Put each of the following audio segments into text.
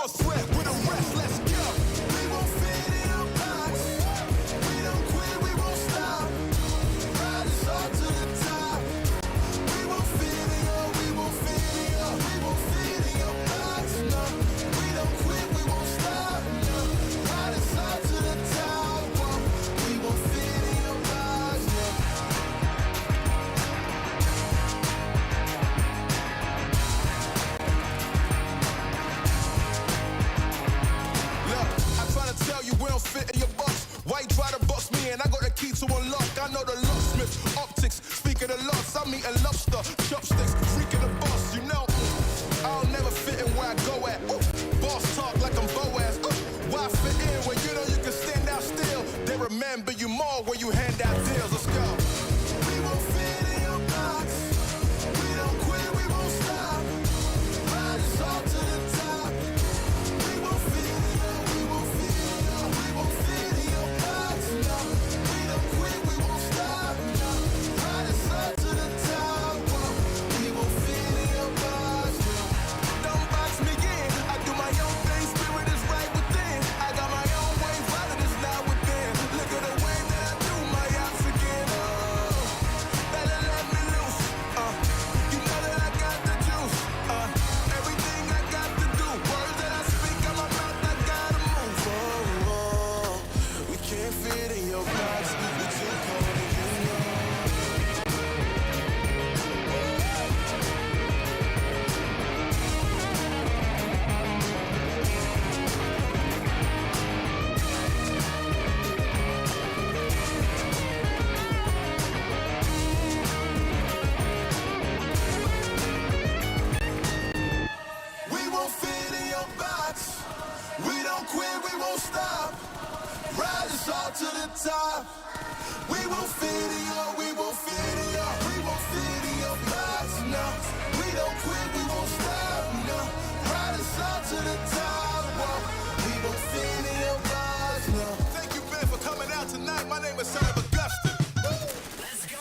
all sweat with the rest. Let's go. We won't fit in a box. We don't quit, we won't stop. Ride us all to the top. We won't fit in your, we won't fit in your, we won't fit in your box. No, we don't quit, we won't stop. No, ride us all to the top. Whoa. We won't fit in your box. No. Look, I try to tell you we don't fit in your box. Why you try to box me and I got the key to unlock? I know the locksmith, optics, speak of the lots. I'm eating lobster, chopsticks, freaking the boss. You know, I'll never fit in where I go at. Ooh, boss talk like I'm Boaz. Ooh, why fit in when you know you can stand out still? They remember you more when you hand out deals. Let's go. We won't fit in your box. We don't quit, we won't stop. Ride us all to the top. We won't fit in your, we won't fit in your, we won't fit in your box. No, we don't quit, we won't stop. No, ride us all to the top. Whoa. We won't fit in your box. No, don't box me in. I do my own thing, spirit is right within. I got my own way, violent is not within. Look at the way that I do my ops again. Oh, better let me loose. You know that I got the juice. Everything I got to do, words that I speak out my mouth, I gotta move. Oh, oh, we can't fit in your box. We too cold and you know. We won't fit in your box. We don't quit, we won't stop. Ride us all to the top. We won't fit in your, we won't fit in your, we won't fit in your box. No, we don't quit, we won't stop. No, ride us all to the top. Whoa. We won't fit in your box. No. Thank you, Ben, for coming out tonight. My name is Son of Augustine. Let's go.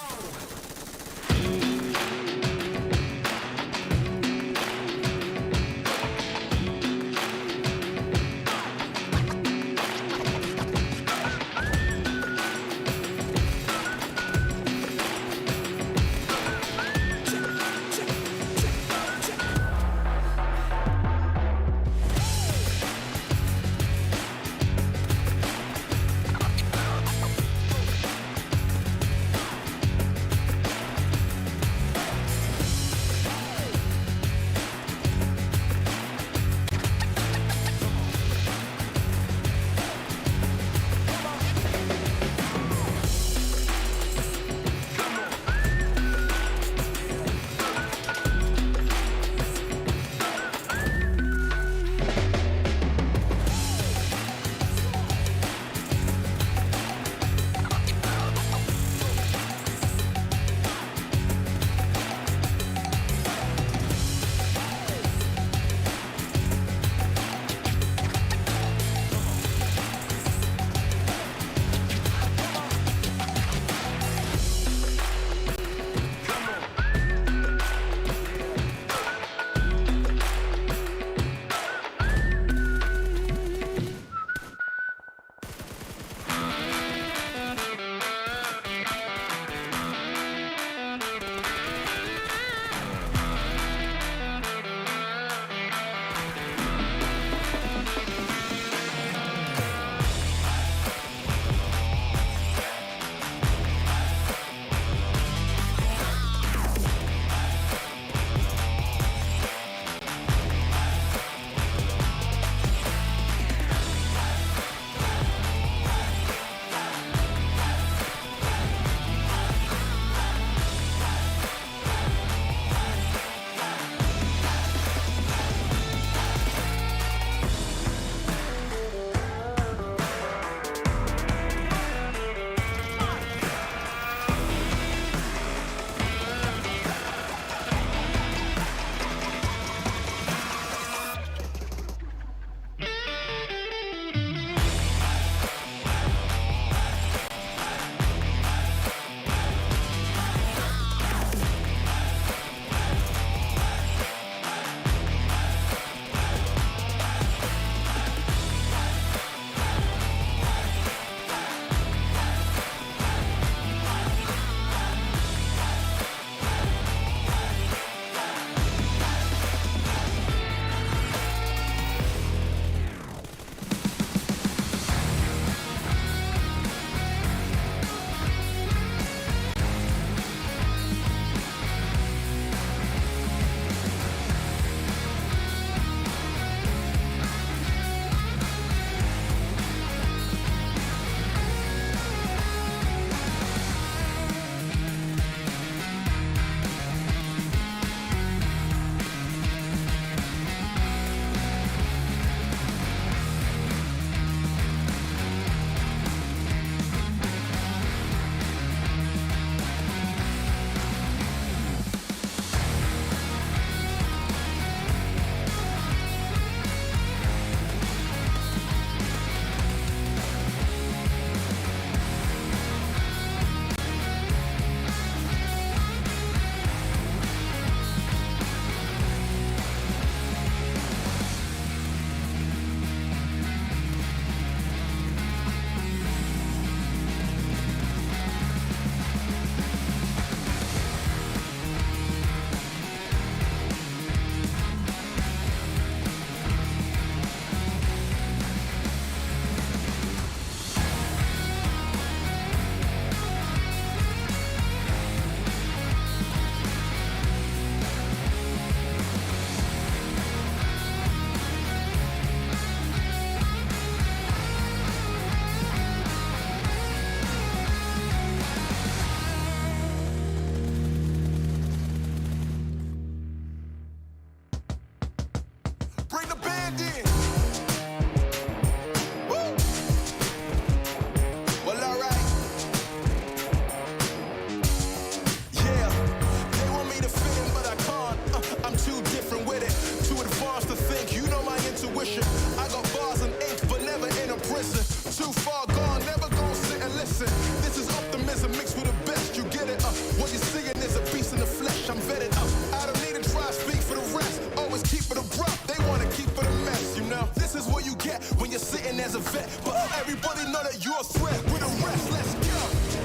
as a vet, but everybody know that you're a threat. With the rest, let's go.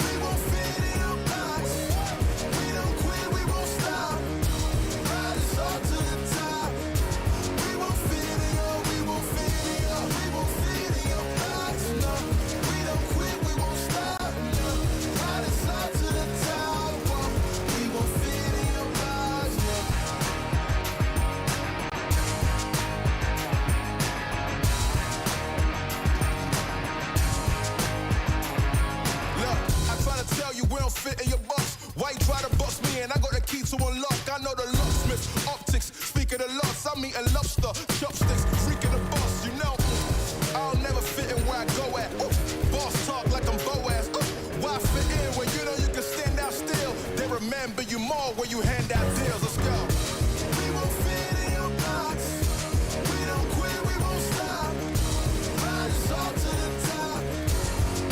We won't fit in your box. We don't quit, we won't stop. Ride us all to the top. We won't fit in your, we won't fit in your, we won't fit in your box. No, we don't quit, we won't stop. No, ride us all to the top. Whoa. We won't fit in your box. No. Tell you we don't fit in your box. Why you try to box me in? I got the key to unlock. I know the locksmith, optics, speak of the lots. I'm eating lobster, chopsticks, freaking the boss. You know, I'll never fit in where I go at. Ooh, boss talk like I'm Boaz. Ooh, why fit in where you know you can stand out still? They remember you more when you hand out deals. Let's go. We won't fit in your box. We don't quit, we won't stop. Ride us all to the top.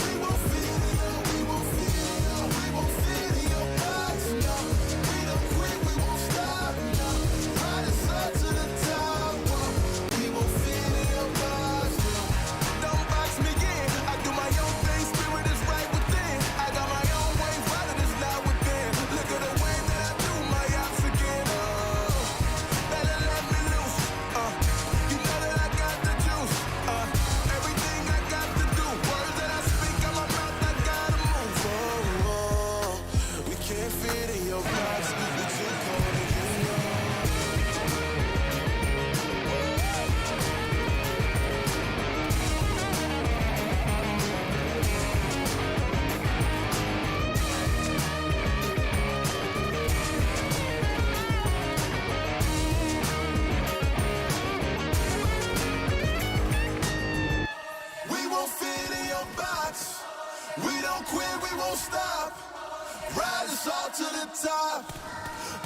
We won't fit in your, we won't fit in your, we won't fit in your box. No, we don't quit, we won't stop. No, ride us all to the top. Whoa. We won't fit in your box. No. Don't box me in. I do my own thing. Spirit is right within. I got my own way. Father is loud within. Look at the way that I do my ops again. Oh, better let me loose. You know that I got the juice. Everything I got to do. Words that I speak out my mouth, I gotta move. Oh, oh, we can't fit in your box. We too cold and you know. We won't fit in your box. We don't quit, we won't stop. Ride us all to the top.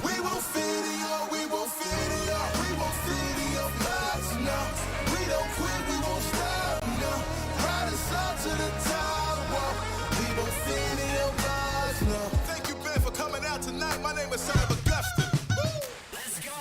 We won't fit in your, we won't fit in your, we won't fit in your box. No, we don't quit, we won't stop. No, ride us all to the top. Whoa. We won't fit in your box. No. Thank you, Ben, for coming out tonight. My name is Son of Augustine. Let's go.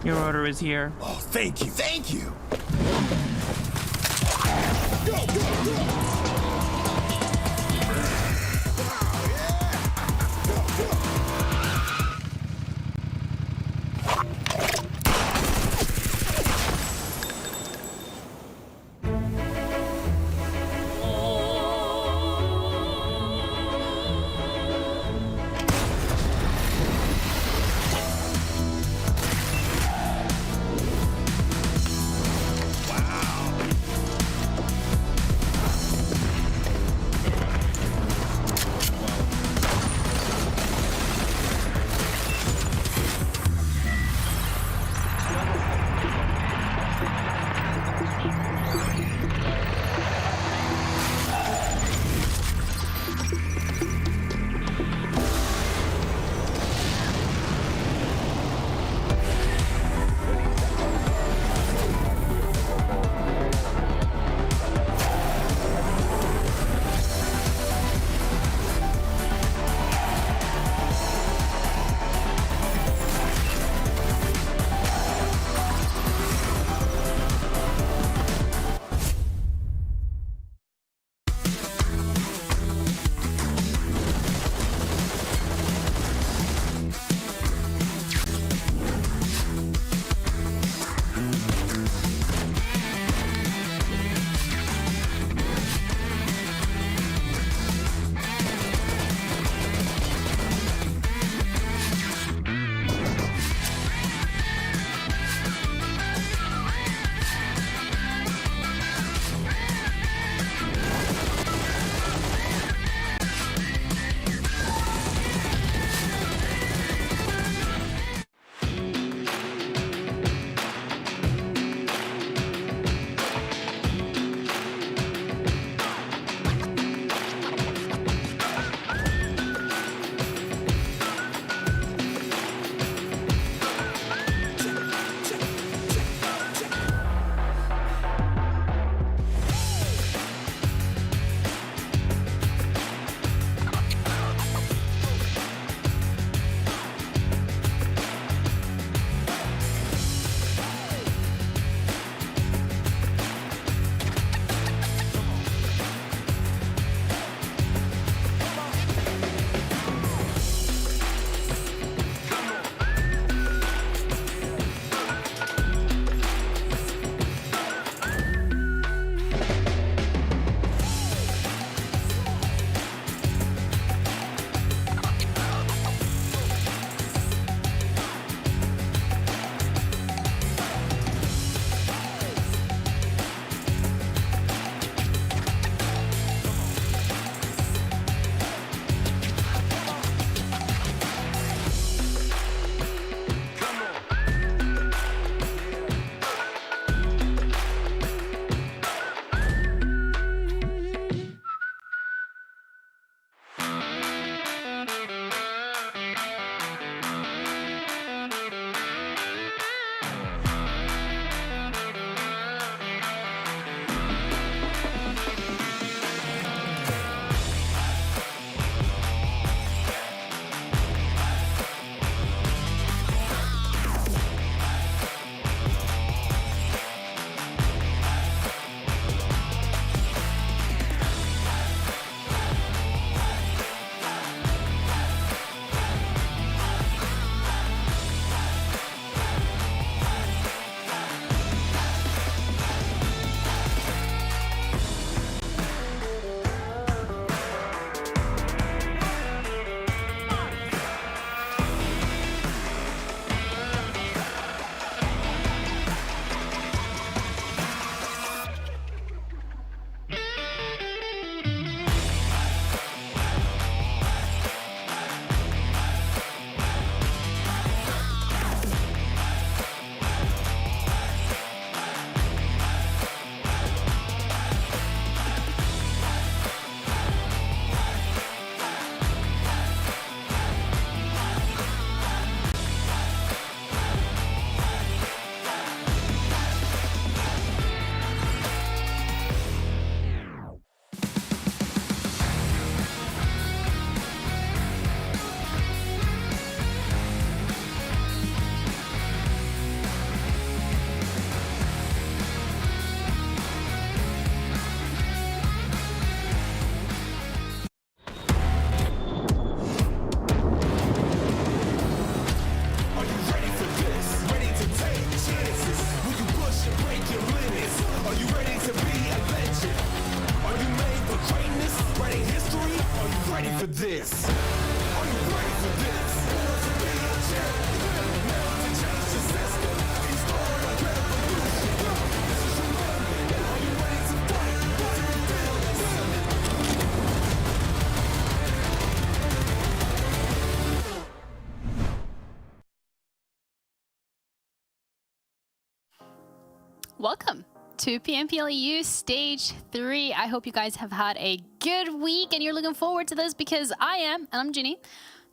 Your order is here. Oh, thank you. Thank you. for this? Are you ready for this? Welcome to PMPL EU Stage 3. I hope you guys have had a good week and you're looking forward to this because I am, and I'm Ginny,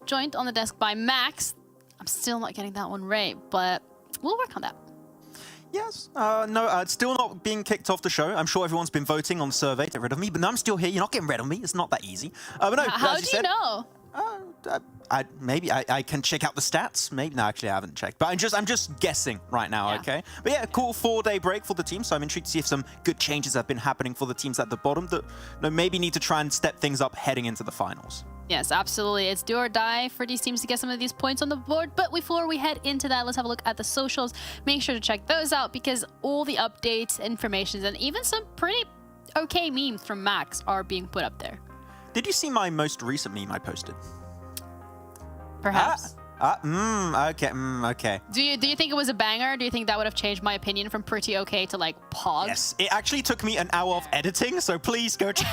joined on the desk by Max. I'm still not getting that one right, but we'll work on that. Yes. No, it's still not being kicked off the show. I'm sure everyone's been voting on the survey to get rid of me, but no, I'm still here. You're not getting rid of me. It's not that easy. But no, How as do you know? Maybe I can check out the stats. Maybe no, actually I haven't checked. But I'm just guessing right now. Yeah. Okay. But yeah, cool 4-day break for the team. So I'm intrigued to see if some good changes have been happening for the teams at the bottom that maybe need to try and step things up heading into the finals. Yes, absolutely. It's do or die for these teams to get some of these points on the board. But before we head into that, let's have a look at the socials. Make sure to check those out because all the updates, information, and even some pretty okay memes from Max are being put up there. Did you see my most recent meme I posted? Perhaps. Okay. Do you think it was a banger? Do you think that would have changed my opinion from pretty okay to like pog? Yes, it actually took me an hour of editing, so please go check.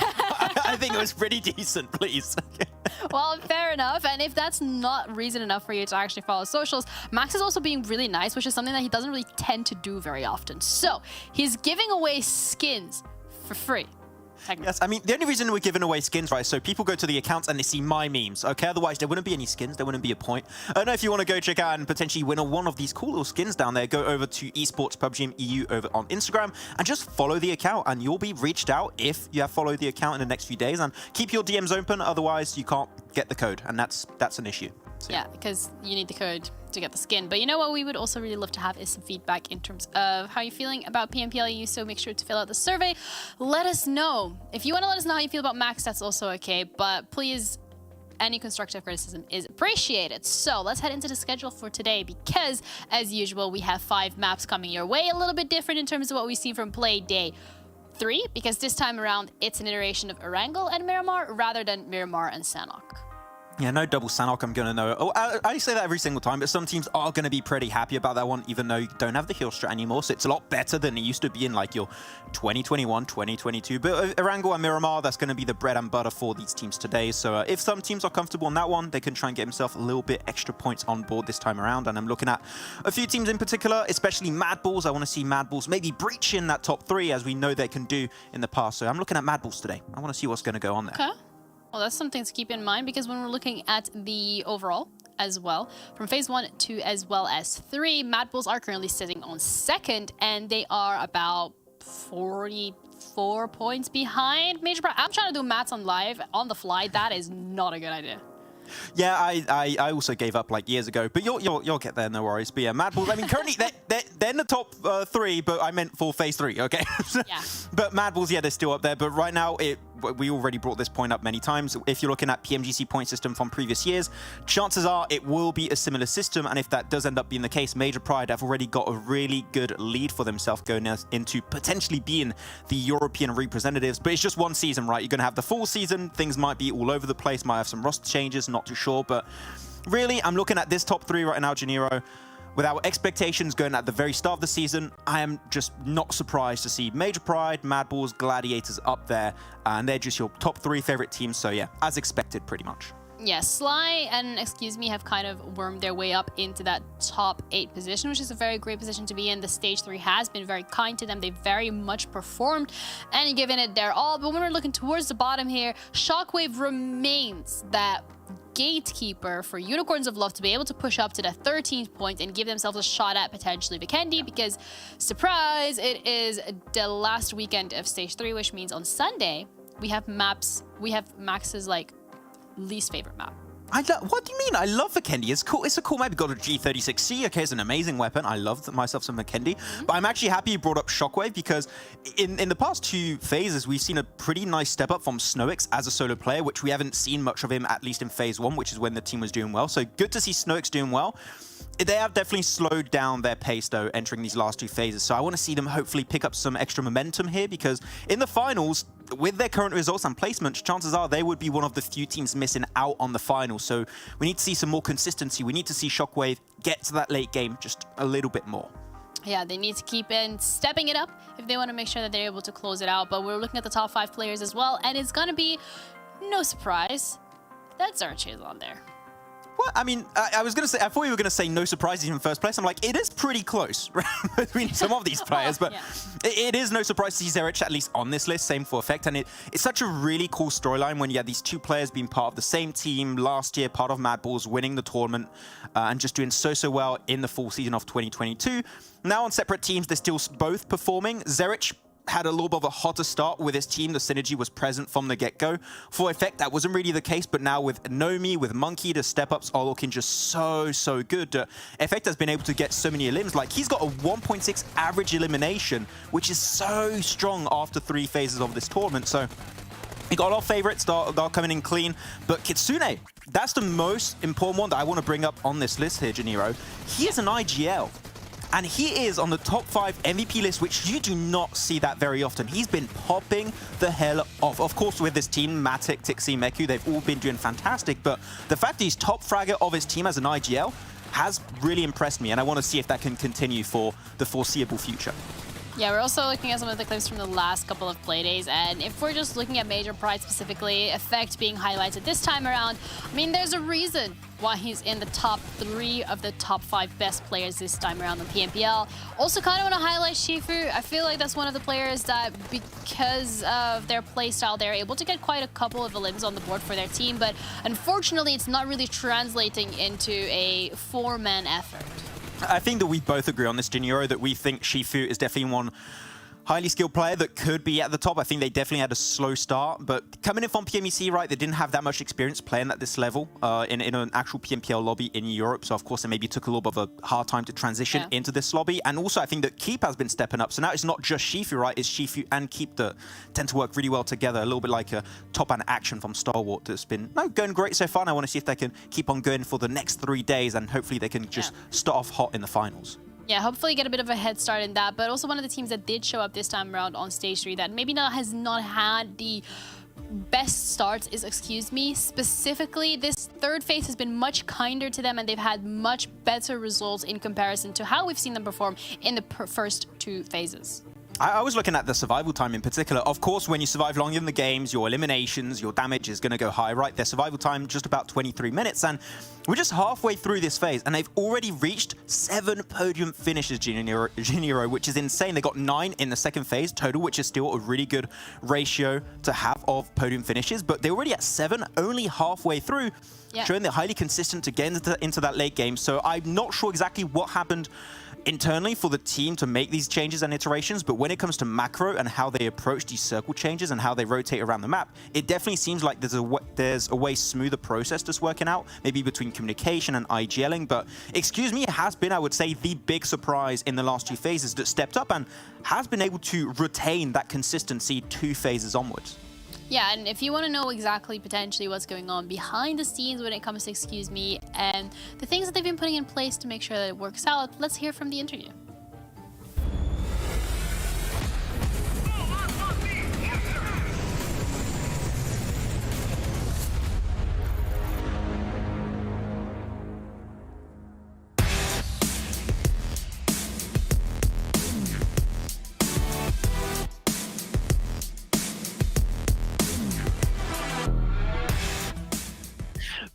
I think it was pretty decent, please. Well, fair enough. And if that's not reason enough for you to actually follow socials, Max is also being really nice, which is something that he doesn't really tend to do very often. So he's giving away skins for free. Yes, I mean, the only reason we're giving away skins, right, so people go to the accounts and they see my memes, okay? Otherwise, there wouldn't be any skins. There wouldn't be a point. I don't know if you want to go check out and potentially win one of these cool little skins down there. Go over to Esports PUBGM EU over on Instagram and just follow the account and you'll be reached out if you have followed the account in the next few days. And keep your DMs open, otherwise you can't get the code, and that's an issue. So, yeah, because you need the code to get the skin. But you know what we would also really love to have is some feedback in terms of how you're feeling about PMPL EU, so make sure to fill out the survey. Let us know. If you want to let us know how you feel about Max, that's also okay. But please, any constructive criticism is appreciated. So let's head into the schedule for today because, as usual, we have 5 maps coming your way. A little bit different in terms of what we see from play day 3, because this time around, it's an iteration of Erangel and Miramar rather than Miramar and Sanhok. Yeah, no double Sanhok, I'm going to know. Oh, I say that every single time, but some teams are going to be pretty happy about that one, even though you don't have the heal strat anymore. So it's a lot better than it used to be in like your 2021, 2022. But Erangel and Miramar, that's going to be the bread and butter for these teams today. So if some teams are comfortable on that one, they can try and get themselves a little bit extra points on board this time around. And I'm looking at a few teams in particular, especially MADBULLS. I want to see MADBULLS maybe breaching that top 3 as we know they can do in the past. So I'm looking at MADBULLS today. I want to see what's going to go on there. Okay. Well, that's something to keep in mind because when we're looking at the overall as well, from phase 1 to as well as 3, MADBULLS are currently sitting on 2nd and they are about 44 points behind Major Pro. I'm trying to do maths on live on the fly. That is not a good idea. Yeah, I also gave up like years ago, but you'll get there, no worries. But yeah, MADBULLS, I mean, currently they're in the top 3, but I meant for phase 3, okay? Yeah. But MADBULLS, yeah, they're still up there. But right now, we already brought this point up many times. If you're looking at PMGC point system from previous years, chances are it will be a similar system. And if that does end up being the case, Major Pride have already got a really good lead for themselves going into potentially being the European representatives. But it's just one season, right? You're going to have the full season. Things might be all over the place, might have some roster changes, not too sure. But really, I'm looking at this top 3 right now, Janiro. With our expectations going at the very start of the season, I am just not surprised to see Major Pride, MADBULLS, Gladiators up there. And they're just your top 3 favorite teams. So yeah, as expected, pretty much. Yeah, Sly and Excuse Me have kind of wormed their way up into that top 8 position, which is a very great position to be in. The stage 3 has been very kind to them. They very much performed and given it their all. But when we're looking towards the bottom here, SHOCKWAVE remains that gatekeeper for Unicorns of Love to be able to push up to the 13th point and give themselves a shot at potentially Vikendi, because surprise, it is the last weekend of stage 3, which means on Sunday we have Max's like least favorite map. What do you mean? I love Vikendi. It's cool. It's a cool map. You've got a G36C. Okay, it's an amazing weapon. I love myself some Vikendi. But I'm actually happy you brought up Shockwave because in the past 2 phases, we've seen a pretty nice step up from Snoix as a solo player, which we haven't seen much of him, at least in phase 1, which is when the team was doing well. So good to see Snoix doing well. They have definitely slowed down their pace, though, entering these last two phases. So I want to see them hopefully pick up some extra momentum here, because in the finals, with their current results and placements, chances are they would be one of the few teams missing out on the finals. So we need to see some more consistency. We need to see SHOCKWAVE get to that late game just a little bit more. Yeah, they need to keep stepping it up if they want to make sure that they're able to close it out. But we're looking at the top 5 players as well, and it's going to be no surprise that Zerch is on there. Well, I mean, I was going to say, I thought you were going to say no surprises in first place. I'm like, it is pretty close between some of these players, but it is no surprise to see Zerich at least on this list, same for Effect. And it's such a really cool storyline when you have these two players being part of the same team last year, part of MADBULLS, winning the tournament, and just doing so well in the full season of 2022. Now on separate teams, they're still both performing. Zerich had a little bit of a hotter start with his team. The synergy was present from the get-go. For Effect, that wasn't really the case, but now with Nomi, with Monkey, the step-ups are looking just so good. Effect has been able to get so many elims. Like, he's got a 1.6 average elimination, which is so strong after 3 phases of this tournament. So we got our favorites that are coming in clean, but Kitsune, that's the most important one that I want to bring up on this list here, Janiro. He is an IGL. And he is on the top 5 MVP list, which you do not see that very often. He's been popping the hell off. Of course, with his team, Matic, Tixi, Meku, they've all been doing fantastic. But the fact that he's top fragger of his team as an IGL has really impressed me. And I want to see if that can continue for the foreseeable future. Yeah, we're also looking at some of the clips from the last couple of playdays, and if we're just looking at Major Pride specifically, Effect being highlighted this time around, I mean, there's a reason why he's in the top 3 of the top 5 best players this time around on PMPL. Also kind of want to highlight Shifu. I feel like that's one of the players that, because of their playstyle, they're able to get quite a couple of elims on the board for their team, but unfortunately it's not really translating into a 4-man effort. I think that we both agree on this, Jiniro, that we think Shifu is definitely one highly skilled player that could be at the top. I think they definitely had a slow start, but coming in from PMEC, right, they didn't have that much experience playing at this level in an actual PMPL lobby in Europe. So, of course, they maybe took a little bit of a hard time to transition into this lobby. And also, I think that Keep has been stepping up. So now it's not just Shifu, right? It's Shifu and Keep that tend to work really well together, a little bit like a top and action from Star Wars that's been going great so far. And I want to see if they can keep on going for the next 3 days, and hopefully they can just start off hot in the finals. Yeah, hopefully get a bit of a head start in that, but also one of the teams that did show up this time around on stage 3 that maybe has not had the best starts is Excuse Me. Specifically, this 3rd phase has been much kinder to them, and they've had much better results in comparison to how we've seen them perform in the first 2 phases. I was looking at the survival time in particular. Of course, when you survive longer in the games, your eliminations, your damage is going to go high, right? Their survival time just about 23 minutes, and we're just halfway through this phase, and they've already reached 7 podium finishes, Jiniro, which is insane. They got 9 in the 2nd phase total, which is still a really good ratio to have of podium finishes, but they're already at 7, only halfway through, showing they're highly consistent to get into that late game. So I'm not sure exactly what happened internally for the team to make these changes and iterations, but when it comes to macro and how they approach these circle changes and how they rotate around the map, it definitely seems like there's a way smoother process that's working out, maybe between communication and IGLing. But Excuse Me has been, I would say, the big surprise in the last 2 phases that stepped up and has been able to retain that consistency 2 phases onwards. Yeah, and if you want to know exactly potentially what's going on behind the scenes when it comes to Excuse Me and the things that they've been putting in place to make sure that it works out, let's hear from the interview.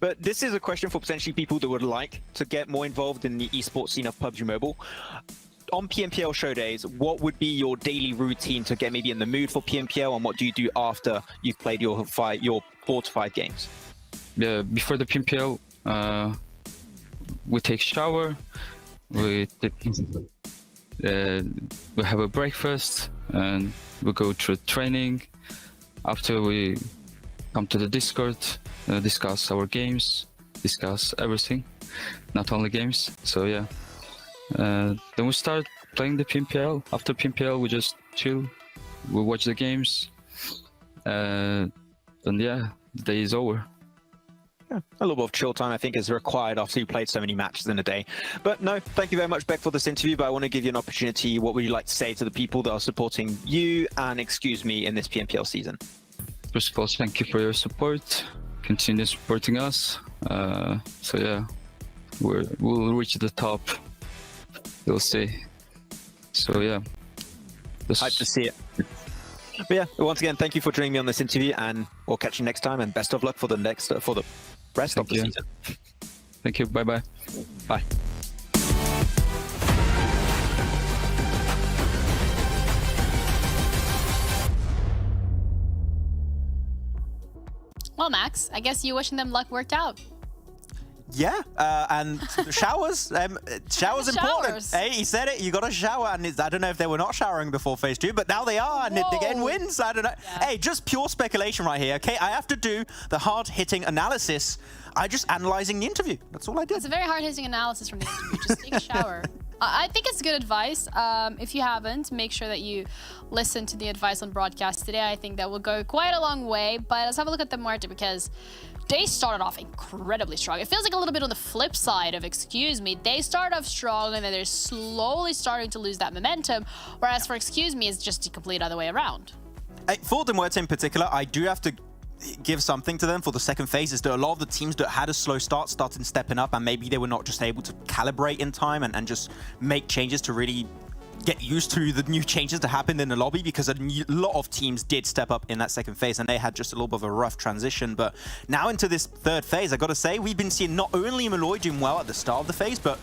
But this is a question for potentially people that would like to get more involved in the esports scene of PUBG Mobile. On PMPL show days, what would be your daily routine to get maybe in the mood for PMPL, and what do you do after you've played your 4 to 5 games? Before the PMPL, we take shower, we have a breakfast, and we go through training. After we come to the Discord, discuss our games, discuss everything, not only games. So yeah, then we start playing the PMPL. After PMPL, we just chill, we watch the games, and yeah, the day is over. a little bit of chill time, I think, is required after you played so many matches in a day. But no, thank you very much, Beck, for this interview. But I want to give you an opportunity. What would you like to say to the people that are supporting you and Excuse Me in this PMPL season? First of all, thank you for your support. Continue supporting us. So yeah, we'll reach the top. We'll see. So yeah, Hype to see it. But yeah, once again, thank you for joining me on this interview, and we'll catch you next time. And best of luck for the rest of the season. Thank you. Bye bye. Bye. Well, Max, I guess you wishing them luck worked out. Yeah, and showers. Showers important. Showers. Hey, he said it. You got to shower, and I don't know if they were not showering before phase 2, but now they are, and they're getting wins. I don't know. Yeah. Hey, just pure speculation right here. Okay, I have to do the hard-hitting analysis. I just analyzing the interview. That's all I did. It's a very hard-hitting analysis from the interview. Just take a shower. I think it's good advice. If you haven't, make sure that you listen to the advice on broadcast today. I think that will go quite a long way. But let's have a look at the Muerte, because they started off incredibly strong. It feels like a little bit on the flip side of Excuse Me. They start off strong and then they're slowly starting to lose that momentum. Whereas for Excuse Me, it's just the complete other way around. For the Muerte in particular, I do have to give something to them for the second phase. Is that a lot of the teams that had a slow start started stepping up, and maybe they were not just able to calibrate in time and just make changes to really get used to the new changes that happened in the lobby, because a lot of teams did step up in that second phase and they had just a little bit of a rough transition. But now into this third phase, I gotta say, we've been seeing not only Malloy doing well at the start of the phase, but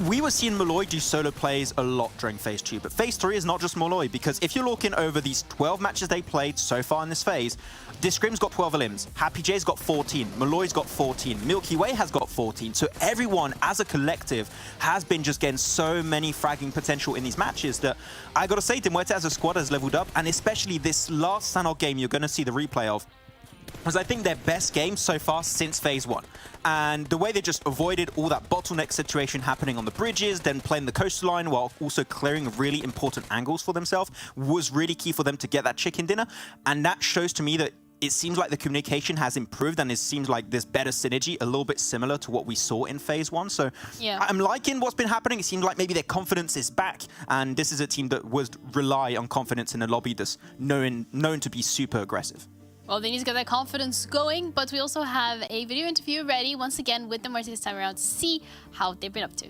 we were seeing Malloy do solo plays a lot during phase 2. But phase 3 is not just Malloy, because if you're looking over these 12 matches they played so far in this phase, Discrim's got 12 elims, Happy J's got 14, Malloy's got 14, Milky Way has got 14. So everyone as a collective has been just getting so many fragging potential in these matches that I gotta say, Muerte as a squad has leveled up, and especially this last Sanhok game you're gonna see the replay of was, I think, their best game so far since phase 1. And the way they just avoided all that bottleneck situation happening on the bridges, then playing the coastline while also clearing really important angles for themselves was really key for them to get that chicken dinner. And that shows to me that it seems like the communication has improved, and it seems like there's better synergy, a little bit similar to what we saw in phase 1. So yeah, I'm liking what's been happening. It seems like maybe their confidence is back, and this is a team that would rely on confidence in a lobby that's known to be super aggressive. Well, they need to get that confidence going, but we also have a video interview ready once again with the Muerte this time around to see how they've been up to.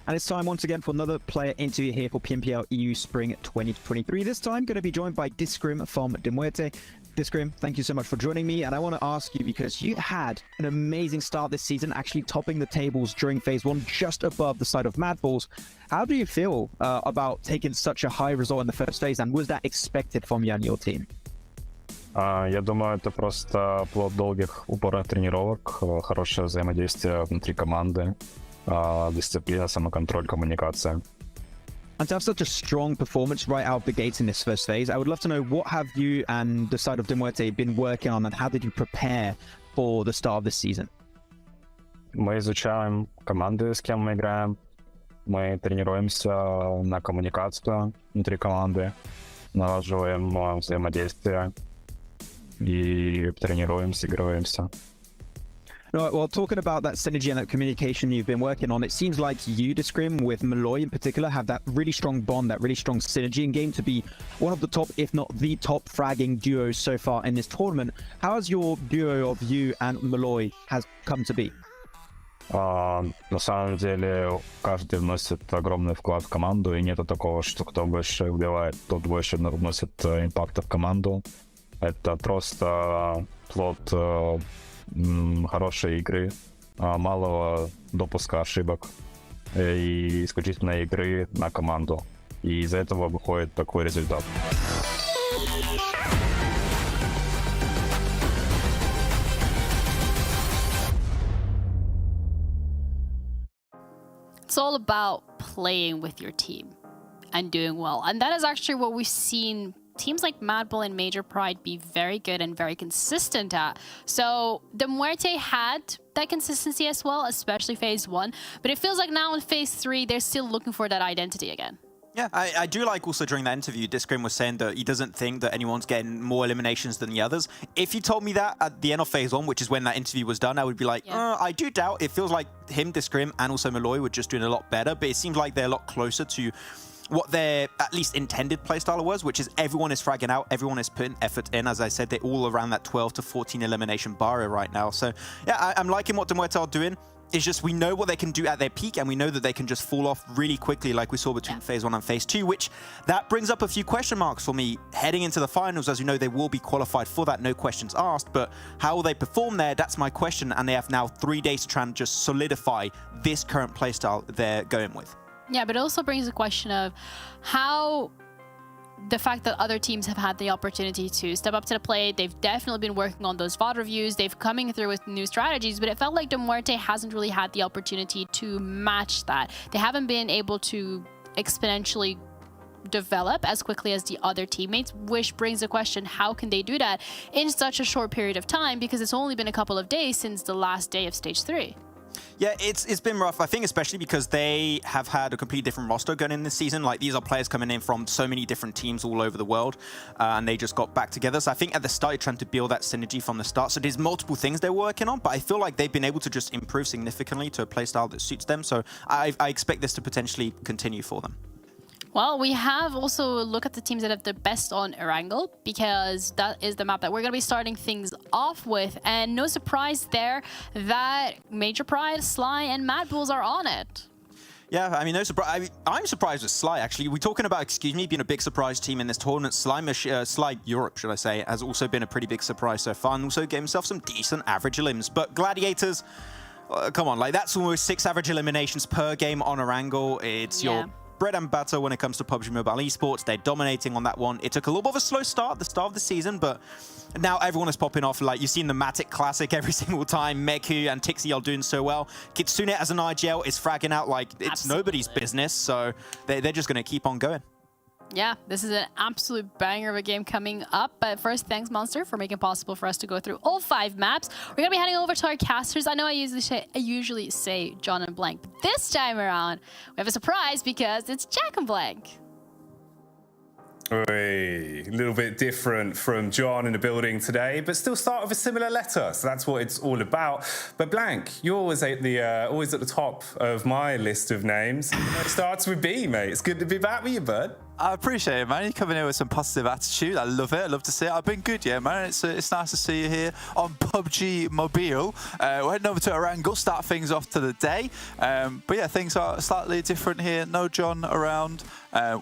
And it's time once again for another player interview here for PMPL EU Spring 2023. This time going to be joined by Discrim from Muerte. Discrim, thank you so much for joining me. And I want to ask you, because you had an amazing start this season, actually topping the tables during phase 1, just above the side of MADBULLS. How do you feel about taking such a high result in the first phase, and was that expected from you and your team? Я думаю, это просто плод долгих упорных тренировок, хорошее взаимодействие внутри команды, дисциплина, самоконтроль, коммуникация. And to have such a strong performance right out of the gates in this first phase, I would love to know, what have you and the side of Muerte been working on, and how did you prepare for the start of this season? Мы изучаем команды, с кем мы играем. Мы тренируемся на коммуникацию внутри команды, налаживаем взаимодействие и тренируемся, играемся. Right, well, talking about that synergy and that communication you've been working on, it seems like you, Discrim, with Malloy in particular, have that really strong bond, that really strong synergy in game to be one of the top, if not the top, fragging duos so far in this tournament. How has your duo of you and Malloy has come to be? На самом деле, каждый вносит огромный вклад в команду, и нет такого, что кто больше убивает, тот больше вносит импакта в команду. Это просто плод хорошей игры, малого допуска ошибок и исключительной игры на команду. И из-за этого выходит такой результат. It's all about playing with your team. and doing well. And that is actually what we've seen teams like MADBULL and Major Pride be very good and very consistent at. So the Muerte had that consistency as well, especially phase 1. But it feels like now in phase 3, they're still looking for that identity again. Yeah, I do like also during that interview, Discrim was saying that he doesn't think that anyone's getting more eliminations than the others. If you told me that at the end of phase 1, which is when that interview was done, I would be like, I do doubt. It feels like him, Discrim, and also Malloy were just doing a lot better. But it seems like they're a lot closer to what their at least intended playstyle was, which is everyone is fragging out, everyone is putting effort in. As I said, they're all around that 12 to 14 elimination bar right now. So yeah, I'm liking what Muerte are doing. It's just we know what they can do at their peak, and we know that they can just fall off really quickly like we saw between phase 1 and phase 2, which that brings up a few question marks for me heading into the finals. As you know, they will be qualified for that, no questions asked, but how will they perform there? That's my question, and they have now 3 days to try and just solidify this current playstyle they're going with. Yeah, but it also brings the question of how the fact that other teams have had the opportunity to step up to the plate. They've definitely been working on those VOD reviews. They've coming through with new strategies, but it felt like the Muerte hasn't really had the opportunity to match that. They haven't been able to exponentially develop as quickly as the other teammates, which brings the question, how can they do that in such a short period of time? Because it's only been a couple of days since the last day of stage 3. Yeah, it's been rough, I think, especially because they have had a completely different roster going in this season. Like, these are players coming in from so many different teams all over the world, and they just got back together. So I think at the start, you're trying to build that synergy from the start. So there's multiple things they're working on, but I feel like they've been able to just improve significantly to a playstyle that suits them. So I expect this to potentially continue for them. Well, we have also looked at the teams that have the best on Erangel, because that is the map that we're going to be starting things off with. And no surprise there that Major Pride, Sly, and MADBULLS are on it. Yeah, I mean, no surprise. I'm surprised with Sly, actually. We're talking about, being a big surprise team in this tournament. Sly Europe, should I say, has also been a pretty big surprise so far, and also gave himself some decent average elims. But Gladiators, come on, like, that's almost 6 average eliminations per game on Erangel. It's your bread and butter when it comes to PUBG Mobile Esports. They're dominating on that one. It took a little bit of a slow start at the start of the season, but now everyone is popping off. Like, you've seen the Matic Classic every single time. Meku and Tixi are doing so well. Kitsune as an IGL is fragging out like it's nobody's business, so they're just going to keep on going. Yeah, this is an absolute banger of a game coming up. But first, thanks, Monster, for making it possible for us to go through all 5 maps. We're going to be heading over to our casters. I know I usually say John and Blank, but this time around, we have a surprise because it's Jack and Blank. A little bit different from John in the building today, but still start with a similar letter. So that's what it's all about. But Blank, you're always at the top of my list of names. It starts with B, mate. It's good to be back with you, bud. I appreciate it, man. You're coming here with some positive attitude. I love it. I love to see it. I've been good, yeah, man. It's nice to see you here on PUBG Mobile. We're heading over to Erangel, start things off to the day. But yeah, things are slightly different here. No John around,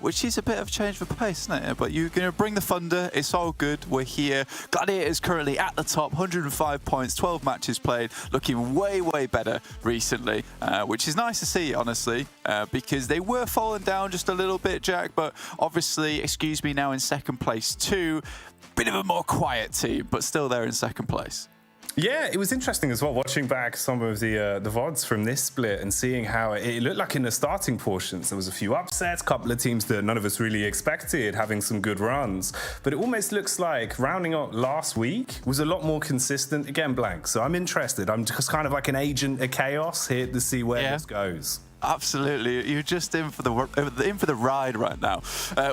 which is a bit of a change of pace, isn't it? But you're going to bring the thunder. It's all good. We're here. Gladiators currently at the top, 105 points, 12 matches played, looking way, way better recently, which is nice to see, honestly, because they were falling down just a little bit, Jack, but obviously, excuse me, now in second place too. Bit of a more quiet team, but still there in second place. Yeah, it was interesting as well, watching back some of the VODs from this split and seeing how it looked like in the starting portions. There was a few upsets, a couple of teams that none of us really expected, having some good runs. But it almost looks like rounding up last week was a lot more consistent. Again, Blank. So I'm interested. I'm just kind of like an agent of chaos here to see where this goes. Absolutely, you're just in for the ride right now.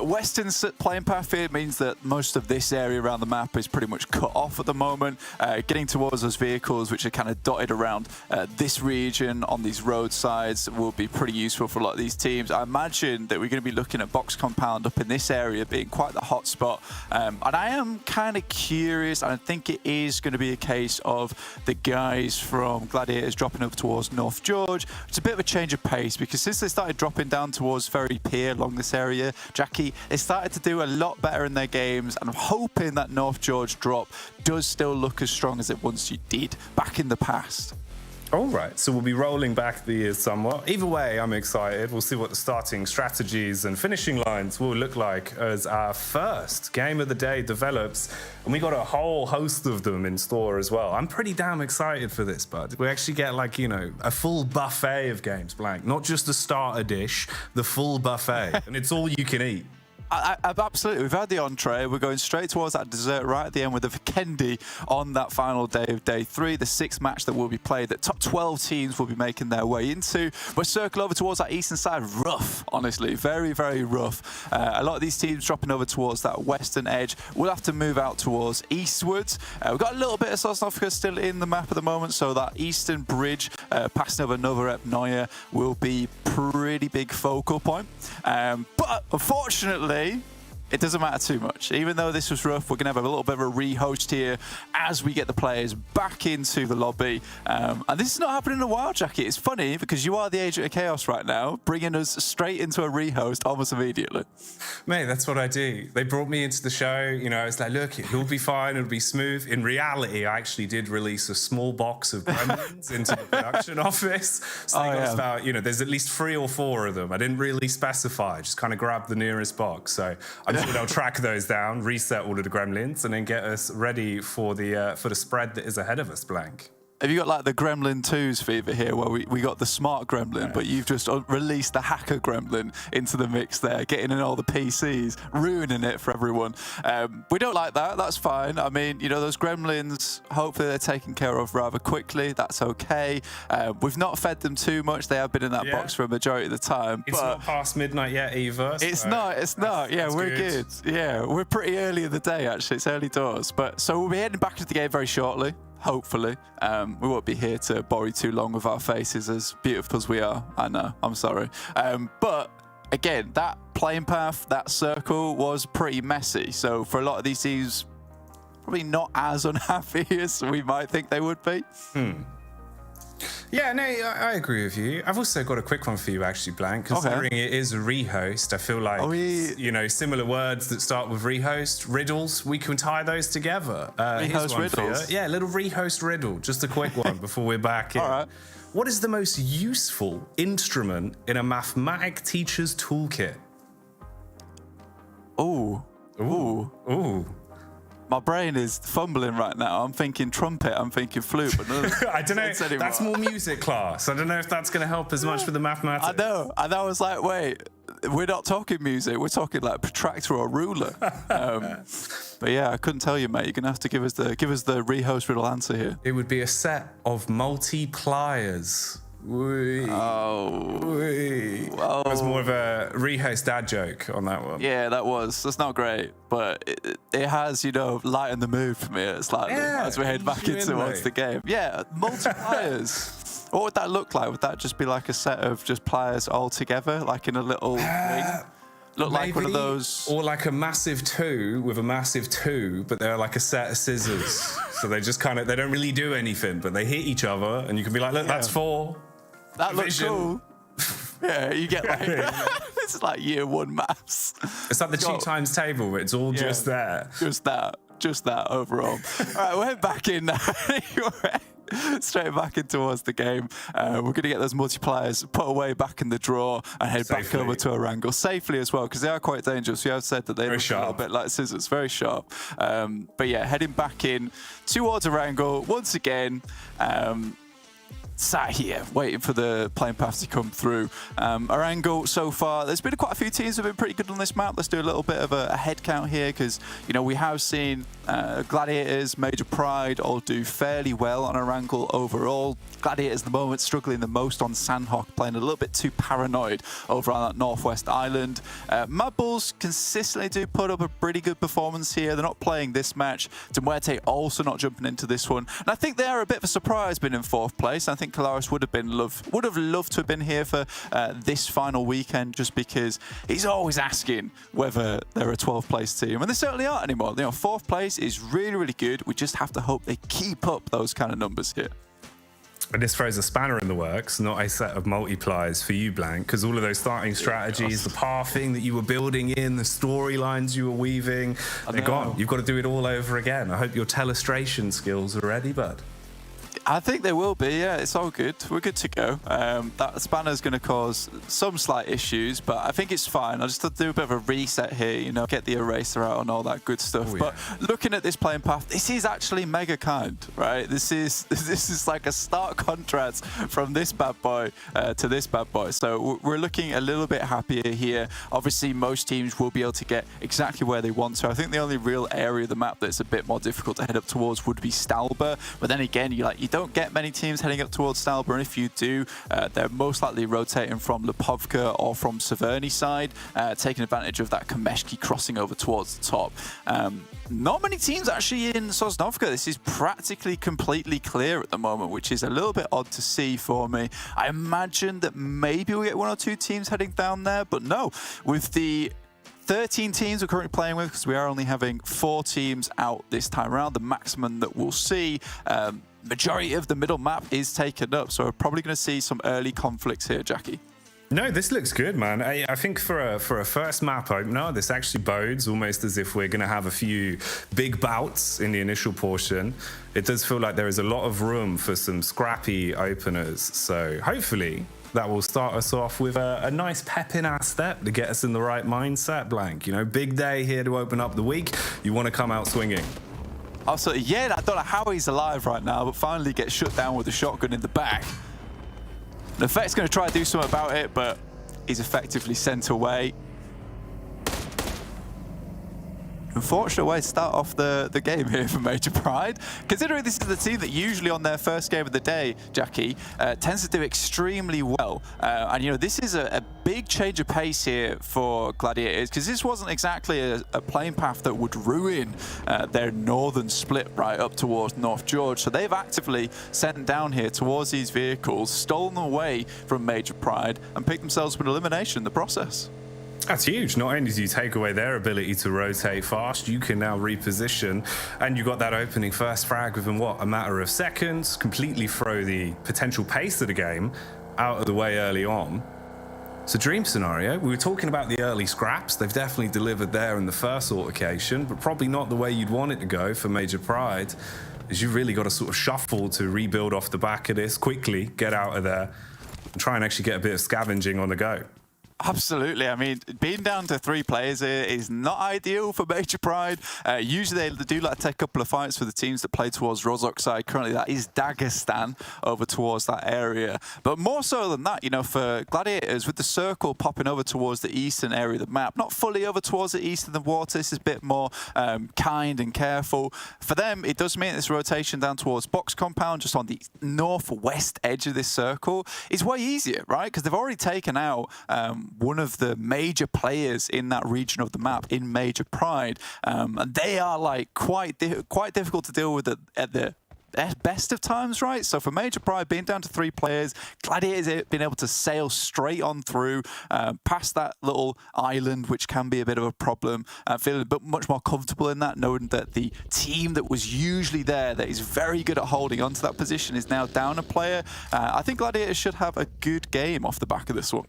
Western playing path here means that most of this area around the map is pretty much cut off at the moment. Getting towards those vehicles, which are kind of dotted around this region on these roadsides, will be pretty useful for a lot of these teams. I imagine that we're going to be looking at Box Compound up in this area being quite the hot spot. And I am kind of curious, and I think it is going to be a case of the guys from Gladiators dropping over towards North George. It's a bit of a change of pace, because since they started dropping down towards Ferry Pier along this area, Jackie, they started to do a lot better in their games, and I'm hoping that North George drop does still look as strong as it once did back in the past. All right, so we'll be rolling back the years somewhat. Either way, I'm excited. We'll see what the starting strategies and finishing lines will look like as our first game of the day develops. And we got a whole host of them in store as well. I'm pretty damn excited for this, bud. We actually get, like, you know, a full buffet of games, Blank. Not just the starter dish, the full buffet. And it's all you can eat. Absolutely. We've had the entree. We're going straight towards that dessert right at the end with the Vikendi on that final day of day 3, the 6th match that will be played that top 12 teams will be making their way into. We'll circle over towards that eastern side. Rough, honestly. Very, very rough. A lot of these teams dropping over towards that western edge. We'll have to move out towards eastwards. We've got a little bit of Sosnovka still in the map at the moment, so that eastern bridge passing over Novorep Noya will be pretty big focal point. But unfortunately, it doesn't matter too much. Even though this was rough, we're going to have a little bit of a rehost here as we get the players back into the lobby. And this is not happening in a while, Jackie. It's funny because you are the agent of chaos right now, bringing us straight into a rehost almost immediately. Mate, that's what I do. They brought me into the show. You know, I was like, look, it'll be fine. It'll be smooth. In reality, I actually did release a small box of gremlins into the production office. So they got us about, you know, there's at least 3 or 4 of them. I didn't really specify. Just kind of grabbed the nearest box. So I'm sure they'll track those down, reset all of the gremlins, and then get us ready for the spread that is ahead of us, Blank. Have you got like the Gremlin 2's fever here where we got the smart Gremlin, but you've just released the hacker Gremlin into the mix there, getting in all the PCs, ruining it for everyone. We don't like that. That's fine. I mean, you know, those Gremlins, hopefully they're taken care of rather quickly. That's okay. We've not fed them too much. They have been in that box for a majority of the time. It's not past midnight yet either. So it's not. Yeah, we're good. Yeah, we're pretty early in the day, actually. It's early doors. But so we'll be heading back to the game very shortly. Hopefully. We won't be here to bore you too long with our faces, as beautiful as we are. I know, I'm sorry. But again, that playing path, that circle was pretty messy. So for a lot of these teams, probably not as unhappy as we might think they would be. Yeah, no, I agree with you. I've also got a quick one for you, actually, Blank. Considering it is a rehost, I feel like, you know, similar words that start with rehost, riddles, we can tie those together. Rehost riddles? Yeah, little rehost riddle. Just a quick one before we're back in. All right. What is the most useful instrument in a mathematic teacher's toolkit? Ooh. My brain is fumbling right now. I'm thinking trumpet, I'm thinking flute, but no, I don't know. That's more music class. I don't know if that's going to help as much with the mathematics. I know. And I was like, wait, we're not talking music. We're talking like protractor or ruler. But yeah, I couldn't tell you, mate. You're going to have to give us the rehost riddle answer here. It would be a set of multipliers. It was more of a rehost dad joke on that one. Yeah, that was. That's not great, but it has, you know, lightened the mood for me slightly as we head back towards the game. Yeah, multipliers. What would that look like? Would that just be like a set of just pliers all together, like in a little ring? Look like one of those, or like a massive 2 with a massive 2, but they're like a set of scissors. So they just kind of, they don't really do anything, but they hit each other, and you can be like, look, that's 4. That looks cool. Yeah, you get like, this is like year 1 maths. It's like the 2 times table, but it's all just there. Just that overall. All right, we'll head back in now. Straight back in towards the game. We're going to get those multipliers put away back in the drawer and head back over to Erangel safely as well, because they are quite dangerous. We have said that they look a little bit like scissors, very sharp. But yeah, heading back in towards Erangel once again. Sat here waiting for the playing path to come through. Erangel so far, there's been quite a few teams that have been pretty good on this map. Let's do a little bit of a head count here, because you know we have seen Gladiators, Major Pride all do fairly well on Erangel overall. Gladiators at the moment struggling the most on Sanhok, playing a little bit too paranoid over on that northwest island. MADBULLS consistently do put up a pretty good performance here. They're not playing this match. Muerte also not jumping into this one, and I think they are a bit of a surprise being in 4th place. I think Kalaris would have loved to have been here for this final weekend, just because he's always asking whether they're a 12th place team, and they certainly aren't anymore. You know, 4th place is really, really good. We just have to hope they keep up those kind of numbers here. And this throws a spanner in the works, not a set of multipliers for you, Blank, because all of those starting strategies, the pathing that you were building in, the storylines you were weaving, they're gone. You've got to do it all over again. I hope your telestration skills are ready, bud. I think there will be, yeah, it's all good. We're good to go. That spanner's going to cause some slight issues, but I think it's fine. I just have to do a bit of a reset here, you know, get the eraser out and all that good stuff. But looking at this playing path, this is actually mega kind, right? This is like a stark contrast from this bad boy to this bad boy. So we're looking a little bit happier here. Obviously, most teams will be able to get exactly where they want to. I think the only real area of the map that's a bit more difficult to head up towards would be Stalber. But then again, you don't get many teams heading up towards Stalber, and if you do, they're most likely rotating from Lipovka or from Severny side, taking advantage of that Kameshki crossing over towards the top. Not many teams actually in Sosnovka. This is practically completely clear at the moment, which is a little bit odd to see for me. I imagine that maybe we'll get 1 or 2 teams heading down there, but no. With the 13 teams we're currently playing with, because we are only having 4 teams out this time around, the maximum that we'll see, majority of the middle map is taken up, so we're probably going to see some early conflicts here, Jackie. No, this looks good, man. I think for a first map opener, this actually bodes almost as if we're going to have a few big bouts in the initial portion. It does feel like there is a lot of room for some scrappy openers, so hopefully that will start us off with a nice pep in our step to get us in the right mindset, Blank. You know, big day here to open up the week. You want to come out swinging. Also, yeah, I don't know how he's alive right now, but finally gets shut down with a shotgun in the back. The Effect's going to try to do something about it, but he's effectively sent away. Unfortunate way to start off the game here for Major Pride. Considering this is the team that usually on their first game of the day, Jackie, tends to do extremely well. And, you know, this is a big change of pace here for Gladiators, because this wasn't exactly a playing path that would ruin their northern split right up towards North George. So they've actively sent down here towards these vehicles, stolen them away from Major Pride, and picked themselves up an elimination in the process. That's huge. Not only do you take away their ability to rotate fast, you can now reposition, and you got that opening first frag within, what, a matter of seconds, completely throw the potential pace of the game out of the way early on. It's a dream scenario. We were talking about the early scraps. They've definitely delivered there in the first altercation, but probably not the way you'd want it to go for Major Pride, as you've really got to sort of shuffle to rebuild off the back of this, quickly get out of there, and try and actually get a bit of scavenging on the go. Absolutely. I mean, being down to 3 players here is not ideal for Major Pride. Usually they do like to take a couple of fights for the teams that play towards Rozhok side. Currently that is Dagestan over towards that area. But more so than that, you know, for Gladiators, with the circle popping over towards the eastern area of the map, not fully over towards the east of the water, this is a bit more kind and careful. For them, it does mean this rotation down towards Box Compound, just on the northwest edge of this circle, is way easier, right? Because they've already taken out one of the major players in that region of the map in Major Pride, and they are like quite difficult to deal with at the best of times, right? So for Major Pride being down to 3 players, Gladiators being able to sail straight on through past that little island, which can be a bit of a problem, feeling a bit much more comfortable in that, knowing that the team that was usually there, that is very good at holding onto that position, is now down a player. I think Gladiators should have a good game off the back of this one.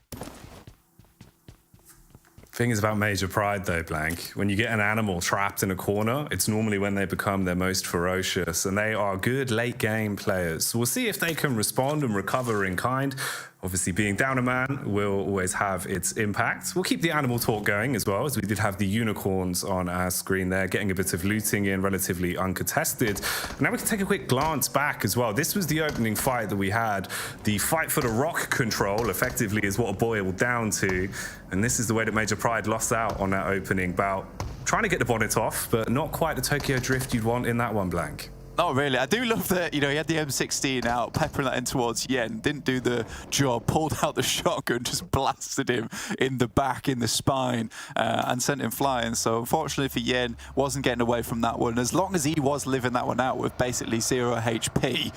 Thing is about Major Pride though, Blank, when you get an animal trapped in a corner, it's normally when they become their most ferocious, and they are good late game players. So we'll see if they can respond and recover in kind. Obviously, being down a man will always have its impact. We'll keep the animal talk going as well, as we did have the unicorns on our screen there, getting a bit of looting in, relatively uncontested. And now we can take a quick glance back as well. This was the opening fight that we had. The fight for the rock control, effectively, is what it boiled down to. And this is the way that Major Pride lost out on that opening bout. Trying to get the bonnet off, but not quite the Tokyo Drift you'd want in that one, Blank. Not really. I do love that, you know, he had the M16 out, peppering that in towards Yen, didn't do the job, pulled out the shotgun, just blasted him in the back, in the spine, and sent him flying. So unfortunately for Yen, wasn't getting away from that one. As long as he was living that one out with basically 0 HP,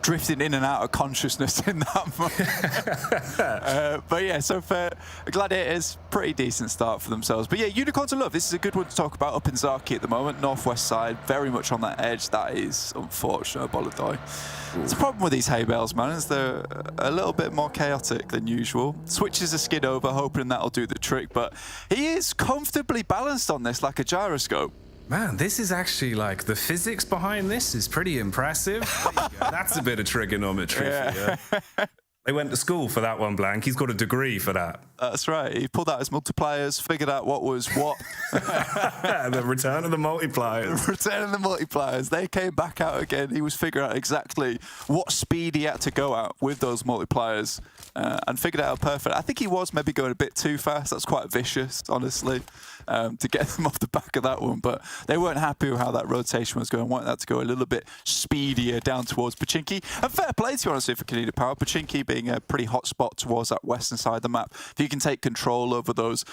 drifting in and out of consciousness in that but yeah, so for Gladiators, pretty decent start for themselves. But yeah, Unicorns of Love, this is a good one to talk about up in Zaki at the moment, northwest side, very much on that edge. That is unfortunate, Bolodoi. It's a problem with these hay bales, man, is they're a little bit more chaotic than usual. Switches a skid over, hoping that'll do the trick, but he is comfortably balanced on this like a gyroscope. Man, this is actually like the physics behind this is pretty impressive. That's a bit of trigonometry for you. They went to school for that one, Blank. He's got a degree for that. That's right. He pulled out his multipliers, figured out what was what. The return of the multipliers. The return of the multipliers. They came back out again. He was figuring out exactly what speed he had to go at with those multipliers and figured it out perfect. I think he was maybe going a bit too fast. That's quite vicious, honestly, to get them off the back of that one. But they weren't happy with how that rotation was going. Wanted that to go a little bit speedier down towards Pochinki. And fair play, to be honest, for KONINA Power. Pochinki being a pretty hot spot towards that western side of the map. If you can take control over those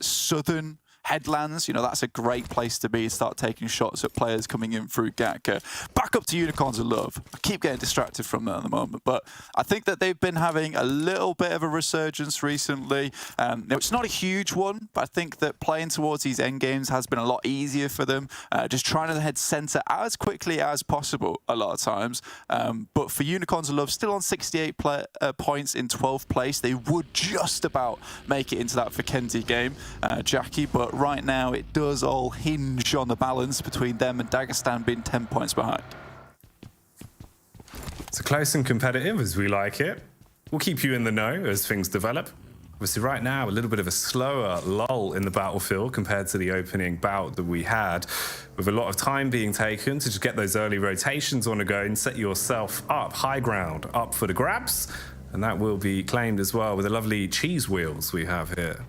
southern headlands, you know, that's a great place to be. Start taking shots at players coming in through GAK. Back up to Unicorns of Love. I keep getting distracted from that at the moment, but I think that they've been having a little bit of a resurgence recently. It's not a huge one, but I think that playing towards these end games has been a lot easier for them. Just trying to head center as quickly as possible a lot of times. But for Unicorns of Love, still on 68 points in 12th place. They would just about make it into that Vikendi game, Jackie, but right now it does all hinge on the balance between them and Dagestan being 10 points behind. It's close and competitive as we like it. We'll keep you in the know as things develop. Obviously right now a little bit of a slower lull in the battlefield compared to the opening bout that we had, with a lot of time being taken to just get those early rotations on the go and set yourself up, high ground, up for the grabs. And that will be claimed as well with the lovely cheese wheels we have here.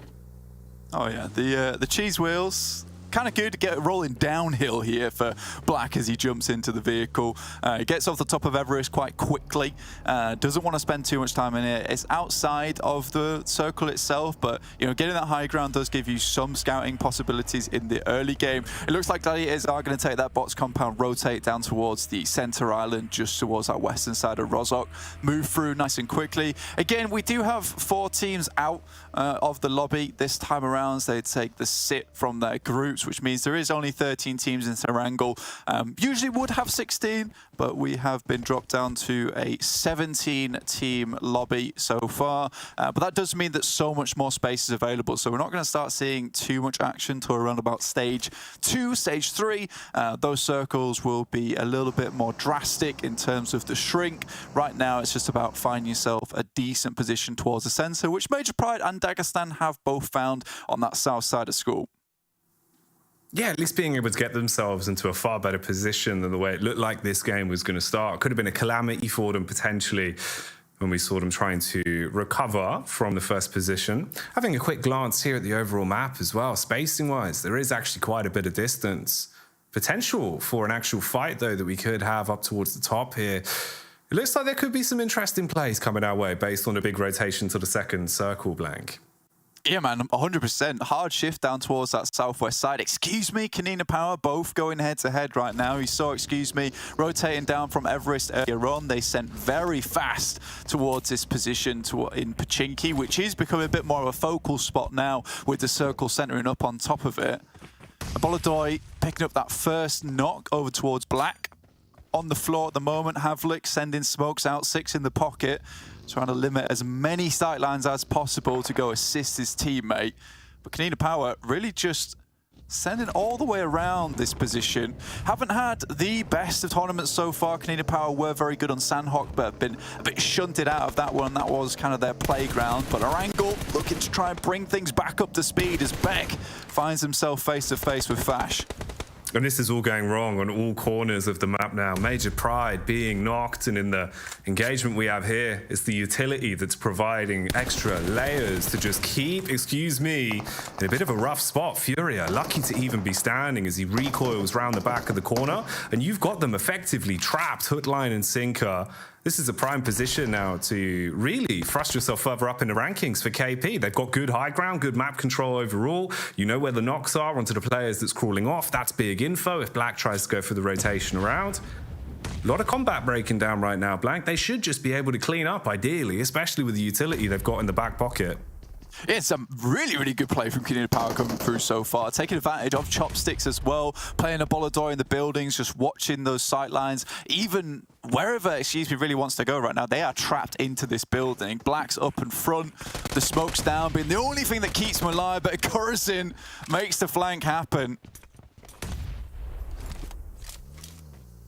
Oh yeah, the cheese wheels. Kind of good to get rolling downhill here for Black as he jumps into the vehicle. He gets off the top of Everest quite quickly. Doesn't want to spend too much time in it. It's outside of the circle itself, but you know, getting that high ground does give you some scouting possibilities in the early game. It looks like Gladiators are going to take that box compound, rotate down towards the center island, just towards that western side of Rozhok. Move through nice and quickly. Again, we do have 4 teams out of the lobby this time around. So they take the sit from their groups, which means there is only 13 teams in Erangel. Usually would have 16, but we have been dropped down to a 17-team lobby so far. But that does mean that so much more space is available. So we're not going to start seeing too much action till around about stage 2, stage 3. Those circles will be a little bit more drastic in terms of the shrink. Right now, it's just about finding yourself a decent position towards the center, which Major Pride and Dagestan have both found on that south side of school. Yeah, at least being able to get themselves into a far better position than the way it looked like this game was going to start. Could have been a calamity for them potentially when we saw them trying to recover from the first position. Having a quick glance here at the overall map as well, spacing-wise, there is actually quite a bit of distance. Potential for an actual fight, though, that we could have up towards the top here. It looks like there could be some interesting plays coming our way based on a big rotation to the second circle, Blank. Yeah, man, 100%. Hard shift down towards that southwest side. Excuse me, KONINA Power both going head-to-head right now. You saw, excuse me, rotating down from Everest earlier on. They sent very fast towards this position in Pochinki, which is becoming a bit more of a focal spot now with the circle centering up on top of it. Bolodoi picking up that first knock over towards Black. On the floor at the moment, Havlik sending smokes out, 6 in the pocket. Trying to limit as many sightlines as possible to go assist his teammate. But KONINA Power really just sending all the way around this position. Haven't had the best of tournaments so far. KONINA Power were very good on Sanhok, but have been a bit shunted out of that one. That was kind of their playground. But Erangel looking to try and bring things back up to speed as Beck finds himself face-to-face with Fash. And this is all going wrong on all corners of the map now. Major Pride being knocked, and in the engagement we have here, it's the utility that's providing extra layers to just keep, excuse me, in a bit of a rough spot. Furia, lucky to even be standing as he recoils round the back of the corner, and you've got them effectively trapped, hook, line, and sinker. This is a prime position now to really thrust yourself further up in the rankings for KP. They've got good high ground, good map control overall. You know where the knocks are onto the players that's crawling off. That's big info if Black tries to go for the rotation around. A lot of combat breaking down right now, Blank. They should just be able to clean up, ideally, especially with the utility they've got in the back pocket. It's a really, really good play from KONINA Power coming through so far. Taking advantage of chopsticks as well. Playing a Bolodoi in the buildings, just watching those sightlines. Even wherever Excuse Me really wants to go right now, they are trapped into this building. Black's up in front. The smoke's down, being the only thing that keeps them alive. But Corazin makes the flank happen.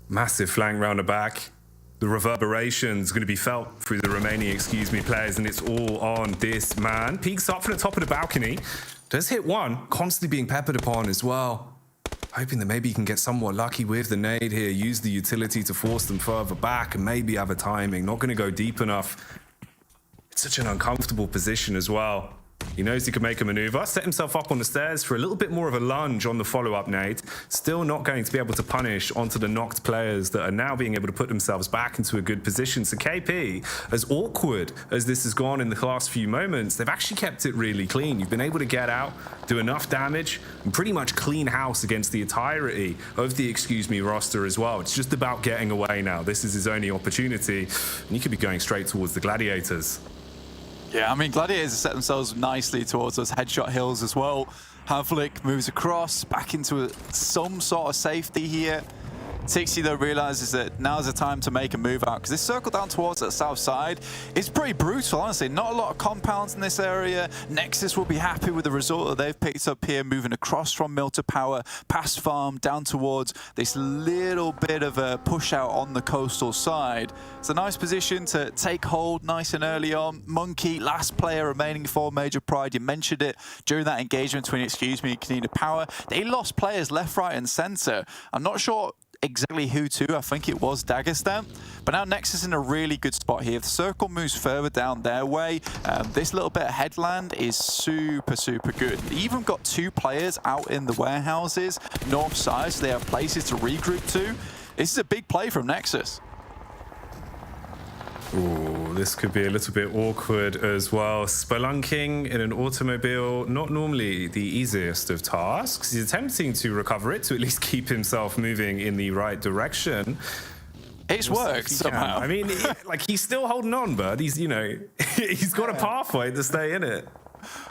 Massive flank round the back. The reverberation's going to be felt through the remaining, players, and it's all on this man. Peeks up from the top of the balcony. Does hit one, constantly being peppered upon as well. Hoping that maybe he can get somewhat lucky with the nade here, use the utility to force them further back and maybe have a timing. Not going to go deep enough. It's such an uncomfortable position as well. He knows he can make a maneuver, set himself up on the stairs for a little bit more of a lunge on the follow-up nade. Still not going to be able to punish onto the knocked players that are now being able to put themselves back into a good position. So KP, as awkward as this has gone in the last few moments, they've actually kept it really clean. You've been able to get out, do enough damage, and pretty much clean house against the entirety of the roster as well. It's just about getting away now. This is his only opportunity, and he could be going straight towards the Gladiators. Yeah, I mean, Gladiators have set themselves nicely towards those headshot hills as well. Havlik moves across, back into some sort of safety here. Tixi, though, realizes that now's the time to make a move out, because this circle down towards the south side is pretty brutal, honestly. Not a lot of compounds in this area. Nexus will be happy with the result that they've picked up here, moving across from Mill to Power, past Farm, down towards this little bit of a push out on the coastal side. It's a nice position to take hold nice and early on. Monkey, last player remaining for Major Pride. You mentioned it during that engagement between, and KONINA Power. They lost players left, right, and center. I'm not sure exactly who to. I think it was Dagestan. But now Nexus in a really good spot here. If the circle moves further down their way, this little bit of headland is super, super good. They even got 2 players out in the warehouses, north side, so they have places to regroup to. This is a big play from Nexus. Ooh, this could be a little bit awkward as well. Spelunking in an automobile, not normally the easiest of tasks. He's attempting to recover it, to at least keep himself moving in the right direction. It's worked somehow. I mean, he's still holding on, but he's got a pathway to stay in it.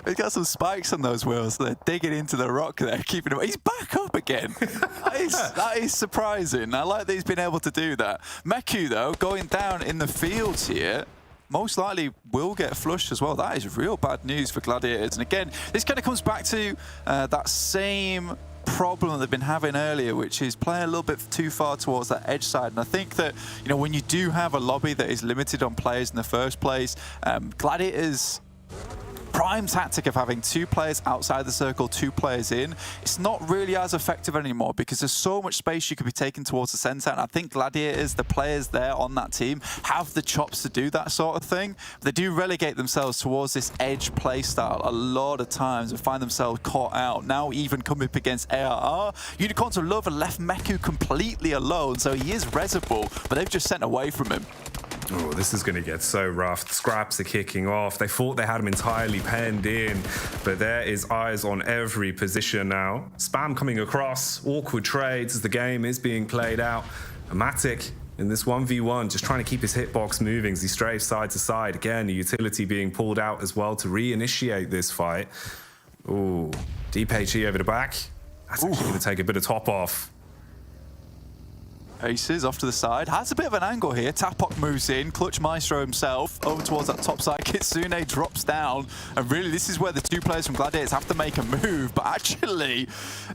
He's got some spikes on those wheels. They're digging into the rock there, keeping him. He's back up again. that is surprising. I like that he's been able to do that. Meku, though, going down in the fields here, most likely will get flushed as well. That is real bad news for Gladiators. And again, this kind of comes back to that same problem that they've been having earlier, which is playing a little bit too far towards that edge side. And I think that, when you do have a lobby that is limited on players in the first place, Gladiators' prime tactic of having 2 players outside the circle, 2 players in, it's not really as effective anymore because there's so much space you could be taking towards the center. And I think Gladiators, the players there on that team, have the chops to do that sort of thing. They do relegate themselves towards this edge play style a lot of times and find themselves caught out. Now even coming up against ARR, Unicorns of Love have left Meku completely alone, so he is resable, but they've just sent away from him. Oh, this is going to get so rough. The scraps are kicking off. They thought they had him entirely penned in, but there is eyes on every position now. Spam coming across, awkward trades as the game is being played out. Amatic in this 1v1, just trying to keep his hitbox moving as he strays side to side. Again, the utility being pulled out as well to reinitiate this fight. Ooh, DPHE over the back. That's actually going to take a bit of top off. Aces off to the side, has a bit of an angle here. Tapok moves in, Clutch Maestro himself over towards that top side. Kitsune drops down, and really this is where the 2 players from Gladiators have to make a move. But actually,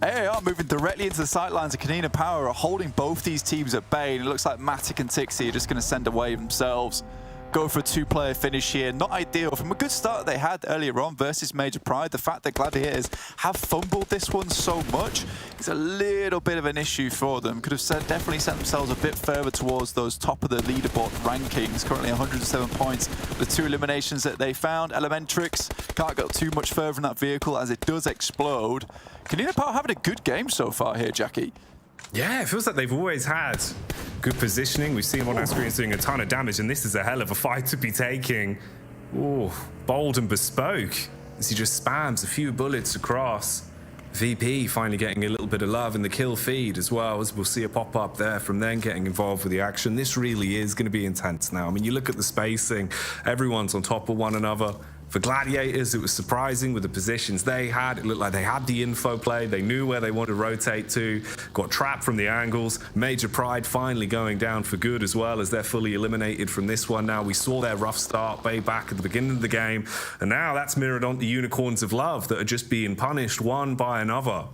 AAR moving directly into the sightlines of KONINA Power are holding both these teams at bay, and it looks like Matic and Tixi are just going to send away themselves. Go for a 2-player finish here. Not ideal. From a good start they had earlier on versus Major Pride, the fact that Gladiators have fumbled this one so much is a little bit of an issue for them. Could have definitely sent themselves a bit further towards those top of the leaderboard rankings. Currently 107 points. The 2 eliminations that they found. Elementrix can't go too much further in that vehicle as it does explode. KONINA Power having a good game so far here, Jackie. Yeah, it feels like they've always had good positioning. We've seen him on our screens doing a ton of damage, and this is a hell of a fight to be taking. Ooh, bold and bespoke as he just spams a few bullets across. VP finally getting a little bit of love in the kill feed as well, as we'll see a pop-up there from then getting involved with the action. This really is going to be intense now. I mean, you look at the spacing, everyone's on top of one another. For Gladiators, it was surprising with the positions they had. It looked like they had the info play. They knew where they wanted to rotate to. Got trapped from the angles. Major Pride finally going down for good as well as they're fully eliminated from this one now. We saw their rough start way back at the beginning of the game. And now that's mirrored on the Unicorns of Love that are just being punished one by another.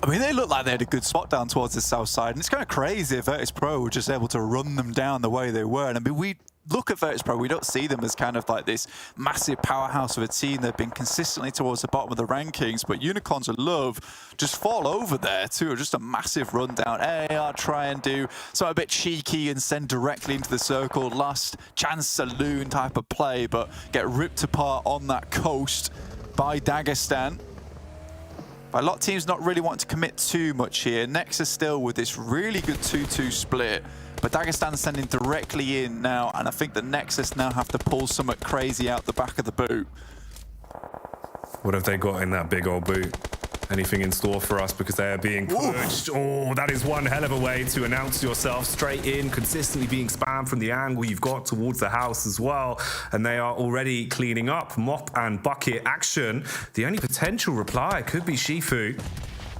I mean, they look like they had a good spot down towards the south side, and it's kind of crazy if VIRTUS.PRO were just able to run them down the way they were. And I mean, we look at VIRTUS.PRO, we don't see them as kind of like this massive powerhouse of a team. They've been consistently towards the bottom of the rankings, but Unicorns and Love just fall over there too. Just a massive rundown. AR try and do something a bit cheeky and send directly into the circle. Last chance saloon type of play, but get ripped apart on that coast by Dagestan. But a lot of teams not really wanting to commit too much here. NEXUS still with this really good 2-2 split. But Dagestan sending directly in now, and I think that NEXUS now have to pull something crazy out the back of the boot. What have they got in that big old boot? Anything in store for us, because they are being pushed? Oh, that is one hell of a way to announce yourself straight in, consistently being spammed from the angle you've got towards the house as well. And they are already cleaning up. Mop and bucket action. The only potential reply could be Shifu.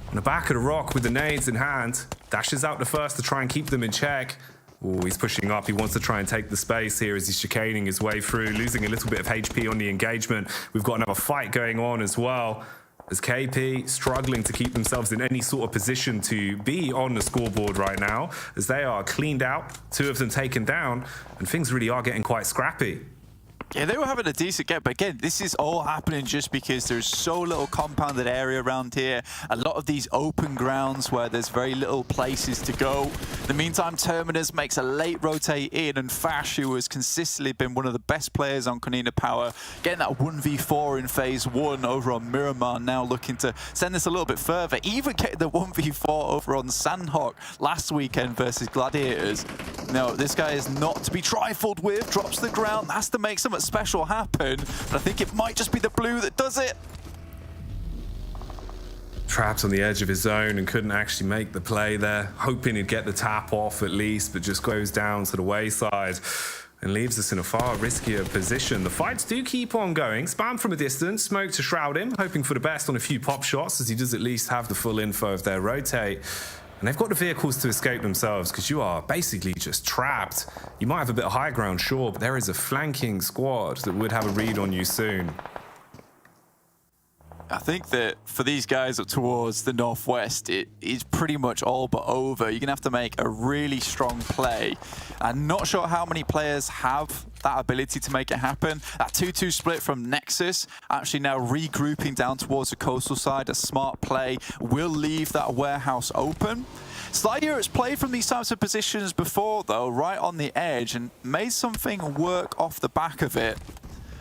On the back of the rock with the nades in hand. Dashes out the first to try and keep them in check. Oh, he's pushing up. He wants to try and take the space here as he's chicaning his way through, losing a little bit of HP on the engagement. We've got another fight going on as well, as KP struggling to keep themselves in any sort of position to be on the scoreboard right now, as they are cleaned out, 2 of them taken down, and things really are getting quite scrappy. Yeah, they were having a decent game, but again, this is all happening just because there's so little compounded area around here. A lot of these open grounds where there's very little places to go. In the meantime, Terminus makes a late rotate in, and Fash, who has consistently been one of the best players on KONINA Power, getting that 1v4 in phase 1 over on Miramar, now looking to send this a little bit further. Even getting the 1v4 over on Sanhok last weekend versus Gladiators. No, this guy is not to be trifled with, drops to the ground, has to make something special happen, but I think it might just be the blue that does it. Trapped on the edge of his zone and couldn't actually make the play there, hoping he'd get the tap off at least, but just goes down to the wayside and leaves us in a far riskier position. The fights do keep on going. Spam from a distance, smoke to shroud him, hoping for the best on a few pop shots, as he does at least have the full info of their rotate. And they've got the vehicles to escape themselves, because you are basically just trapped. You might have a bit of high ground, sure, but there is a flanking squad that would have a read on you soon. I think that for these guys up towards the northwest, it is pretty much all but over. You're going to have to make a really strong play. I'm not sure how many players have that ability to make it happen. That 2-2 split from NEXUS, actually now regrouping down towards the coastal side. A smart play will leave that warehouse open. Sly Europe's played from these types of positions before, though, right on the edge, and made something work off the back of it.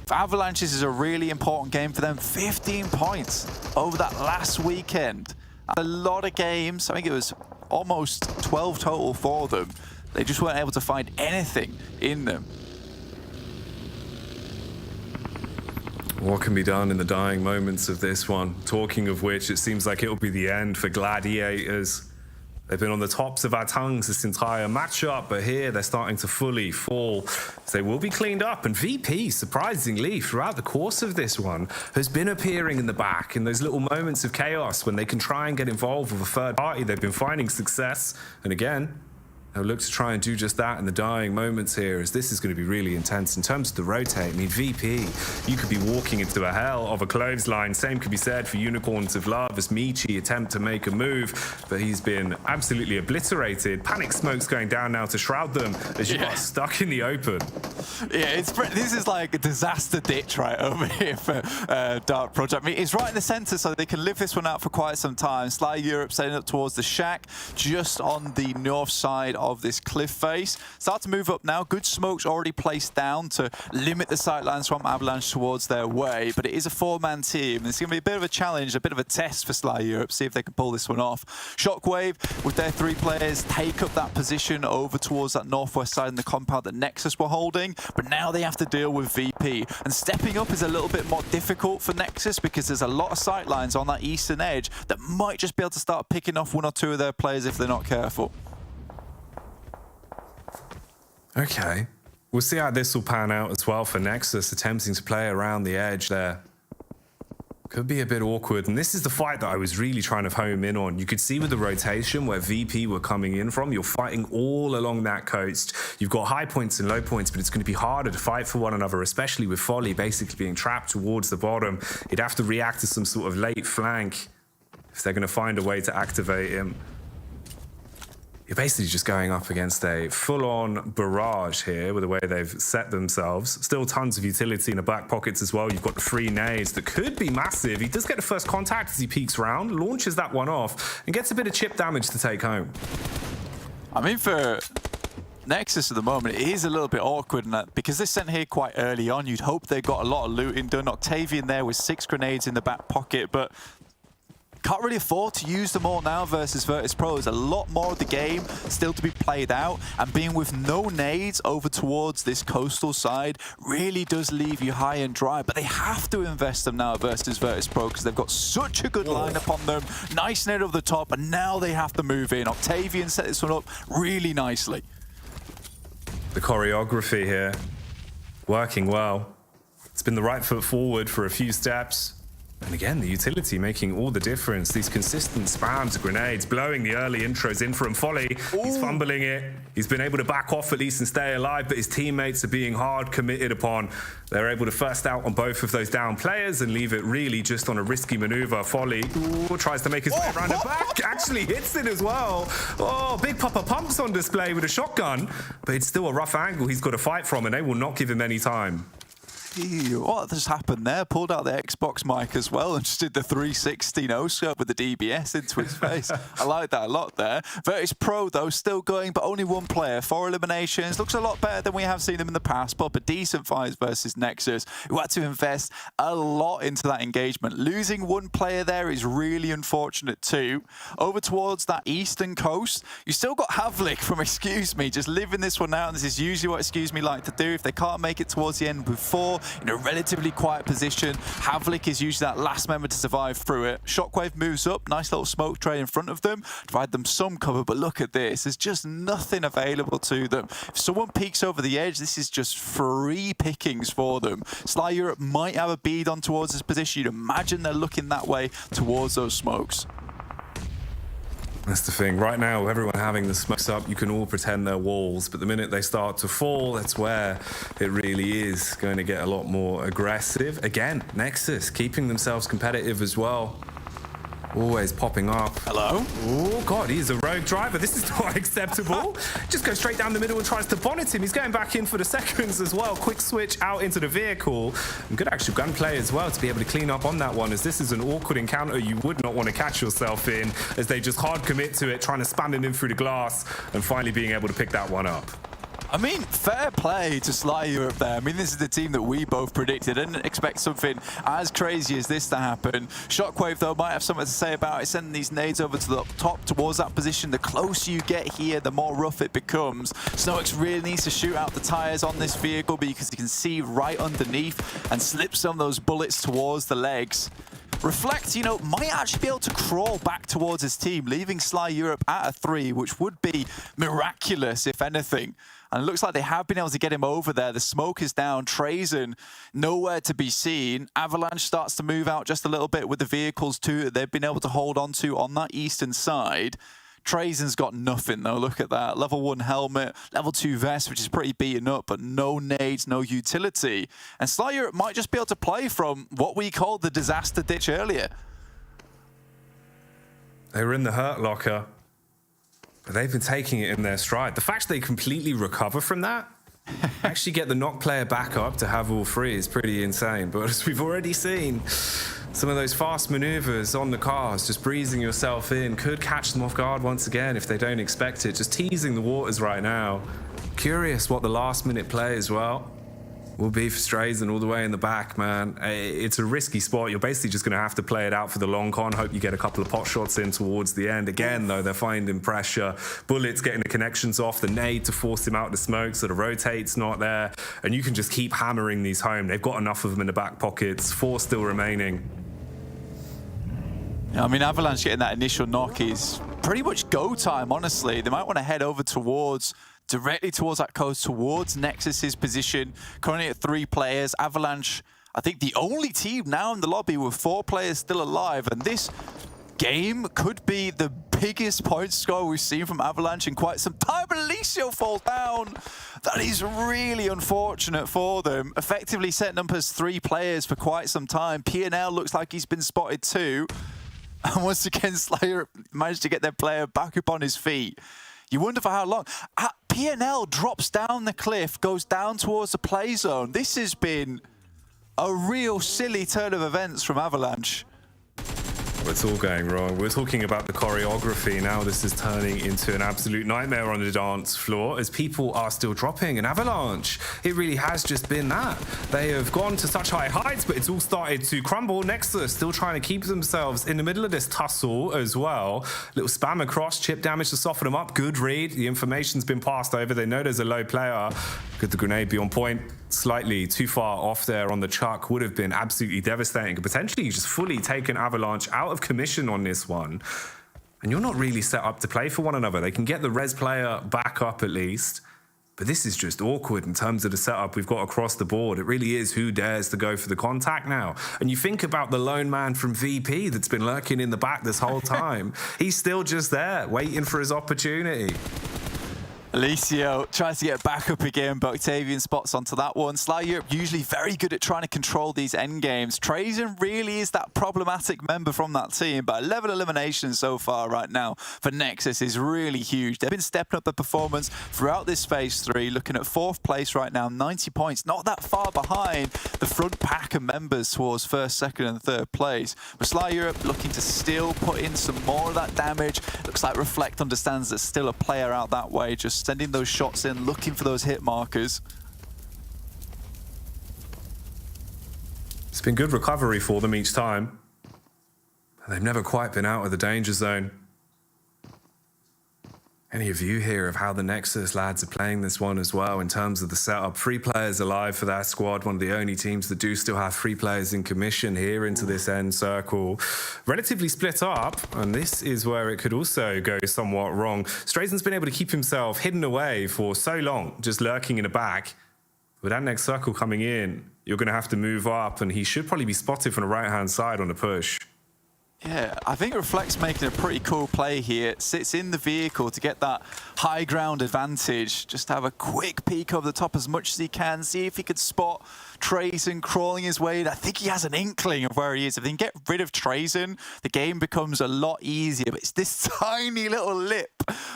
For Avalanche, this is a really important game for them. 15 points over that last weekend. A lot of games, I think it was almost 12 total for them. They just weren't able to find anything in them. What can be done in the dying moments of this one? Talking of which, it seems like it'll be the end for Gladiators. They've been on the tops of our tongues this entire matchup, but here they're starting to fully fall. So they will be cleaned up, and VP, surprisingly, throughout the course of this one, has been appearing in the back in those little moments of chaos when they can try and get involved with a third party. They've been finding success, and again, they'll look to try and do just that in the dying moments here, as this is going to be really intense. In terms of the rotate, I mean, VP, you could be walking into a hell of a clothesline. Same could be said for Unicorns of Love, as Michi attempt to make a move, but he's been absolutely obliterated. Panic smoke's going down now to shroud them as you got stuck in the open. Yeah, this is like a disaster ditch right over here for Dark Project. I mean, it's right in the center, so they can live this one out for quite some time. Sly Europe setting up towards the shack, just on the north side of this cliff face. Start to move up now. Good smoke's already placed down to limit the sightlines from Avalanche towards their way, but it is a 4-man team. It's going to be a bit of a challenge, a bit of a test for Sly Europe, see if they can pull this one off. SHOCKWAVE, with their 3 players, take up that position over towards that northwest side in the compound that NEXUS were holding, but now they have to deal with VP. And stepping up is a little bit more difficult for NEXUS, because there's a lot of sightlines on that eastern edge that might just be able to start picking off 1 or 2 of their players if they're not careful. Okay, we'll see how this will pan out as well for NEXUS, attempting to play around the edge there. Could be a bit awkward, and this is the fight that I was really trying to home in on. You could see with the rotation where VP were coming in from, you're fighting all along that coast. You've got high points and low points, but it's going to be harder to fight for one another, especially with Folly basically being trapped towards the bottom. He'd have to react to some sort of late flank. if they're going to find a way to activate him. You're basically just going up against a full-on barrage here with the way they've set themselves. Still tons of utility in the back pockets as well. You've got the 3 nades that could be massive. He does get the first contact as he peeks round, launches that one off, and gets a bit of chip damage to take home. I mean, for Nexus at the moment, it is a little bit awkward in that because they're sent here quite early on. You'd hope they got a lot of looting done. Octavian there with 6 grenades in the back pocket, but can't really afford to use them all now versus VIRTUS.PRO. There's a lot more of the game still to be played out, and being with no nades over towards this coastal side really does leave you high and dry, but they have to invest them now versus VIRTUS.PRO because they've got such a good lineup on them. Nice nade over the top, and now they have to move in. Octavian set this one up really nicely. The choreography here, working well. It's been the right foot forward for a few steps. And again, the utility making all the difference. These consistent spams of grenades, blowing the early intros in from Folly. He's fumbling it. He's been able to back off at least and stay alive, but his teammates are being hard committed upon. They're able to first out on both of those down players and leave it really just on a risky maneuver. Folly tries to make his way around the back, actually hits it as well. Oh, big Papa Pumps on display with a shotgun, but it's still a rough angle he's got to fight from, and they will not give him any time. What just happened there? Pulled out the Xbox mic as well and just did the 360 no-scope with the DBS into his face. I like that a lot there. VIRTUS.PRO, though, still going, but only 1 player. 4 eliminations. Looks a lot better than we have seen them in the past, but a decent fight versus Nexus, who had to invest a lot into that engagement. Losing 1 player there is really unfortunate too. Over towards that eastern coast, you still got Havlik from Excuse Me, just living this one out, and this is usually what Excuse Me like to do. If they can't make it towards the end before, in a relatively quiet position, Havlik is usually that last member to survive through it. Shockwave moves up, nice little smoke tray in front of them, provide them some cover, but look at this, there's just nothing available to them. If someone peeks over the edge, this is just free pickings for them. Sly Europe might have a bead on towards this position. You'd imagine they're looking that way towards those smokes. That's the thing. Right now, everyone having the smokes up, you can all pretend they're walls, but the minute they start to fall, that's where it really is going to get a lot more aggressive. Again, Nexus keeping themselves competitive as well. Always popping up. Hello? Oh, God, he's a rogue driver. This is not acceptable. Just goes straight down the middle and tries to bonnet him. He's going back in for the seconds as well. Quick switch out into the vehicle. And good actual gunplay as well to be able to clean up on that one, as this is an awkward encounter you would not want to catch yourself in, as they just hard commit to it, trying to spam him in through the glass and finally being able to pick that one up. I mean, fair play to Sly Europe there. I mean, this is the team that we both predicted. I didn't expect something as crazy as this to happen. Shockwave, though, might have something to say about it, sending these nades over to the top towards that position. The closer you get here, the more rough it becomes. Snox really needs to shoot out the tires on this vehicle because you can see right underneath and slip some of those bullets towards the legs. Reflect, you know, might actually be able to crawl back towards his team, leaving Sly Europe at a 3, which would be miraculous, if anything. And it looks like they have been able to get him over there. The smoke is down. Trazen nowhere to be seen. Avalanche starts to move out just a little bit with the vehicles too that they've been able to hold on to on that eastern side. Trazen's got nothing though. Look at that. Level 1 helmet, level 2 vest, which is pretty beaten up, but no nades, no utility. And Sly Europe might just be able to play from what we called the disaster ditch earlier. They were in the hurt locker. They've been taking it in their stride. The fact they completely recover from that, actually get the knock player back up to have all 3 is pretty insane. But as we've already seen, some of those fast maneuvers on the cars, just breezing yourself in, could catch them off guard once again if they don't expect it. Just teasing the waters right now. Curious what the last minute play as well will be for Strazen all the way in the back, man. It's a risky spot. You're basically just going to have to play it out for the long con. Hope you get a couple of pot shots in towards the end. Again, though, they're finding pressure. Bullets getting the connections off. The nade to force him out the smoke so the rotate's not there. And you can just keep hammering these home. They've got enough of them in the back pockets. 4 still remaining. I mean, Avalanche getting that initial knock is pretty much go time, honestly. They might want to head over directly towards that coast, towards Nexus's position. Currently at 3 players. Avalanche, I think the only team now in the lobby with 4 players still alive. And this game could be the biggest point score we've seen from Avalanche in quite some time. Alicio falls down. That is really unfortunate for them. Effectively setting up as 3 players for quite some time. P&L looks like he's been spotted too. And once again, Slayer managed to get their player back up on his feet. You wonder for how long. PNL drops down the cliff, goes down towards the play zone. This has been a real silly turn of events from Avalanche. It's all going wrong. We're talking about the choreography. Now this is turning into an absolute nightmare on the dance floor as people are still dropping. And Avalanche, it really has just been that. They have gone to such high heights, but it's all started to crumble. NEXUS still trying to keep themselves in the middle of this tussle as well. Little spam across, chip damage to soften them up. Good read. The information's been passed over. They know there's a low player. Could the grenade be on point? Slightly too far off there on the chuck would have been absolutely devastating. Could potentially just fully taken Avalanche out of commission on this one. And you're not really set up to play for one another. They can get the res player back up at least. But this is just awkward in terms of the setup we've got across the board. It really is who dares to go for the contact now. And you think about the lone man from VP that's been lurking in the back this whole time. He's still just there, waiting for his opportunity. Alicio tries to get back up again, but Octavian spots onto that one. Sly Europe usually very good at trying to control these end games. Trazen really is that problematic member from that team, but 11 eliminations so far right now for Nexus is really huge. They've been stepping up their performance throughout this phase 3, looking at 4th place right now, 90 points, not that far behind the front pack of members towards 1st, 2nd and 3rd place. But Sly Europe looking to still put in some more of that damage. Looks like Reflect understands there's still a player out that way, just sending those shots in, looking for those hit markers. It's been good recovery for them each time. They've never quite been out of the danger zone. Any view here of how the Nexus lads are playing this one as well in terms of the setup? 3 players alive for that squad, one of the only teams that do still have 3 players in commission here into this end circle. Relatively split up, and this is where it could also go somewhat wrong. Strazen's been able to keep himself hidden away for so long, just lurking in the back. With that next circle coming in, you're going to have to move up, and he should probably be spotted from the right-hand side on the push. Yeah, I think Reflect's making a pretty cool play here. Sits in the vehicle to get that high ground advantage. Just have a quick peek over the top as much as he can. See if he could spot Trazen crawling his way. I think he has an inkling of where he is. If they can get rid of Trazen, the game becomes a lot easier. But it's this tiny little lip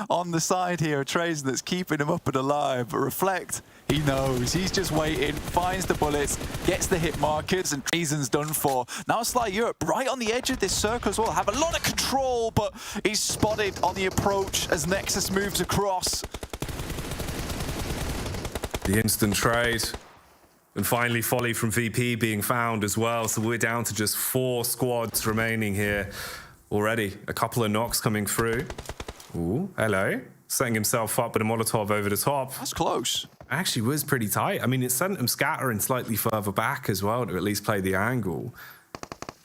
on the side here of Trazen that's keeping him up and alive. But Reflect, he knows. He's just waiting, finds the bullets, gets the hit markers, and Trazen's done for. Now Sly Europe right on the edge of this circle as well. Have a lot of control, but he's spotted on the approach as Nexus moves across. The instant trade. And finally, Folly from VP being found as well. So we're down to just 4 squads remaining here already. A couple of knocks coming through. Ooh, hello. Setting himself up with a Molotov over the top. That's close. Actually was pretty tight. I mean, it sent him scattering slightly further back as well to at least play the angle.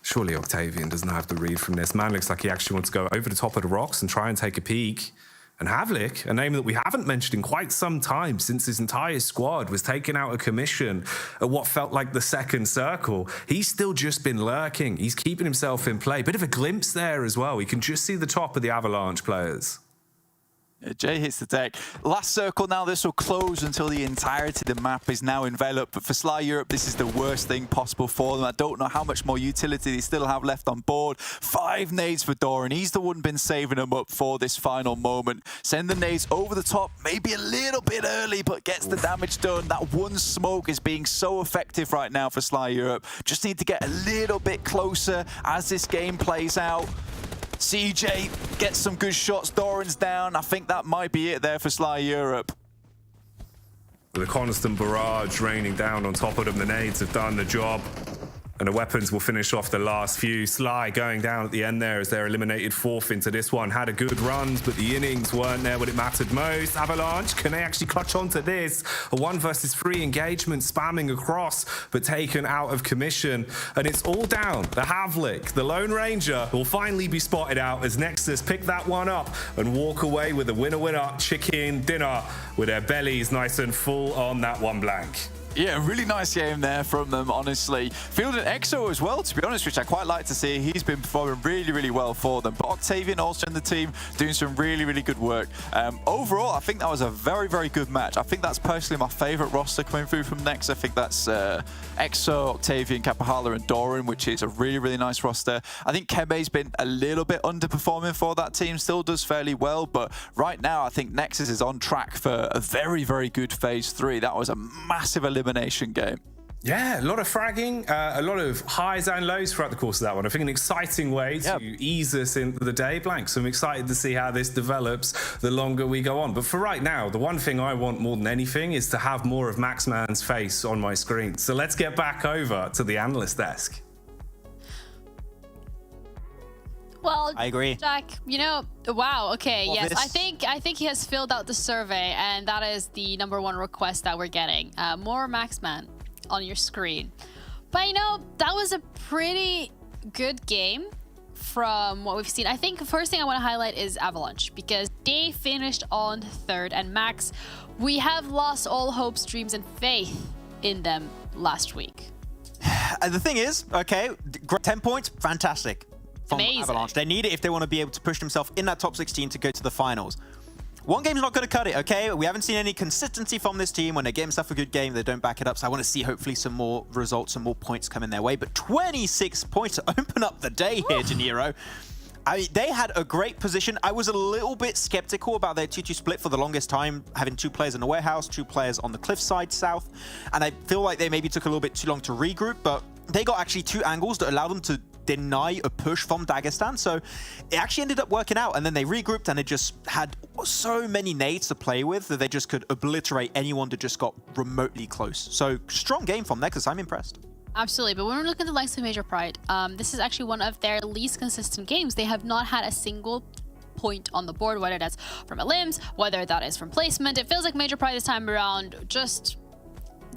Surely Octavian doesn't have the read from this. Man looks like he actually wants to go over the top of the rocks and try and take a peek. And Havlik, a name that we haven't mentioned in quite some time since his entire squad was taken out of commission at what felt like the 2nd circle. He's still just been lurking. He's keeping himself in play. Bit of a glimpse there as well. We can just see the top of the Avalanche players. Jay hits the deck. Last circle now, this will close until the entirety of the map is now enveloped. But for Sly Europe, this is the worst thing possible for them. I don't know how much more utility they still have left on board. 5 nades for Doran. He's the one been saving them up for this final moment. Send the nades over the top, maybe a little bit early, but gets the damage done. That one smoke is being so effective right now for Sly Europe. Just need to get a little bit closer as this game plays out. CJ gets some good shots. Doran's down. I think that might be it there for Sly Europe. The constant barrage raining down on top of them. The nades have done the job. And the weapons will finish off the last few. Sly going down at the end there as they're eliminated 4th into this one. Had a good runs, but the innings weren't there when it mattered most. Avalanche, can they actually clutch onto this? A 1 versus 3 engagement spamming across, but taken out of commission. And it's all down. The Havlik, the Lone Ranger, will finally be spotted out as Nexus pick that one up and walk away with a winner-winner chicken dinner with their bellies nice and full on that one blank. Yeah, really nice game there from them, honestly. Fielding EXO as well, to be honest, which I quite like to see. He's been performing really, really well for them. But Octavian also in the team doing some really, really good work. Overall, I think that was a very, very good match. I think that's personally my favourite roster coming through from Nex. I think that's EXO, Octavian, Kapahala and Doran, which is a really, really nice roster. I think Kebe's been a little bit underperforming for that team, still does fairly well. But right now, I think Nexus is on track for a very, very good Phase 3. That was a massive elimination game. Yeah, a lot of fragging, a lot of highs and lows throughout the course of that one. I think an exciting way to ease us into the day, Blank. So I'm excited to see how this develops the longer we go on. But for right now, the one thing I want more than anything is to have more of Maxman's face on my screen. So let's get back over to the analyst desk. Well, I agree. Jack, you know, wow, okay, Well, yes, this- I think he has filled out the survey, and that is the #1 request that we're getting. More Maxman on your screen. But you know, that was a pretty good game from what we've seen. I think the first thing I want to highlight is Avalanche, because they finished on 3rd, and Max, we have lost all hopes, dreams, and faith in them last week. And the thing is, okay, 10 points, fantastic. From Amazing. Avalanche. They need it if they want to be able to push themselves in that top 16 to go to the finals. One game's not going to cut it, okay? We haven't seen any consistency from this team. When they get themselves a good game, they don't back it up. So I want to see hopefully some more results, some more points coming their way. But 26 points to open up the day here, Janiro. They had a great position. I was a little bit skeptical about their 2-2 split for the longest time, having 2 players in the warehouse, 2 players on the cliffside south. And I feel like they maybe took a little bit too long to regroup, but they got actually 2 angles that allowed them to deny a push from Dagestan. So it actually ended up working out, and then they regrouped and it just had so many nades to play with that they just could obliterate anyone that just got remotely close. So strong game from Nexus. I'm impressed. Absolutely, but when we're looking at the likes of Major Pride, this is actually one of their least consistent games. They have not had a single point on the board, whether that's from a limbs, whether that is from placement. It feels like Major Pride this time around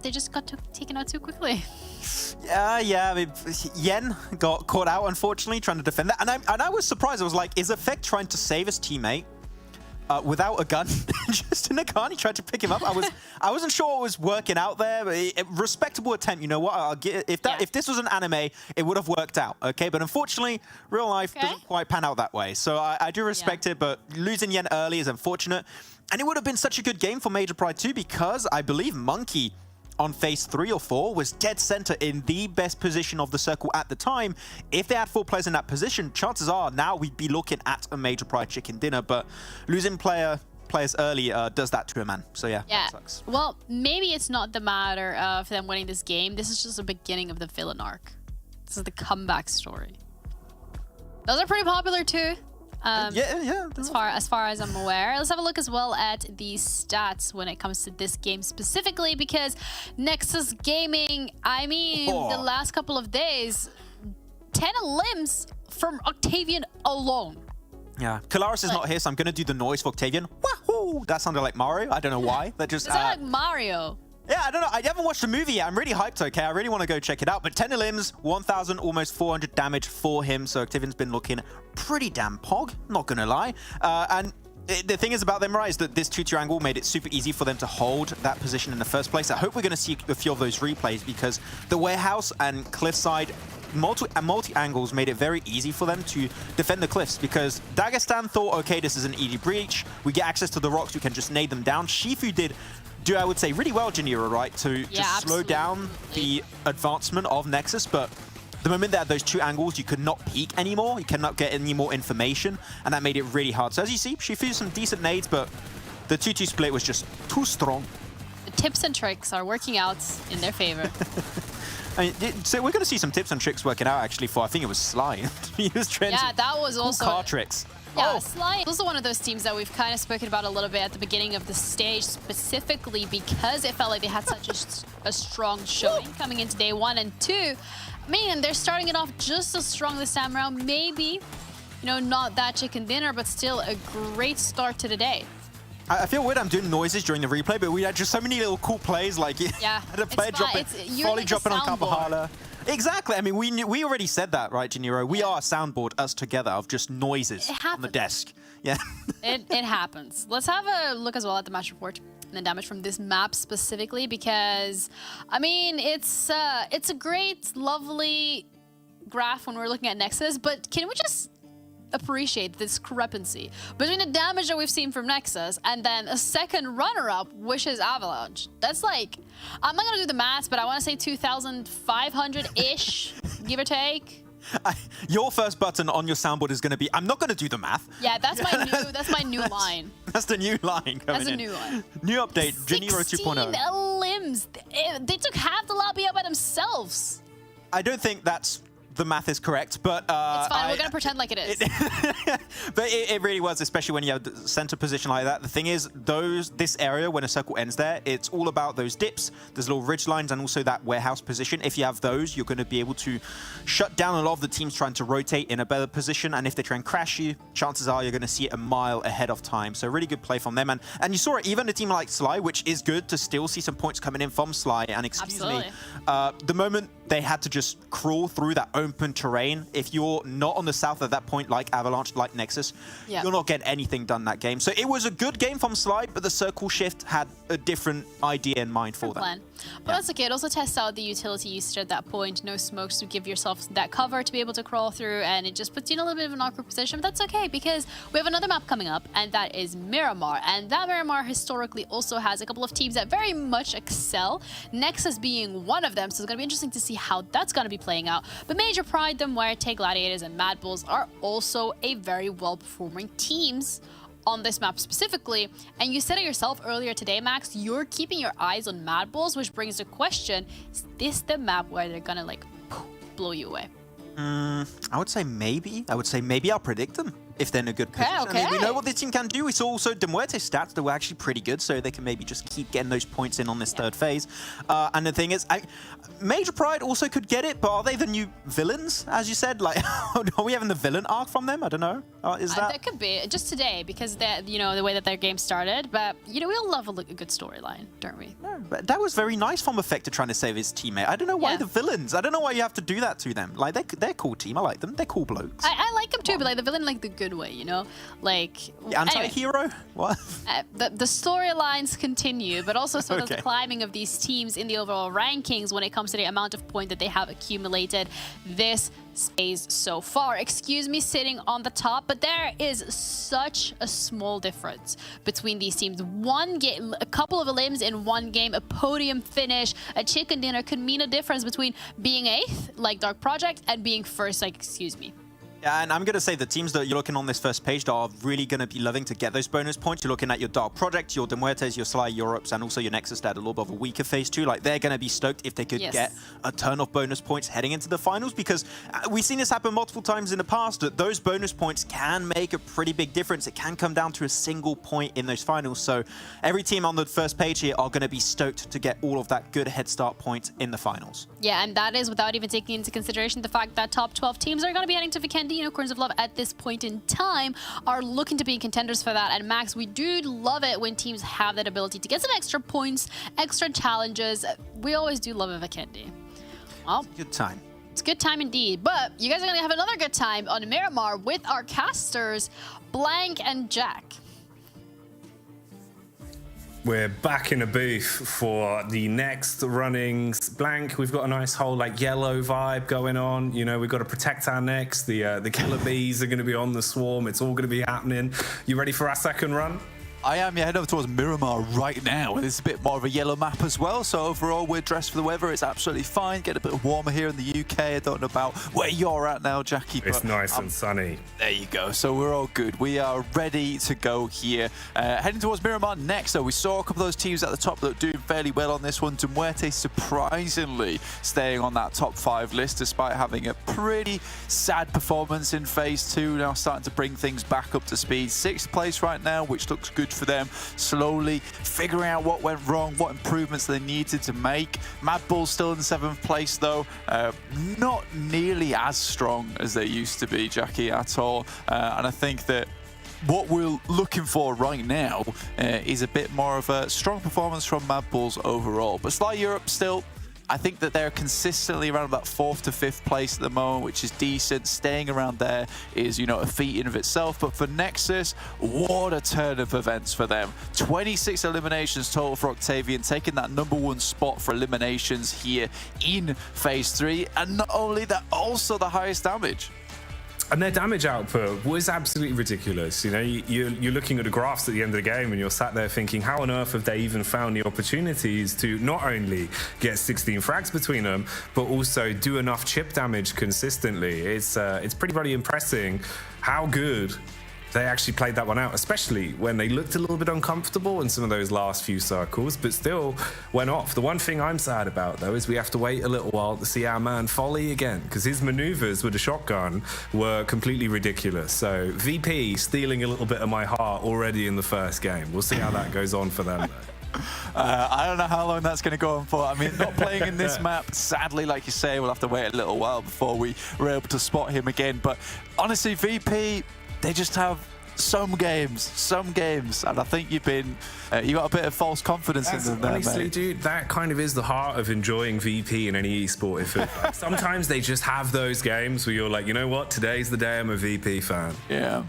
they just got taken out too quickly. Yeah, I mean, Yen got caught out, unfortunately, trying to defend that. And I was surprised. I was like, is Effect trying to save his teammate without a gun? Just in a car, he tried to pick him up. I wasn't sure what was working out there. But respectable attempt, you know what? I'll get, if this was an anime, it would have worked out, okay? But unfortunately, real life doesn't quite pan out that way. So I do respect it, but losing Yen early is unfortunate. And it would have been such a good game for Major Pride too, because I believe Monkey on phase 3 or 4 was dead center in the best position of the circle at the time. If they had 4 players in that position, chances are now we'd be looking at a Major Pride chicken dinner. But losing players early does that to a man. So yeah, that sucks. Well, maybe it's not the matter of them winning this game. This is just the beginning of the villain arc. This is the comeback story. Those are pretty popular too. Yeah. As far as I'm aware. Let's have a look as well at the stats when it comes to this game specifically, because Nexus Gaming, I mean, the last couple of days, 10 limbs from Octavian alone. Yeah, Kalaris is not here, so I'm going to do the noise for Octavian. Wahoo! That sounded like Mario. I don't know why. That just... It sounded like Mario. Yeah, I don't know. I haven't watched the movie yet. I'm really hyped, okay? I really want to go check it out. But 10 limbs, 1,000, almost 400 damage for him. So Octavian's been looking pretty damn pog, not going to lie. And the thing is about them, right, is that this 2-2 angle made it super easy for them to hold that position in the first place. I hope we're going to see a few of those replays, because the warehouse and cliffside multi angles made it very easy for them to defend the cliffs, because Dagestan thought, okay, this is an easy breach. We get access to the rocks. We can just nade them down. Shifu did, I would say, really well, Janira, right, to just slow down the advancement of Nexus. But the moment they had those 2 angles, you could not peek anymore. You cannot get any more information, and that made it really hard. So as you see, she threw some decent nades, but the 2-2 split was just too strong. The tips and tricks are working out in their favor. I mean, so we're going to see some tips and tricks working out, actually, for, I think it was Sly. He was trying that was cool also car tricks. Yeah, Sly is also one of those teams that we've kind of spoken about a little bit at the beginning of the stage, specifically because it felt like they had such a strong showing coming into day 1 and 2. Man, they're starting it off just as strong this time around. Maybe, you know, not that chicken dinner, but still a great start to the day. I feel weird I'm doing noises during the replay, but we had just so many little cool plays, like the player dropping, volley dropping on Kapahala. Exactly. I mean, we already said that, right, Janiro? We are a soundboard, us together, of just noises on the desk. Yeah. It happens. Let's have a look as well at the match report. the damage from this map specifically, because I mean it's a great, lovely graph when we're looking at Nexus, but can we just appreciate the discrepancy between the damage that we've seen from Nexus and then a second runner-up, which is Avalanche? That's like, I'm not gonna do the math, but I want to say 2,500-ish, give or take. Your first button on your soundboard is going to be, I'm not going to do the math. Yeah, that's my new line. That's the new line coming That's a in. new line. New update, Janiro 2.0. 16 limbs. They took half the lobby out by themselves. I don't think that's the math is correct, but It's fine, we're gonna pretend like it is. But it really was, especially when you have the center position like that. The thing is, this area, when a circle ends there, it's all about those dips, there's little ridge lines, and also that warehouse position. If you have those, you're going to be able to shut down a lot of the teams trying to rotate in a better position, and if they try and crash you, chances are you're going to see it a mile ahead of time. So really good play from them, and you saw it even a team like Sly, which is good to still see some points coming in from Sly. And excuse me, the moment they had to just crawl through that open terrain, if you're not on the south at that point, like Avalanche, like Nexus, you're not getting anything done that game. So it was a good game from Sly, but the circle shift had a different idea in mind for them. But that's okay. It also tests out the utility usage at that point. No smokes to give yourself that cover to be able to crawl through, and it just puts you in a little bit of an awkward position. But that's okay, because we have another map coming up, and that is Miramar. And that Miramar historically also has a couple of teams that very much excel, Nexus being one of them. So it's going to be interesting to see how that's going to be playing out. But Major Pride, the Muerte, Gladiators, and MADBULLS are also a very well-performing teams on this map specifically. And you said it yourself earlier today, Max, you're keeping your eyes on MADBULLS, which brings the question, is this the map where they're gonna like blow you away? I would say maybe. I'll predict them if they're in a good position. I mean, we know what this team can do. We saw also De Muerte's stats that were actually pretty good, so they can maybe just keep getting those points in on this third phase. And the thing is, Major Pride also could get it, but are they the new villains, as you said? Like, are we having the villain arc from them? I don't know. Is that? That could be just today, because you know, the way that their game started. But you know, we all love a good storyline, don't we? No, but that was very nice from Effector trying to save his teammate. I don't know why the villains. I don't know why you have to do that to them. Like, they're a cool team. I like them. They're cool blokes. I like them too, but like the villain, like the good way, you know, like the anti-hero. Anyway, what? The storylines continue, but also sort of the climbing of these teams in the overall rankings when it comes to the amount of points that they have accumulated this phase so far. Excuse me sitting on the top, but there is such a small difference between these teams. One game, a couple of limbs in one game, a podium finish, a chicken dinner could mean a difference between being 8th, like Dark Project, and being 1st, like, excuse me. Yeah, and I'm going to say the teams that you're looking on this first page that are really going to be loving to get those bonus points. You're looking at your Dark Project, your De Muertes, your Sly Europes, and also your Nexus that had a little bit of a weaker phase too. Like, they're going to be stoked if they could get a ton of bonus points heading into the finals, because we've seen this happen multiple times in the past, that those bonus points can make a pretty big difference. It can come down to a single point in those finals. So every team on the first page here are going to be stoked to get all of that good head start points in the finals. Yeah, and that is without even taking into consideration the fact that top 12 teams are going to be heading to Vikendi. You know, Corners of Love at this point in time are looking to be contenders for that. And Max, we do love it when teams have that ability to get some extra points, extra challenges. We always do love a Vikendi. Well, it's a good time. It's a good time indeed. But you guys are going to have another good time on Miramar with our casters, Blank and Jack. We're back in the booth for the next runnings. Blank, we've got a nice whole like yellow vibe going on. You know, we've got to protect our necks. The killer bees are going to be on the swarm. It's all going to be happening. You ready for our second run? I am. Yeah, head over towards Miramar right now. It's a bit more of a yellow map as well, so overall we're dressed for the weather. It's absolutely fine. Get a bit warmer here in the UK. I don't know about where you're at now, Jackie. It's but, nice and sunny. There you go. So we're all good. We are ready to go here. Heading towards Miramar next, though. We saw a couple of those teams at the top that are doing fairly well on this one. De Muerte surprisingly staying on that top 5 list despite having a pretty sad performance in phase 2. Now starting to bring things back up to speed. 6th place right now, which looks good for them. Slowly figuring out what went wrong, what improvements they needed to make. MADBULLS still in 7th place though. Not nearly as strong as they used to be, Jackie, at all. And I think that what we're looking for right now is a bit more of a strong performance from MADBULLS overall. But Sly Europe still I think that they're consistently around about 4th to 5th place at the moment, which is decent. Staying around there is, you know, a feat in of itself. But for Nexus, what a turn of events for them. 26 eliminations total for Octavian, taking that #1 spot for eliminations here in Phase 3. And not only that, also the highest damage. And their damage output was absolutely ridiculous. You know, you're looking at the graphs at the end of the game and you're sat there thinking, how on earth have they even found the opportunities to not only get 16 frags between them, but also do enough chip damage consistently? It's pretty bloody impressive how good they actually played that one out, especially when they looked a little bit uncomfortable in some of those last few circles, but still went off. The one thing I'm sad about, though, is we have to wait a little while to see our man Folly again, because his maneuvers with the shotgun were completely ridiculous. So VP stealing a little bit of my heart already in the first game. We'll see how that goes on for them, though. I don't know how long that's going to go on for. I mean, not playing in this map, sadly, like you say, we'll have to wait a little while before we were able to spot him again. But honestly, VP, they just have some games, and I think you got a bit of false confidence in them there, honestly, mate. dude, that kind of is the heart of enjoying VP in any esport. Sometimes they just have those games where you're like, you know what, today's the day I'm a VP fan. Yeah,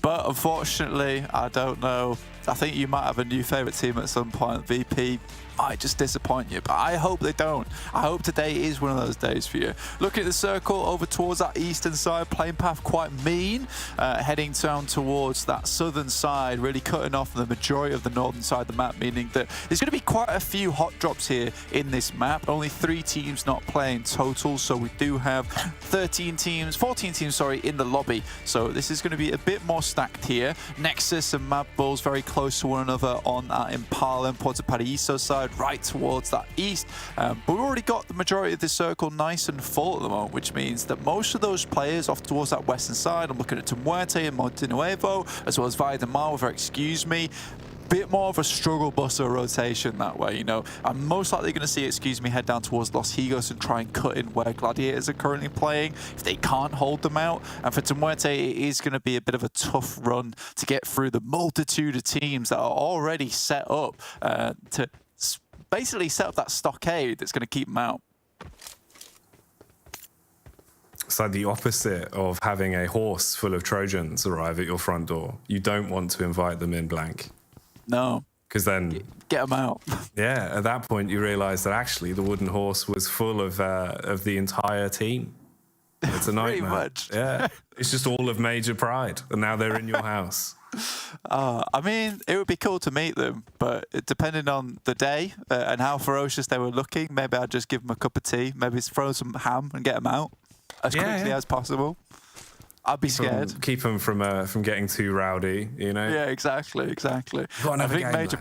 but unfortunately, I don't know. I think you might have a new favourite team at some point. VP might just disappoint you, but I hope they don't. I hope today is one of those days for you. Looking at the circle over towards that eastern side, playing path quite mean, heading down towards that southern side, really cutting off the majority of the northern side of the map, meaning that there's going to be quite a few hot drops here in this map. Only 3 teams not playing total, so we do have 14 teams, sorry, in the lobby. So this is going to be a bit more stacked here. Nexus and MADBULLS very close to one another on that Impala and Puerto Paraíso side, right towards that east. But we've already got the majority of the circle nice and full at the moment, which means that most of those players off towards that western side, I'm looking at Muerte and Monte Nuevo, as well as Valdemar with Excuse Me. Bit more of a struggle buster rotation that way, you know. I'm most likely going to see Excuse Me head down towards Los Higos and try and cut in where Gladiators are currently playing if they can't hold them out. And for Muerte, it is going to be a bit of a tough run to get through the multitude of teams that are already set up to basically set up that stockade that's going to keep them out. It's like the opposite of having a horse full of Trojans arrive at your front door. You don't want to invite them in blank. No. Because then... Get them out. Yeah, at that point you realise that actually the wooden horse was full of the entire team. It's a nightmare. Pretty much. Yeah. It's just all of Major Pride, and now they're in your house. I mean, it would be cool to meet them, but depending on the day and how ferocious they were looking, maybe I'd just give them a cup of tea, maybe throw some ham and get them out as quickly as possible. I'd be scared. Keep them from getting too rowdy, you know? Yeah, exactly. I think Major...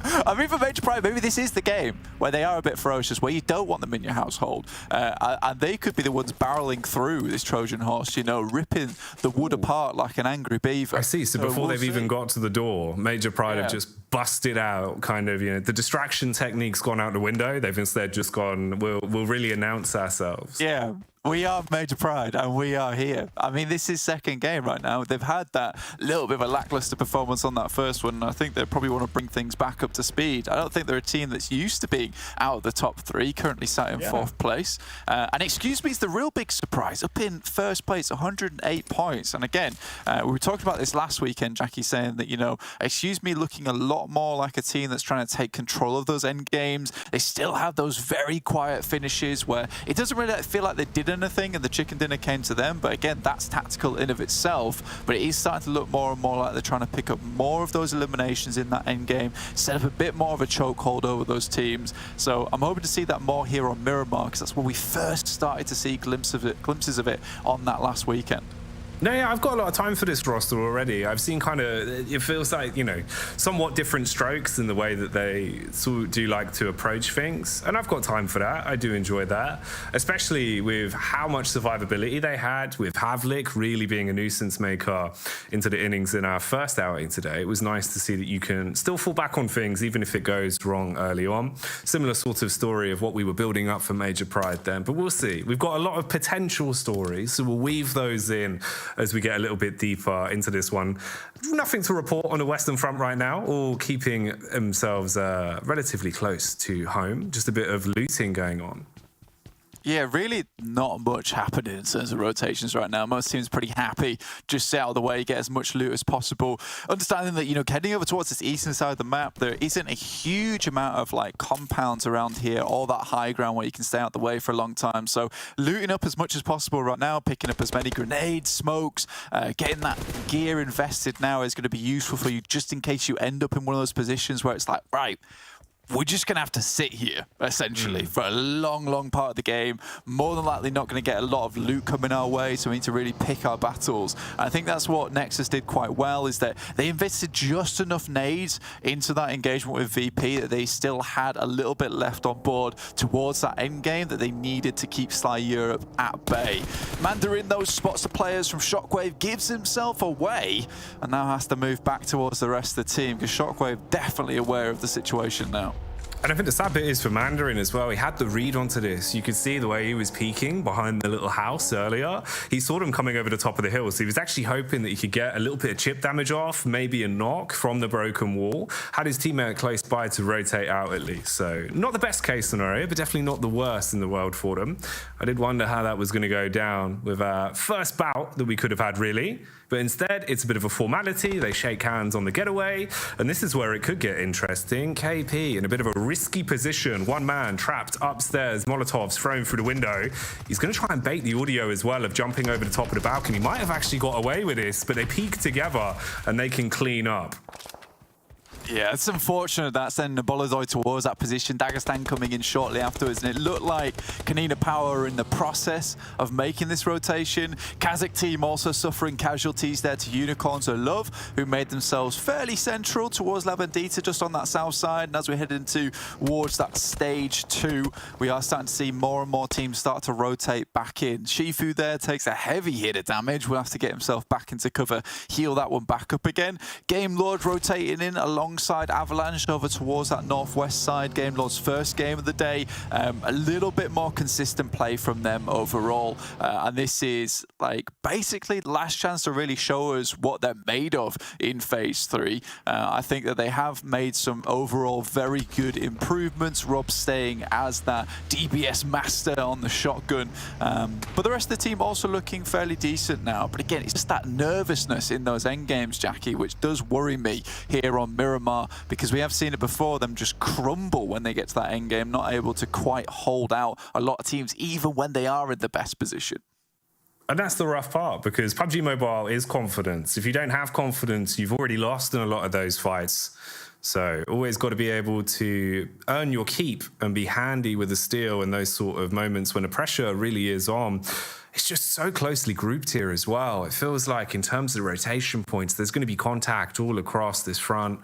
I mean, for Major Pride, maybe this is the game where they are a bit ferocious, where you don't want them in your household. And they could be the ones barreling through this Trojan horse, you know, ripping the wood apart like an angry beaver. I see. So before they've even got to the door, Major Pride have just busted out, kind of, you know, the distraction technique's gone out the window. They've instead just gone, we'll really announce ourselves. Yeah. We are Major Pride, and we are here. I mean, this is second game right now. They've had that little bit of a lackluster performance on that first one, and I think they probably want to bring things back up to speed. I don't think they're a team that's used to being out of the top 3, currently sat in 4th place. And Excuse Me is the real big surprise, up in first place, 108 points. And again, we were talking about this last weekend, Jackie, saying that, you know, Excuse Me looking a lot more like a team that's trying to take control of those end games. They still have those very quiet finishes where it doesn't really feel like they did anything and the chicken dinner came to them, but again, that's tactical in of itself. But it is starting to look more and more like they're trying to pick up more of those eliminations in that end game, set up a bit more of a chokehold over those teams. So I'm hoping to see that more here on Miramar, because that's where we first started to see glimpses of it on that last weekend. No, yeah, I've got a lot of time for this roster already. I've seen kind of, it feels like, you know, somewhat different strokes in the way that they do like to approach things. And I've got time for that. I do enjoy that, especially with how much survivability they had, with Havlik really being a nuisance maker into the innings in our first outing today. It was nice to see that you can still fall back on things, even if it goes wrong early on. Similar sort of story of what we were building up for Major Pride then, but we'll see. We've got a lot of potential stories, so we'll weave those in as we get a little bit deeper into this one. Nothing to report on the Western Front right now, all keeping themselves relatively close to home. Just a bit of looting going on. Yeah, really not much happening in terms of rotations right now. Most teams pretty happy, just stay out of the way, get as much loot as possible. Understanding that, you know, heading over towards this eastern side of the map, there isn't a huge amount of like compounds around here, all that high ground where you can stay out the way for a long time. So looting up as much as possible right now, picking up as many grenades, smokes, getting that gear invested now is going to be useful for you just in case you end up in one of those positions where it's like, right, we're just going to have to sit here, essentially, for a long, long part of the game. More than likely not going to get a lot of loot coming our way, so we need to really pick our battles. And I think that's what Nexus did quite well, is that they invested just enough nades into that engagement with VP that they still had a little bit left on board towards that end game that they needed to keep Sly Europe at bay. Mandarin, those spots the players from Shockwave, gives himself away, and now has to move back towards the rest of the team, because Shockwave definitely aware of the situation now. And I think the sad bit is for Mandarin as well. He had the read onto this. You could see the way he was peeking behind the little house earlier. He saw them coming over the top of the hill, so he was actually hoping that he could get a little bit of chip damage off, maybe a knock from the broken wall. Had his teammate close by to rotate out at least. So not the best case scenario, but definitely not the worst in the world for them. I did wonder how that was going to go down with our first bout that we could have had, really. But instead, it's a bit of a formality. They shake hands on the getaway. And this is where it could get interesting. KP in a bit of a risky position. One man trapped upstairs. Molotovs thrown through the window. He's going to try and bait the audio as well of jumping over the top of the balcony. Might have actually got away with this, but they peek together and they can clean up. Yeah, it's unfortunate that sending MADBULLS towards that position. Dagestan coming in shortly afterwards, and it looked like KONINA Power are in the process of making this rotation. KASIK team also suffering casualties there to Unicorns of Love, who made themselves fairly central towards La Bandita, just on that south side. And as we head into towards that stage 2, we are starting to see more and more teams start to rotate back in. Shifu there takes a heavy hit of damage. Will have to get himself back into cover, heal that one back up again. Game Lord rotating in alongside Avalanche over towards that northwest side. Game Lord's first game of the day. A little bit more consistent play from them overall. And this is like basically the last chance to really show us what they're made of in phase 3. I think that they have made some overall very good improvements. Rob staying as that DBS master on the shotgun. But the rest of the team also looking fairly decent now. But again, it's just that nervousness in those end games, Jackie, which does worry me here on Miramar, because we have seen it before, them just crumble when they get to that end game, not able to quite hold out a lot of teams, even when they are in the best position. And that's the rough part, because PUBG Mobile is confidence. If you don't have confidence, you've already lost in a lot of those fights. So always got to be able to earn your keep and be handy with the steal in those sort of moments when the pressure really is on. It's just so closely grouped here as well. It feels like in terms of the rotation points, there's going to be contact all across this front.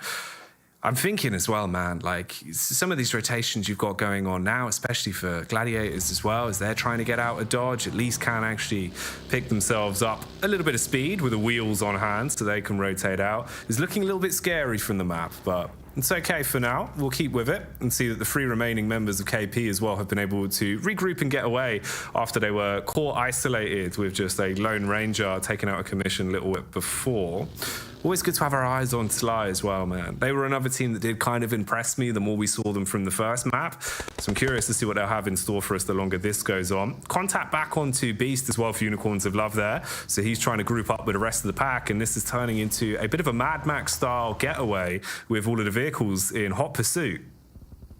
I'm thinking as well, man, like some of these rotations you've got going on now, especially for Gladiators as well, as they're trying to get out of dodge, at least can actually pick themselves up a little bit of speed with the wheels on hand so they can rotate out. It's looking a little bit scary from the map, but it's okay for now. We'll keep with it and see that the 3 remaining members of KP as well have been able to regroup and get away after they were caught isolated with just a Lone Ranger taking out a commission a little bit before. Always good to have our eyes on Sly as well, man. They were another team that did kind of impress me the more we saw them from the first map. So I'm curious to see what they'll have in store for us the longer this goes on. Contact back onto Beast as well for Unicorns of Love there. So he's trying to group up with the rest of the pack, and this is turning into a bit of a Mad Max style getaway with all of the vehicles in hot pursuit.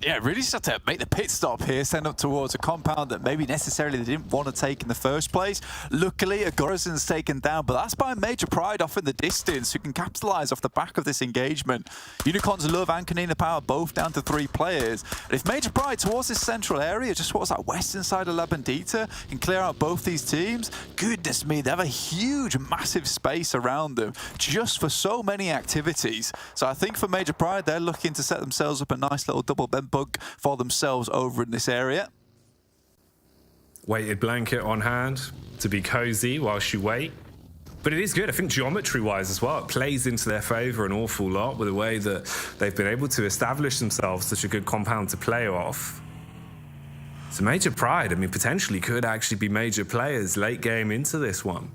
Yeah, really just have to make the pit stop here, send up towards a compound that maybe necessarily they didn't want to take in the first place. Luckily, a Gorison's taken down, but that's by Major Pride off in the distance, who can capitalize off the back of this engagement. Unicorns of Love and KONINA Power both down to 3 players. And if Major Pride towards this central area, just towards that western side of La Bandita, can clear out both these teams, goodness me, they have a huge, massive space around them just for so many activities. So I think for Major Pride, they're looking to set themselves up a nice little double bed bug for themselves over in this area. Weighted blanket on hand to be cozy whilst you wait. But it is good, I think geometry-wise as well, it plays into their favour an awful lot with the way that they've been able to establish themselves such a good compound to play off. So Major Pride, I mean, potentially could actually be major players late game into this one.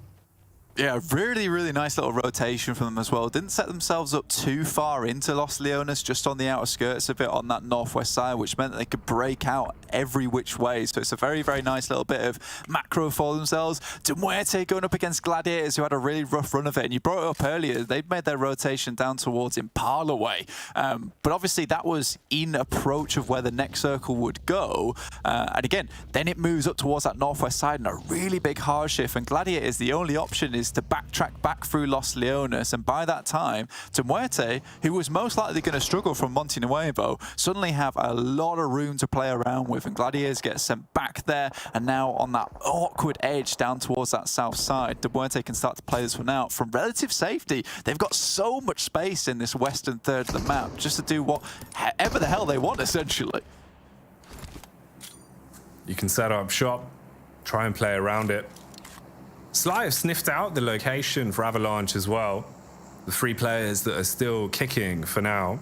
Yeah, really, really nice little rotation from them as well. Didn't set themselves up too far into Los Leones, just on the outer skirts of it on that northwest side, which meant that they could break out every which way. So it's a very, very nice little bit of macro for themselves. Muerte going up against Gladiators, who had a really rough run of it. And you brought it up earlier, they'd made their rotation down towards Impala way. But obviously that was in approach of where the next circle would go. And again, then it moves up towards that northwest side and a really big hard shift. And Gladiators, the only option is to backtrack back through Los Leones, and by that time, Muerte, who was most likely going to struggle from Monte Nuevo, suddenly have a lot of room to play around with, and Gladiators get sent back there, and now on that awkward edge down towards that south side, Muerte can start to play this one out from relative safety. They've got so much space in this western third of the map just to do whatever the hell they want, essentially. You can set up shop, try and play around it. Sly have sniffed out the location for Avalanche as well. The 3 players that are still kicking for now.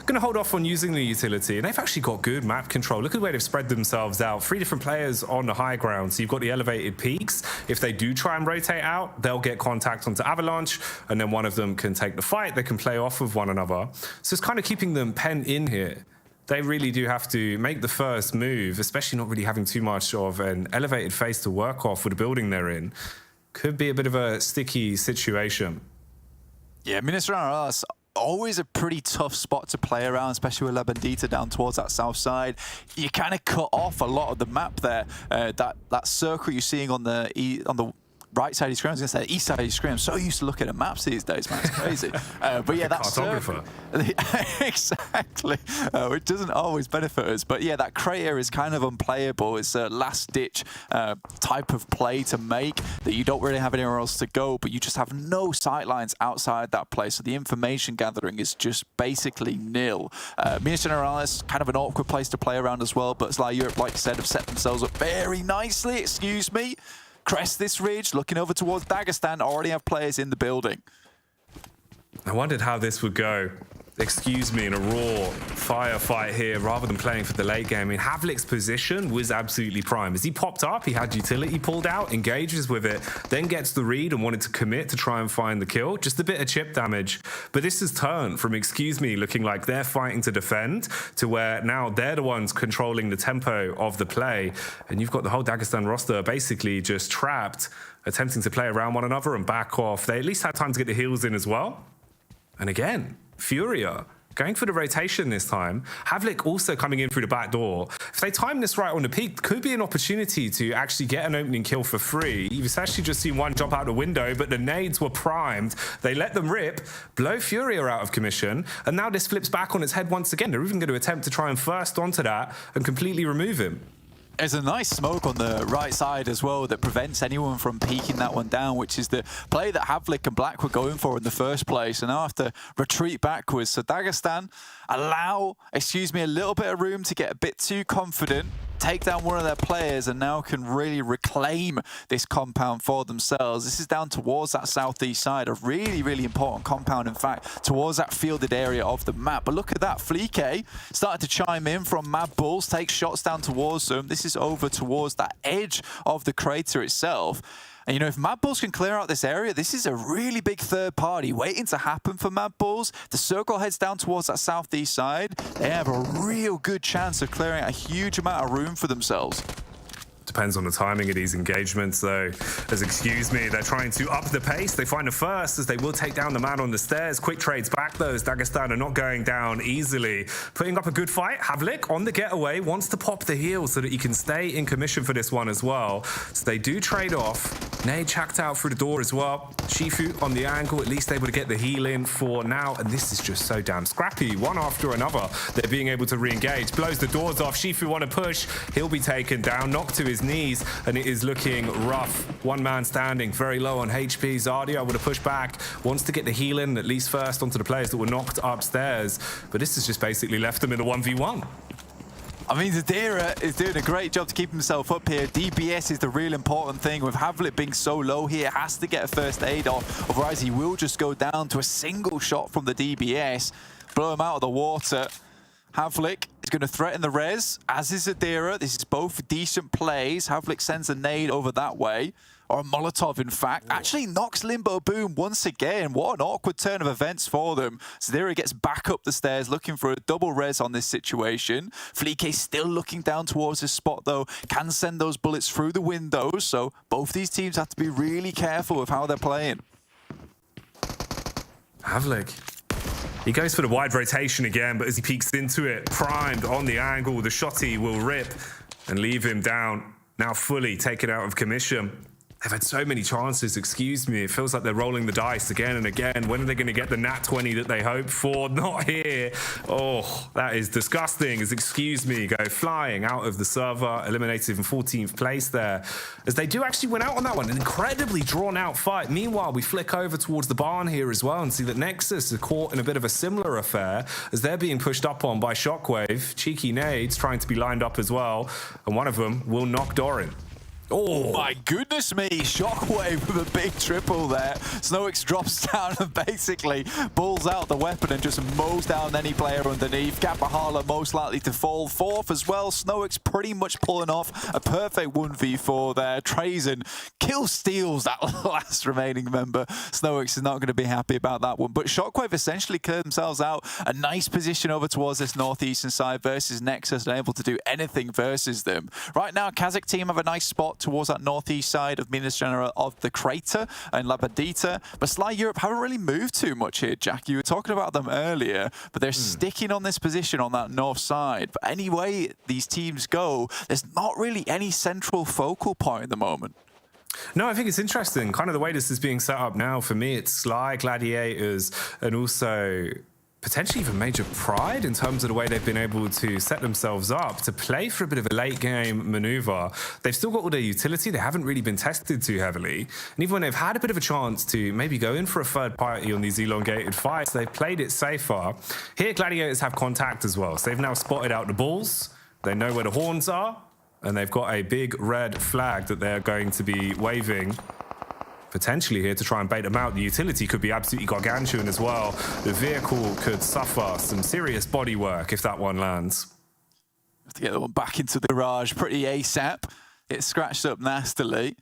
Going to hold off on using the utility, and they've actually got good map control. Look at the way they've spread themselves out. 3 different players on the high ground. So you've got the elevated peaks. If they do try and rotate out, they'll get contact onto Avalanche, and then one of them can take the fight. They can play off of one another. So it's kind of keeping them penned in here. They really do have to make the first move, especially not really having too much of an elevated face to work off with the building they're in. Could be a bit of a sticky situation. Yeah, Miramar, always a pretty tough spot to play around, especially with La Bandita down towards that south side. You kind of cut off a lot of the map there. That circle you're seeing on the right side of your screen, I was going to say east side of your screen. I'm so used to looking at maps these days, man. It's crazy. But yeah, that circle. Exactly. It doesn't always benefit us. But yeah, that crater is kind of unplayable. It's a last-ditch type of play to make that you don't really have anywhere else to go, but you just have no sightlines outside that place. So the information gathering is just basically nil. Minas Generales, kind of an awkward place to play around as well, but Sly Europe, like I said, have set themselves up very nicely. Excuse me. Crest this ridge, looking over towards Dagestan, already have players in the building. I wondered how this would go. Excuse me, in a raw firefight here, rather than playing for the late game. I mean, Havlik's position was absolutely prime. As he popped up, he had utility pulled out, engages with it, then gets the read and wanted to commit to try and find the kill. Just a bit of chip damage. But this has turned from, excuse me, looking like they're fighting to defend, to where now they're the ones controlling the tempo of the play. And you've got the whole Dagestan roster basically just trapped, attempting to play around one another and back off. They at least had time to get the heals in as well. And again, Furia going for the rotation this time. Havlik also coming in through the back door. If they time this right on the peak, could be an opportunity to actually get an opening kill for free. You've actually just seen one jump out the window, but the nades were primed. They let them rip, blow Furia out of commission, and now this flips back on its head once again. They're even going to attempt to try and first onto that and completely remove him. There's a nice smoke on the right side as well that prevents anyone from peeking that one down, which is the play that Havlik and Black were going for in the first place, and now have to retreat backwards. So Dagestan allow, excuse me, a little bit of room to get a bit too confident, take down one of their players, and now can really reclaim this compound for themselves. This is down towards that southeast side, a really, really important compound, in fact, towards that fielded area of the map. But look at that, Fleeke started to chime in from MADBULLS, take shots down towards them. This is over towards that edge of the crater itself. And, you know, if MADBULLS can clear out this area, this is a really big third party waiting to happen for MADBULLS. The circle heads down towards that southeast side. They have a real good chance of clearing a huge amount of room for themselves. Depends on the timing of these engagements, though. As excuse me, they're trying to up the pace. They find a first, as they will take down the man on the stairs. Quick trades back, though, as Dagestan are not going down easily. Putting up a good fight. Havlik on the getaway, wants to pop the heel so that he can stay in commission for this one as well. So they do trade off. Nade hacked out through the door as well. Shifu on the angle, at least able to get the heal in for now. And this is just so damn scrappy. One after another, they're being able to re-engage. Blows the doors off. Shifu want to push. He'll be taken down, knocked to his knees, and it is looking rough. One man standing, very low on HP. Zardia able to push back, wants to get the heal in at least first onto the players that were knocked upstairs. But this has just basically left them in a 1v1. I mean, Zadira is doing a great job to keep himself up here. DBS is the real important thing. With Havlik being so low here, has to get a first aid off, otherwise he will just go down to a single shot from the DBS, blow him out of the water. Havlik is going to threaten the res, as is Adira. This is both decent plays. Havlik sends a nade over that way. Or a Molotov, in fact. Actually knocks Limbo Boom once again. What an awkward turn of events for them. Zadira gets back up the stairs, looking for a double res on this situation. Fleek still looking down towards his spot, though. Can send those bullets through the windows. So both these teams have to be really careful with how they're playing. Havlik. He goes for the wide rotation again, but as he peeks into it, primed on the angle, the shotty will rip and leave him down. Now fully taken out of commission. They've had so many chances, excuse me. It feels like they're rolling the dice again and again. When are they going to get the nat 20 that they hope for? Not here. Oh, that is disgusting. As excuse me, go flying out of the server, eliminated in 14th place there. As they do actually win out on that one. An incredibly drawn out fight. Meanwhile, we flick over towards the barn here as well and see that Nexus are caught in a bit of a similar affair as they're being pushed up on by Shockwave. Cheeky nades trying to be lined up as well. And one of them will knock Doran. Oh my goodness me, Shockwave with a big triple there. Snowix drops down and basically pulls out the weapon and just mows down any player underneath. Kapahala most likely to fall. Fourth as well. Snowix pretty much pulling off a perfect 1v4 there. Trazen kill steals that last remaining member. Snowix is not going to be happy about that one. But Shockwave essentially cleared themselves out. A nice position over towards this northeastern side versus Nexus and able to do anything versus them. Right now, KASIK team have a nice spot towards that northeast side of Minas General of the crater and Labadita. But Sly Europe haven't really moved too much here, Jack. You were talking about them earlier, but they're sticking on this position on that north side. But any way these teams go, there's not really any central focal point at the moment. No, I think it's interesting. Kind of the way this is being set up now, for me, it's Sly, Gladiators, and also potentially even Major Pride in terms of the way they've been able to set themselves up to play for a bit of a late game maneuver. They've still got all their utility. They haven't really been tested too heavily. And even when they've had a bit of a chance to maybe go in for a third party on these elongated fights, they've played it safer. Here, Gladiators have contact as well. So they've now spotted out the balls. They know where the horns are. And they've got a big red flag that they're going to be waving potentially here to try and bait them out. The utility could be absolutely gargantuan as well. The vehicle could suffer some serious bodywork if that one lands. Have to get that one back into the garage pretty ASAP. It's scratched up nastily.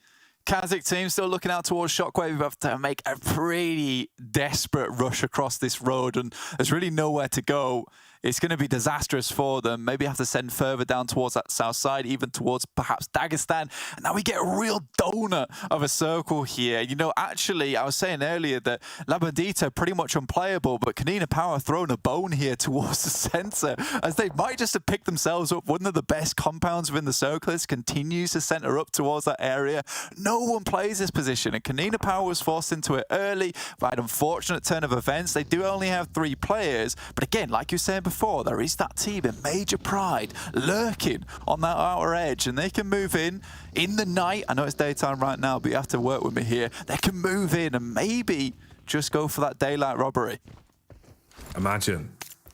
KASIK team still looking out towards Shockwave. We have to make a pretty desperate rush across this road, and there's really nowhere to go. It's going to be disastrous for them. Maybe have to send further down towards that south side, even towards perhaps Dagestan. And now we get a real donut of a circle here. You know, actually, I was saying earlier that Labadita pretty much unplayable, but KONINA Power throwing a bone here towards the center, as they might just have picked themselves up one of the best compounds within the circle. This continues to center up towards that area. No one plays this position, and KONINA Power was forced into it early by an unfortunate turn of events. They do only have 3 players, but again, like you said before, there is that team in Major Pride lurking on that outer edge, and they can move in the night. I know it's daytime right now, but you have to work with me here. They can move in and maybe just go for that daylight robbery. Imagine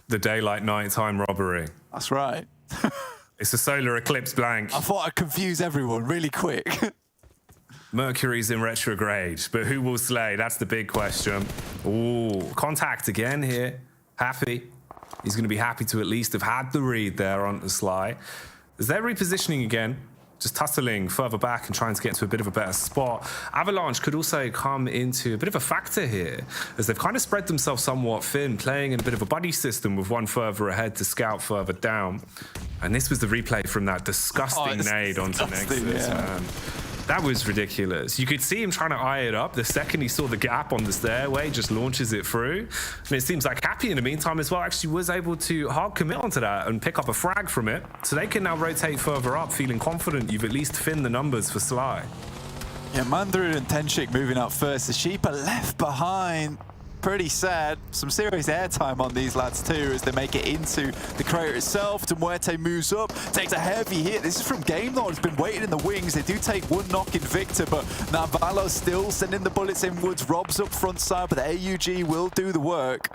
the daylight nighttime robbery. That's right. It's a solar eclipse blank. I thought I'd confuse everyone really quick. Mercury's in retrograde, but who will slay? That's the big question. Ooh, contact again here. Happy. He's going to be happy to at least have had the read there on the Sly. As they're repositioning again, just tussling further back and trying to get to a bit of a better spot. Avalanche could also come into a bit of a factor here, as they've kind of spread themselves somewhat thin, playing in a bit of a buddy system with one further ahead to scout further down. And this was the replay from that disgusting nade onto Nexus, man. That was ridiculous. You could see him trying to eye it up. The second he saw the gap on the stairway, just launches it through. And it seems like Happy in the meantime as well actually was able to hard commit onto that and pick up a frag from it. So they can now rotate further up, feeling confident you've at least thinned the numbers for Sly. Yeah, Mandarin and Tenshik moving up first. The sheep are left behind. Pretty sad. Some serious airtime on these lads too as they make it into the crater itself. Muerte moves up, takes a heavy hit. This is from Game Lord. It's been waiting in the wings. They do take one knock in Victor, but Navarro still sending the bullets inwards. Rob's up front side, but the AUG will do the work.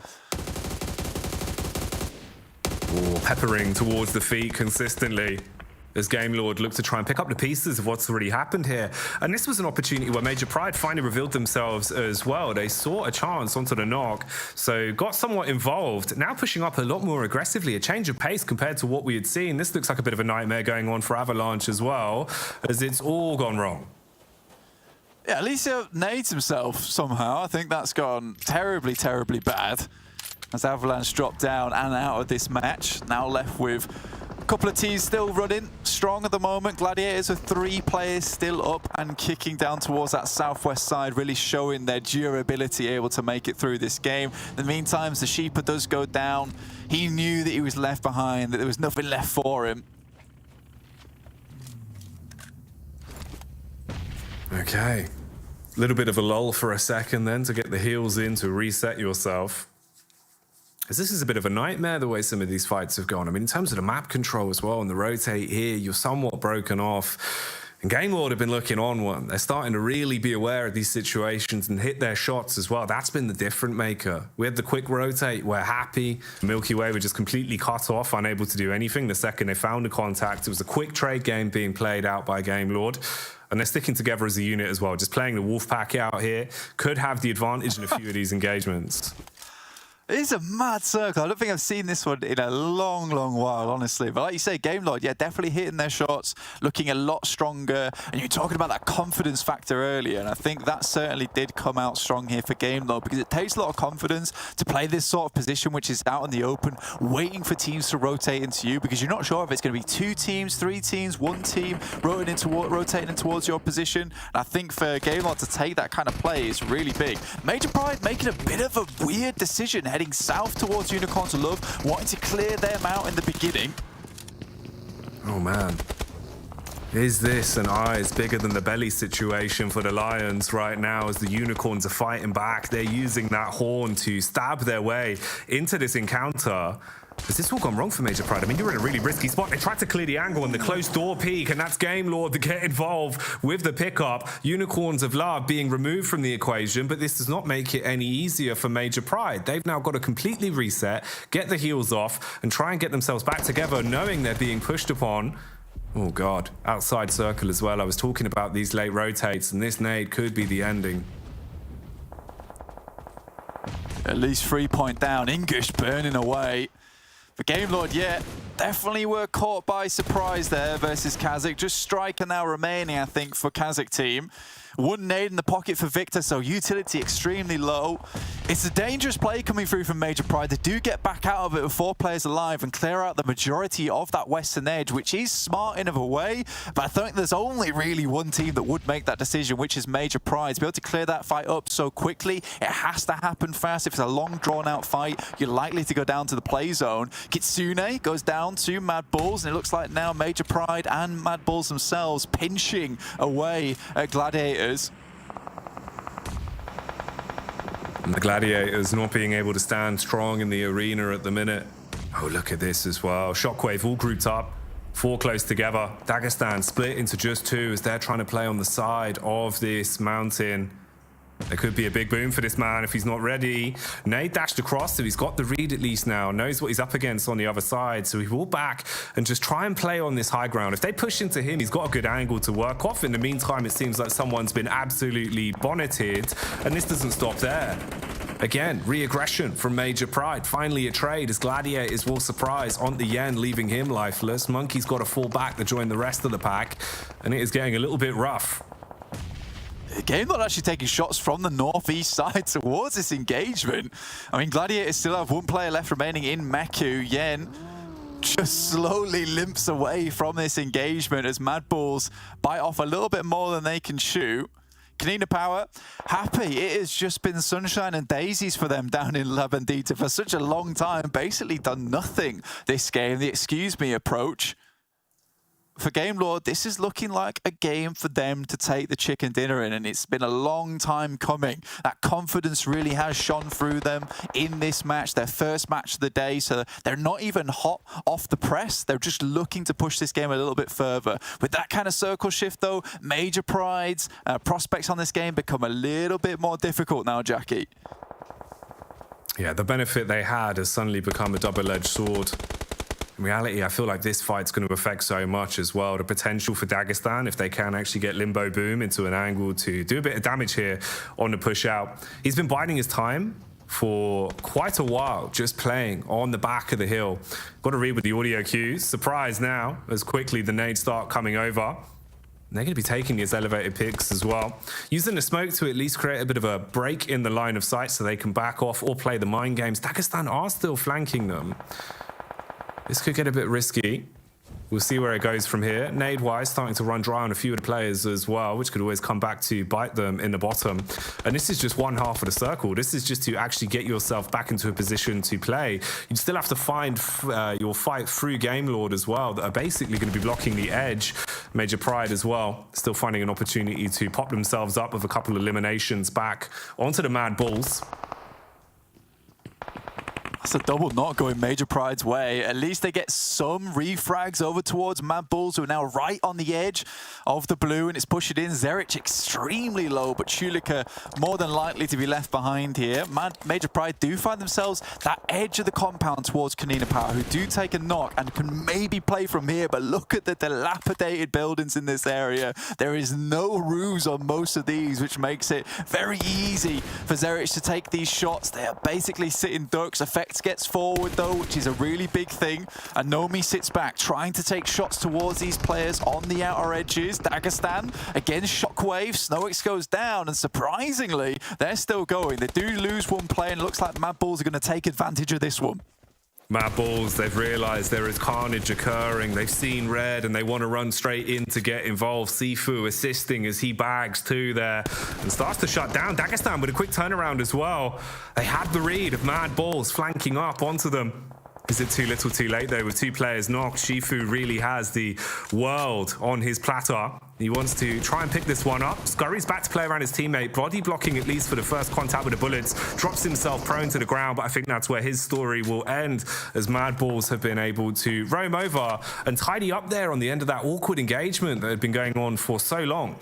Ooh, peppering towards the feet consistently. as Game Lord looked to try and pick up the pieces of what's already happened here. And this was an opportunity where Major Pride finally revealed themselves as well. They saw a chance onto the knock, so got somewhat involved. Now pushing up a lot more aggressively, a change of pace compared to what we had seen. This looks like a bit of a nightmare going on for Avalanche as well, as it's all gone wrong. Yeah, Alicia nades himself somehow. I think that's gone terribly, terribly bad. As Avalanche drop down and out of this match. Now left with a couple of teams still running strong at the moment. Gladiators are 3 players still up and kicking down towards that southwest side, really showing their durability, able to make it through this game. In the meantime, the Sheeper does go down. He knew that he was left behind, that there was nothing left for him. Okay. A little bit of a lull for a second then to get the heals in to reset yourself. As this is a bit of a nightmare, the way some of these fights have gone. I mean, in terms of the map control as well and the rotate here, you're somewhat broken off. And Game Lord have been looking on one. They're starting to really be aware of these situations and hit their shots as well. That's been the difference maker. We had the quick rotate, we're happy. Milky Way were just completely cut off, unable to do anything. The second they found a contact, it was a quick trade game being played out by Game Lord. And they're sticking together as a unit as well. Just playing the Wolfpack out here could have the advantage in a few of these engagements. It is a mad circle. I don't think I've seen this one in a long, long while, honestly. But like you say, Game Lord, yeah, definitely hitting their shots, looking a lot stronger. And you were talking about that confidence factor earlier, and I think that certainly did come out strong here for Game Lord, because it takes a lot of confidence to play this sort of position, which is out in the open, waiting for teams to rotate into you, because you're not sure if it's going to be 2 teams, 3 teams, 1 team rotating in towards your position. And I think for Game Lord to take that kind of play is really big. Major Pride making a bit of a weird decision, heading south towards Unicorns of Love, wanting to clear them out in the beginning. Oh man. Is this an eyes bigger than the belly situation for the Lions right now as the Unicorns are fighting back? They're using that horn to stab their way into this encounter. Has this all gone wrong for Major Pride? I mean, you're in a really risky spot. They tried to clear the angle and the closed door peek, and that's Game Lord to get involved with the pickup. Unicorns of Love being removed from the equation, but this does not make it any easier for Major Pride. They've now got to completely reset, get the heels off, and try and get themselves back together, knowing they're being pushed upon. Oh God, outside circle as well. I was talking about these late rotates, and this nade could be the ending. At least 3 point down. English burning away. For Game Lord, yeah, definitely were caught by surprise there versus KASIK. Just striker now remaining, I think, for KASIK team. 1 nade in the pocket for Victor, so utility extremely low. It's a dangerous play coming through from Major Pride. They do get back out of it with 4 players alive and clear out the majority of that western edge, which is smart in a way, but I think there's only really 1 team that would make that decision, which is Major Pride. To be able to clear that fight up so quickly, it has to happen fast. If it's a long, drawn-out fight, you're likely to go down to the play zone. Kitsune goes down to MADBULLS, and it looks like now Major Pride and MADBULLS themselves pinching away at Gladiators. And the Gladiators not being able to stand strong in the arena at the minute. Oh, look at this as well. Shockwave all grouped up, 4 close together. Dagestan split into just 2 as they're trying to play on the side of this mountain. There could be a big boom for this man if he's not ready. Nade dashed across, so he's got the read at least now. Knows what he's up against on the other side, so he will back and just try and play on this high ground. If they push into him, he's got a good angle to work off. In the meantime, it seems like someone's been absolutely bonneted, and this doesn't stop there. Again, re-aggression from Major Pride. Finally a trade as Gladiators will surprise on the Yen, leaving him lifeless. Monkey's got to fall back to join the rest of the pack, and it is getting a little bit rough. Game Lord actually taking shots from the northeast side towards this engagement. I mean, Gladiators still have 1 player left remaining in Meku. Yen just slowly limps away from this engagement as MADBULLS bite off a little bit more than they can shoot. KONINA Power, happy. It has just been sunshine and daisies for them down in La Bandita for such a long time. Basically done nothing this game. The excuse me approach. For Game Lord, this is looking like a game for them to take the chicken dinner in, and it's been a long time coming. That confidence really has shone through them in this match, their first match of the day, so they're not even hot off the press. They're just looking to push this game a little bit further. With that kind of circle shift, though, Major Pride's prospects on this game become a little bit more difficult now, Jackie. Yeah, the benefit they had has suddenly become a double-edged sword. In reality, I feel like this fight's going to affect so much as well. The potential for Dagestan, if they can actually get Limbo Boom into an angle to do a bit of damage here on the push out. He's been biding his time for quite a while, just playing on the back of the hill. Got to read with the audio cues. Surprise now, as quickly the nades start coming over. And they're going to be taking these elevated picks as well. Using the smoke to at least create a bit of a break in the line of sight so they can back off or play the mind games. Dagestan are still flanking them. This could get a bit risky. We'll see where it goes from here. Nade-wise, starting to run dry on a few of the players as well, which could always come back to bite them in the bottom. And this is just one half of the circle. This is just to actually get yourself back into a position to play. You still have to find your fight through Game Lord as well, that are basically going to be blocking the edge. Major Pride as well, still finding an opportunity to pop themselves up with a couple of eliminations back onto the MADBULLS. That's a double knock going Major Pride's way. At least they get some refrags over towards MADBULLS, who are now right on the edge of the blue, and it's pushing in. Zerich extremely low, but Chulika more than likely to be left behind here. Major Pride do find themselves that edge of the compound towards KONINA Power, who do take a knock and can maybe play from here, but look at the dilapidated buildings in this area. There is no roofs on most of these, which makes it very easy for Zerich to take these shots. They are basically sitting ducks. Effect gets forward though, which is a really big thing, and Nomi sits back trying to take shots towards these players on the outer edges. Dagestan against Shockwave. SnowX goes down, and surprisingly they're still going. They do lose one player, and it looks like MADBULLS are going to take advantage of this one. MADBULLS, they've realized there is carnage occurring. They've seen red and they want to run straight in to get involved. Sifu assisting as he bags two there and starts to shut down Dagestan with a quick turnaround as well. They had the read of MADBULLS flanking up onto them. Is it too little too late though with two players knocked? Shifu really has the world on his platter. He wants to try and pick this one up. Scurries back to play around his teammate, body blocking at least for the first contact with the bullets, drops himself prone to the ground, but I think that's where his story will end, as MADBULLS have been able to roam over and tidy up there on the end of that awkward engagement that had been going on for so long.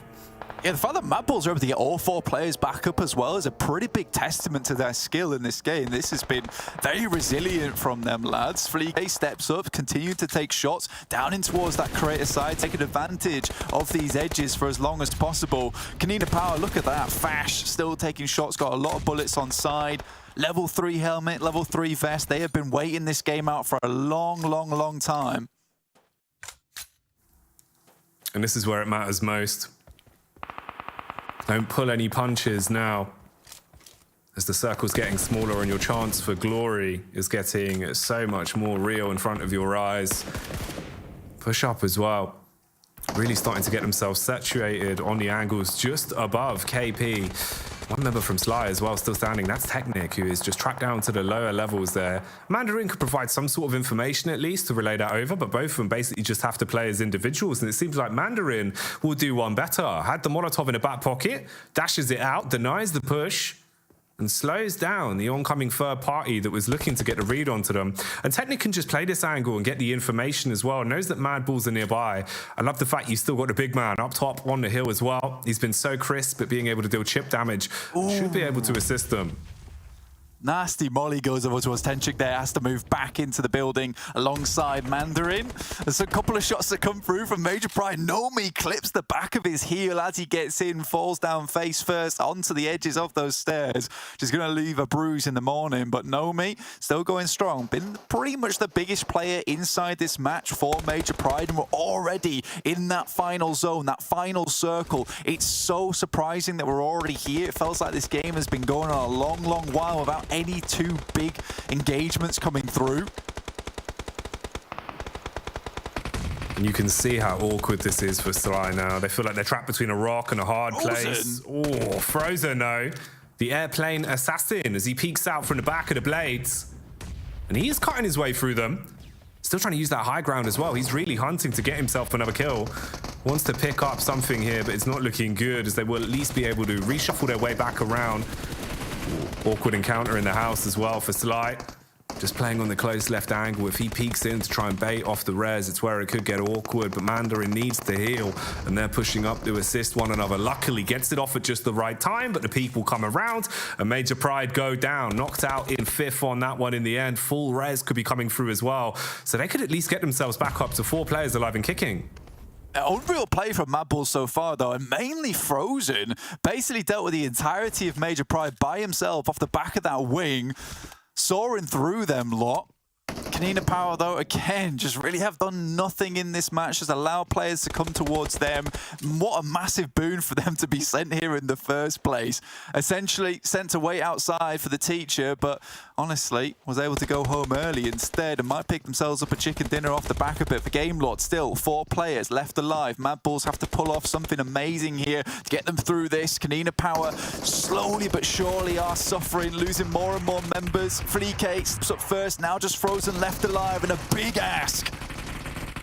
Yeah, the fact that MADBULLS are able to get all four players back up as well is a pretty big testament to their skill in this game. This has been very resilient from them, lads. Fleek steps up, continue to take shots down in towards that creator side, taking advantage of these edges for as long as possible. KONINA Power, look at that. Fash still taking shots, got a lot of bullets on side. Level 3 helmet, level 3 vest. They have been waiting this game out for a long time. And this is where it matters most. Don't pull any punches now, as the circle's getting smaller and your chance for glory is getting so much more real in front of your eyes. Push up as well. Really starting to get themselves saturated on the angles just above KP. One member from Sly as well still standing. That's Technic, who is just tracked down to the lower levels there. Mandarin could provide some sort of information at least to relay that over, but both of them basically just have to play as individuals, and it seems like Mandarin will do one better. Had the Molotov in the back pocket, dashes it out, denies the push, and slows down the oncoming third party that was looking to get a read onto them. And Technic can just play this angle and get the information as well. Knows that MADBULLS are nearby. I love the fact you still got the big man up top on the hill as well. He's been so crisp at being able to deal chip damage. Should be able to assist them. Nasty molly goes over towards Tenchik there, has to move back into the building alongside Mandarin. There's a couple of shots that come through from Major Pride. Nomi clips the back of his heel as he gets in, falls down face first onto the edges of those stairs. She's going to leave a bruise in the morning, but Nomi still going strong. Been pretty much the biggest player inside this match for Major Pride, and we're already in that final zone, that final circle. It's so surprising that we're already here. It feels like this game has been going on a long while without any two big engagements coming through. And you can see how awkward this is for Sly now. They feel like they're trapped between a rock and a hard place. Oh, Frozen, no. The airplane assassin as he peeks out from the back of the blades. And he is cutting his way through them. Still trying to use that high ground as well. He's really hunting to get himself another kill. Wants to pick up something here, but it's not looking good, as they will at least be able to reshuffle their way back around. Awkward encounter in the house as well for Sly. just playing on the close left angle. If he peeks in to try and bait off the res, it's where it could get awkward, but Mandarin needs to heal, and they're pushing up to assist one another. Luckily, gets it off at just the right time, but the people come around, and Major Pride go down, knocked out in 5th on that one in the end. Full res could be coming through as well, so they could at least get themselves back up to 4 players alive and kicking. Unreal play from MADBULLS so far, though, and mainly Frozen. Basically dealt with the entirety of Major Pride by himself off the back of that wing, soaring through them lot. KONINA Power, though, again, just really have done nothing in this match, just allow players to come towards them. What a massive boon for them to be sent here in the first place. Essentially sent to wait outside for the teacher, but honestly, was able to go home early instead and might pick themselves up a chicken dinner off the back of it. For Gamelord, still 4 players left alive. MADBULLS have to pull off something amazing here to get them through this. KONINA Power slowly but surely are suffering, losing more and more members. Fleek steps up first, now just Frozen left alive, and a big ask.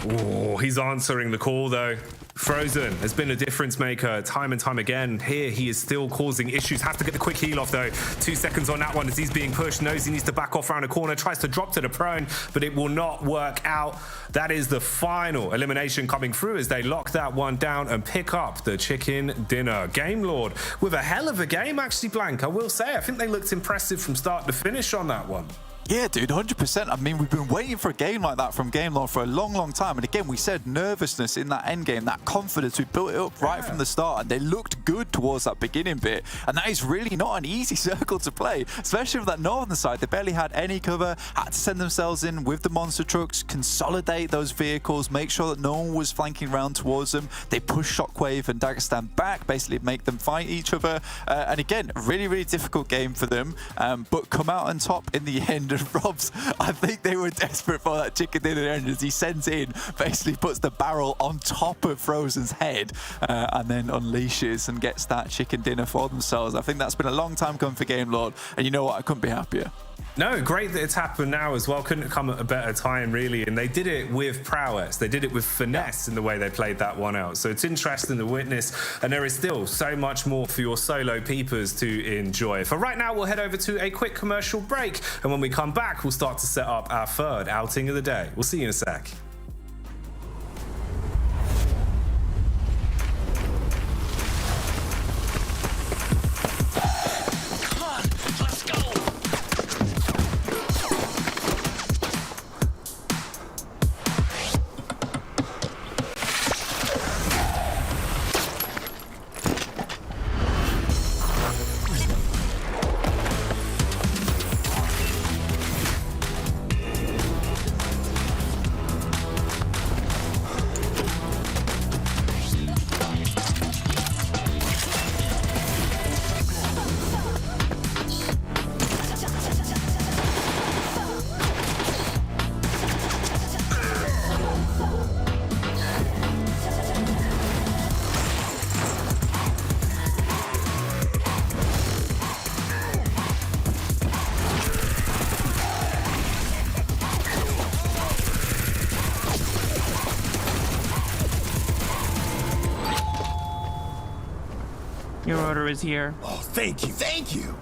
Oh, he's answering the call, though. Frozen has been a difference maker time and time again. Here, he is still causing issues. Has to get the quick heal off, though. 2 seconds on that one as he's being pushed. Knows he needs to back off around a corner. Tries to drop to the prone, but it will not work out. That is the final elimination coming through as they lock that one down and pick up the chicken dinner. Gamelord with a hell of a game, actually, Blank. I will say, I think they looked impressive from start to finish on that one. Yeah, dude, 100%. I mean, we've been waiting for a game like that from Gamelord for a long, long time. And again, we said nervousness in that end game, that confidence. We built it up right from the start, and they looked good towards that beginning bit. And that is really not an easy circle to play, especially with that northern side. They barely had any cover, had to send themselves in with the monster trucks, consolidate those vehicles, make sure that no one was flanking around towards them. They push Shockwave and Dagestan back, basically make them fight each other. And again, really, really difficult game for them, but come out on top in the end. Robs, I think they were desperate for that chicken dinner end as he sends in, basically puts the barrel on top of Frozen's head and then unleashes and gets that chicken dinner for themselves. I think that's been a long time coming for Gamelord, and you know what, I couldn't be happier. No, great that it's happened now as well. Couldn't come at a better time, really. And they did it with prowess. They did it with finesse in the way they played that one out. So it's interesting to witness. And there is still so much more for your solo peepers to enjoy. For right now, we'll head over to a quick commercial break. And when we come back, we'll start to set up our 3rd outing of the day. We'll see you in a sec. Your order is here. Oh, thank you, thank you.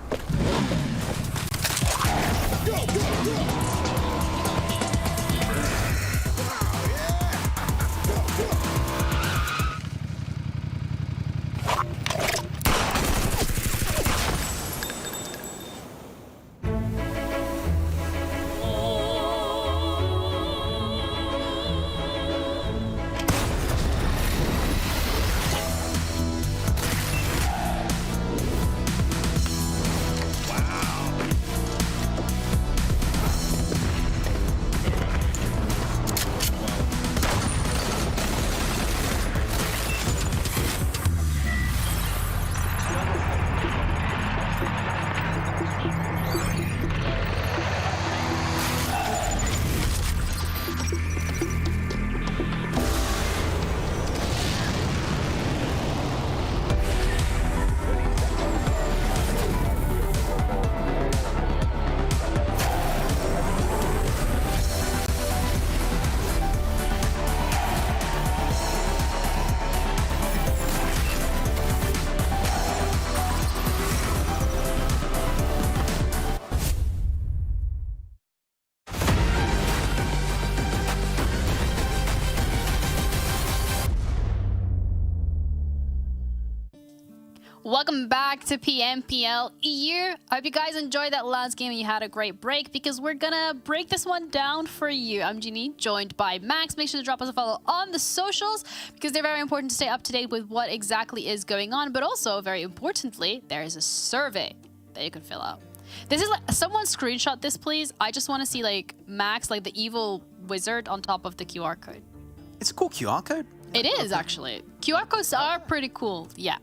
Welcome back to PMPL EU. I hope you guys enjoyed that last game and you had a great break, because we're gonna break this one down for you. I'm Jeannie, joined by Max. Make sure to drop us a follow on the socials, because they're very important to stay up to date with what exactly is going on. But also, very importantly, there is a survey that you can fill out. This is like, someone screenshot this, please. I just want to see like Max, like the evil wizard on top of the QR code. It's a cool QR code. It is actually. QR codes are pretty cool. Yeah.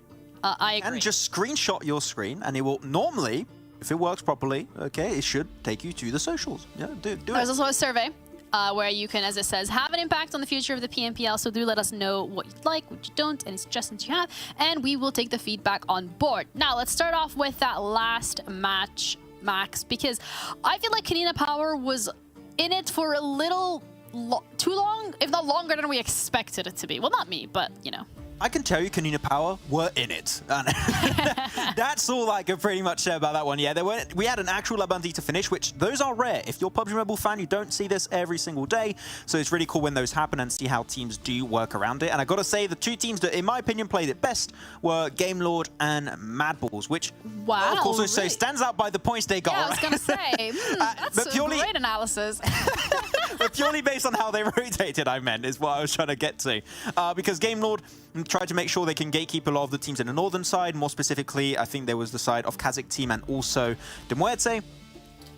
I agree. And just screenshot your screen, and it will normally, if it works properly, okay, it should take you to the socials. Yeah, do it. There's also a survey where you can, as it says, have an impact on the future of the PMPL. So do let us know what you like, what you don't, any suggestions you have, and we will take the feedback on board. Now, let's start off with that last match, Max, because I feel like KONINA Power was in it for a little too long, if not longer than we expected it to be. Well, not me, but, you know. I can tell you KONINA Power were in it. And that's all I can pretty much say about that one. Yeah, we had an actual La Bandita finish, which those are rare. If you're a PUBG Mobile fan, you don't see this every single day. So it's really cool when those happen and see how teams do work around it. And I got to say, the two teams that, in my opinion, played it best were GameLord and MADBULLS, which, wow, of course, also stands out by the points they got. Yeah, I was going to say, that's a great analysis. But purely based on how they rotated, I meant, is what I was trying to get to. Because GameLord tried to make sure they can gatekeep a lot of the teams in the northern side. More specifically, I think there was the side of KASIK team and also the Muerte.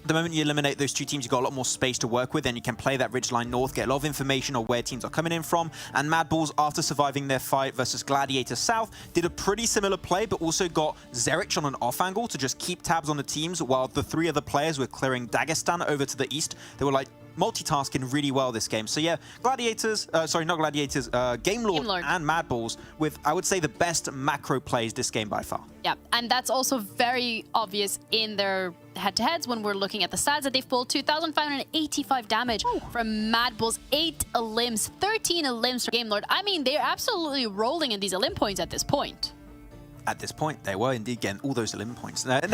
The moment you eliminate those two teams, you've got a lot more space to work with, and you can play that ridgeline north, get a lot of information on where teams are coming in from. And MADBULLS, after surviving their fight versus Gladiators South, did a pretty similar play, but also got Zerich on an off angle to just keep tabs on the teams, while the three other players were clearing Dagestan over to the east. They were like multitasking really well this game. So yeah, Gladiators, sorry, not Gladiators, GameLord and MADBULLS with, I would say, the best macro plays this game by far. Yeah, and that's also very obvious in their head-to-heads when we're looking at the stats that they've pulled. 2,585 damage from MADBULLS, 8 elims, 13 elims from GameLord. I mean, they're absolutely rolling in these elim points at this point. At this point, they were indeed getting all those elim points. They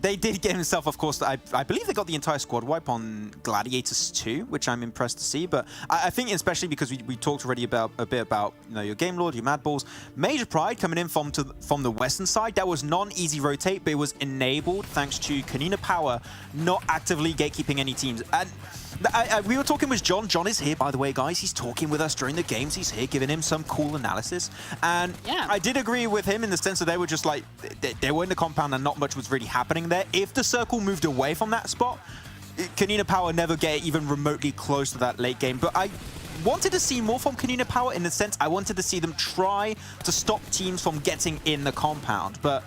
did get himself, of course, I believe they got the entire squad wipe on Gladiators 2, which I'm impressed to see. But I think especially because we talked already about a bit about, you know, your GameLord, your MADBULLS. Major Pride coming in from the western side. That was non-easy rotate, but it was enabled thanks to KONINA Power not actively gatekeeping any teams. And we were talking with John. John is here, by the way, guys. He's talking with us during the games. He's here giving him some cool analysis. And yeah, I did agree with him in the sense that they were just like, they were in the compound and not much was really happening there. If the circle moved away from that spot, KONINA Power never get even remotely close to that late game. But I wanted to see more from KONINA Power in the sense I wanted to see them try to stop teams from getting in the compound. But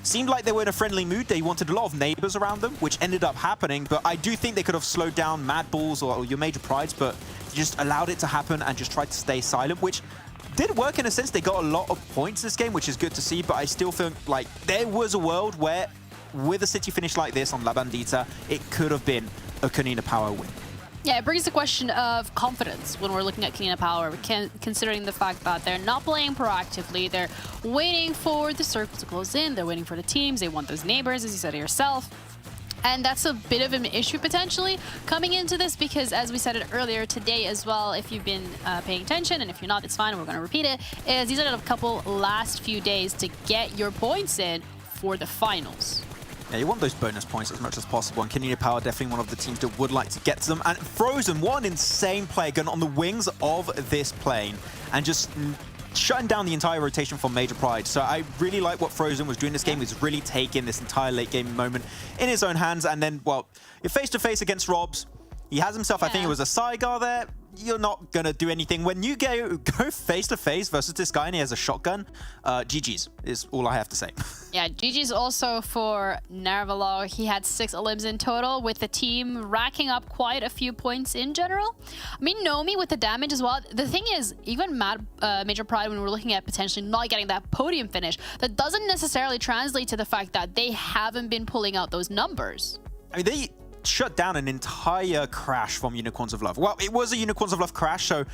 seemed like they were in a friendly mood. They wanted a lot of neighbors around them, which ended up happening. But I do think they could have slowed down MADBULLS or your Major Prides, but just allowed it to happen and just tried to stay silent, which did work in a sense. They got a lot of points this game, which is good to see. But I still feel like there was a world where, with a city finish like this on La Bandita, it could have been a KONINA Power win. Yeah, it brings the question of confidence when we're looking at KONINA Power, considering the fact that they're not playing proactively. They're waiting for the circle to close in. They're waiting for the teams. They want those neighbors, as you said yourself. And that's a bit of an issue potentially coming into this, because as we said it earlier today as well, if you've been paying attention, and if you're not, it's fine, we're going to repeat it, is these are a couple last few days to get your points in for the finals. Yeah, you want those bonus points as much as possible, and KONINA Power definitely one of the teams that would like to get to them. And Frozen, what an insane play, going on the wings of this plane and just shutting down the entire rotation from Major Pride. So I really like what Frozen was doing this game. He's really taking this entire late game moment in his own hands. And then, well, you're face-to-face against Robs. He has himself, I think it was a Saigar there. You're not going to do anything. When you go face-to-face versus this guy and he has a shotgun, GG's is all I have to say. Yeah, GG's also for Nervalog. He had 6 elims in total, with the team racking up quite a few points in general. I mean, Nomi with the damage as well. The thing is, even Major Pride, when we're looking at potentially not getting that podium finish, that doesn't necessarily translate to the fact that they haven't been pulling out those numbers. I mean, they shut down an entire crash from Unicorns of Love. Well, it was a Unicorns of Love crash, so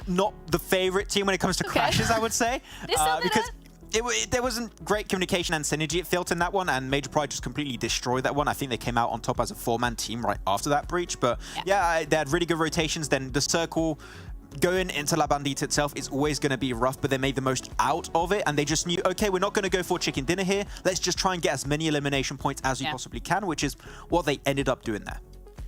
not the favorite team when it comes to crashes, I would say. Because there wasn't great communication and synergy. It felt in that one, and Major Pride just completely destroyed that one. I think they came out on top as a 4-man team right after that breach. But yeah, they had really good rotations. Then the circle going into La Bandita itself is always going to be rough, but they made the most out of it, and they just knew, okay, we're not going to go for chicken dinner here. Let's just try and get as many elimination points as we possibly can, which is what they ended up doing there.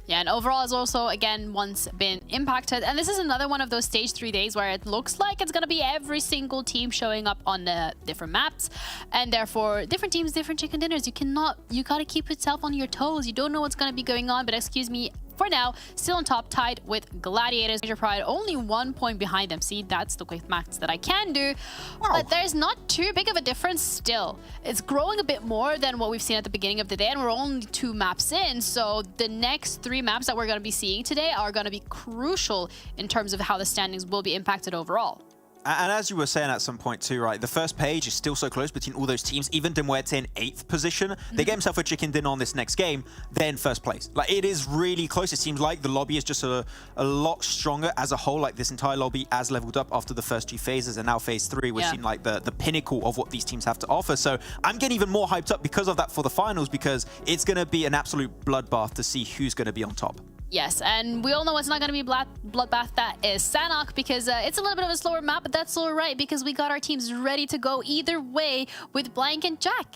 Yeah, and overall has also, again, once been impacted. And this is another one of those stage 3 days where it looks like it's going to be every single team showing up on the different maps. And therefore, different teams, different chicken dinners. You got to keep yourself on your toes. You don't know what's going to be going on, but excuse me, for now, still on top, tied with Gladiators. Major Pride only 1 point behind them. See, that's the quick max that I can do. Wow. But there's not too big of a difference still. It's growing a bit more than what we've seen at the beginning of the day, and we're only 2 maps in. So the next 3 maps that we're going to be seeing today are going to be crucial in terms of how the standings will be impacted overall. And as you were saying at some point too, right, the first page is still so close between all those teams. Even Muerte in 8th position, they get himself a chicken dinner on this next game, they're in 1st place. Like, it is really close. It seems like the lobby is just a lot stronger as a whole. Like, this entire lobby has leveled up after the first 2 phases, and now phase 3, we're seeing like the pinnacle of what these teams have to offer. So I'm getting even more hyped up because of that for the finals, because it's going to be an absolute bloodbath to see who's going to be on top. Yes, and we all know it's not going to be bloodbath. That is Sanhok, because it's a little bit of a slower map, but that's all right because we got our teams ready to go either way with Blank and Jack.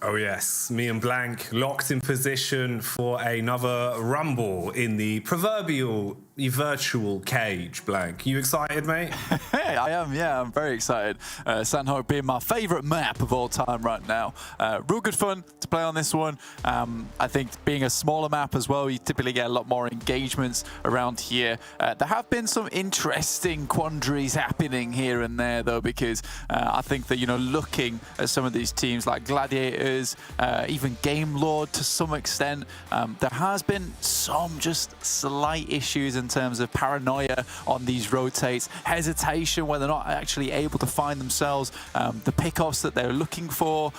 Oh yes, me and Blank locked in position for another rumble in the proverbial virtual cage. Blank, you excited, mate? Hey, I am, yeah, I'm very excited. Sanhok being my favourite map of all time right now. Real good fun to play on this one. I think being a smaller map as well, you typically get a lot more engagements around here. There have been some interesting quandaries happening here and there though, because I think that, you know, looking at some of these teams like Gladiators, even Game Lord to some extent, there has been some just slight issues in terms of paranoia on these rotates, hesitation where they're not actually able to find themselves the pickoffs that they're looking for,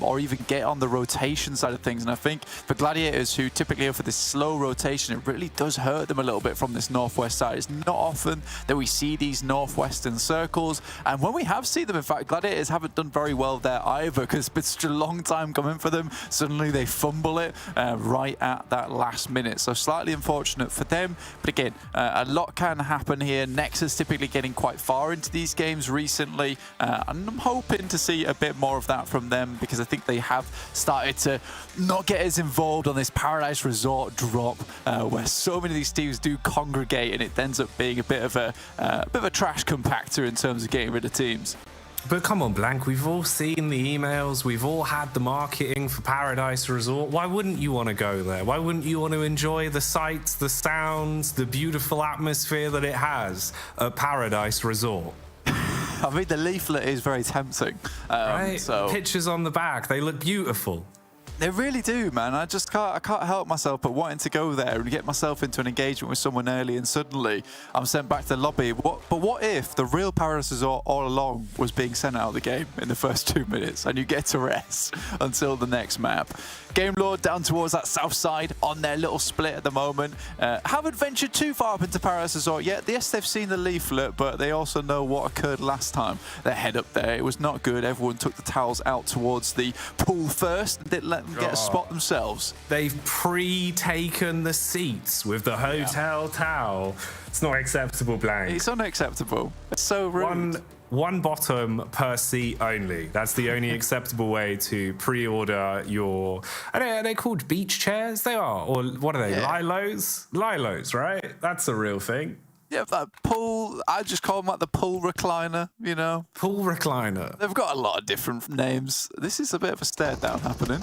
or even get on the rotation side of things. And I think for Gladiators, who typically go for this slow rotation, it really does hurt them a little bit from this northwest side. It's not often that we see these northwestern circles, and when we have seen them, in fact, Gladiators haven't done very well there either, because it's been such a long time coming for them. Suddenly they fumble it right at that last minute, so slightly unfortunate for them. But again, a lot can happen here. NEXUS typically getting quite far into these games recently, and I'm hoping to see a bit more of that from them, because I think they have started to not get as involved on this Paradise Resort drop, where so many of these teams do congregate, and it ends up being a bit of a trash compactor in terms of getting rid of teams. But come on, Blank, we've all seen the emails, we've all had the marketing for Paradise Resort. Why wouldn't you want to go there? Why wouldn't you want to enjoy the sights, the sounds, the beautiful atmosphere that it has at Paradise Resort? I mean, the leaflet is very tempting. Right? So Pictures on the back, they look beautiful. They really do, man. I can't help myself but wanting to go there and get myself into an engagement with someone early, and suddenly I'm sent back to the lobby. But what if the real Paradise Resort all along was being sent out of the game in the first 2 minutes, and you get to rest until the next map? Game Lord down towards that south side on their little split at the moment. Haven't ventured too far up into Paradise Resort yet. Yes, they've seen the leaflet, but they also know what occurred last time. They head up there. It was not good. Everyone took the towels out towards the pool first and didn't let them get a spot themselves. They've pre-taken the seats with the hotel towel. It's not acceptable, Blank. It's unacceptable. It's so rude. One bottom per seat only. That's the only acceptable way to pre-order your... Are they called beach chairs? They are. Or what are they? Yeah. Lilos? Lilos, right? That's a real thing. Yeah, that pool, I just call them like the pool recliner, you know? Pool recliner. They've got a lot of different names. This is a bit of a stare down happening.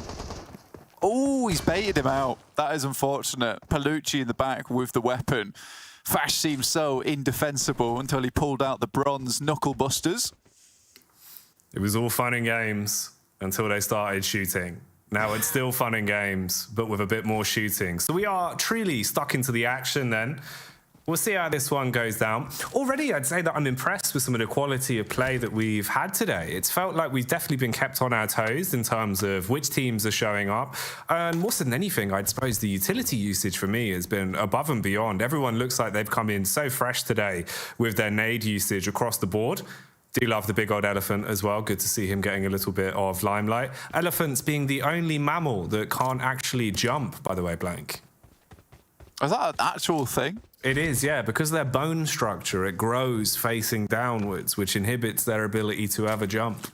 Oh, he's baited him out. That is unfortunate. Palucci in the back with the weapon. Fash seemed so indefensible until he pulled out the bronze knuckle busters. It was all fun and games until they started shooting. Now it's still fun and games, but with a bit more shooting. So we are truly stuck into the action then. We'll see how this one goes down. Already, I'd say that I'm impressed with some of the quality of play that we've had today. It's felt like we've definitely been kept on our toes in terms of which teams are showing up. And more than anything, I'd suppose the utility usage for me has been above and beyond. Everyone looks like they've come in so fresh today with their nade usage across the board. Do love the big old elephant as well. Good to see him getting a little bit of limelight. Elephants being the only mammal that can't actually jump, by the way, Blank. Is that an actual thing? It is, yeah, because their bone structure, it grows facing downwards, which inhibits their ability to ever jump.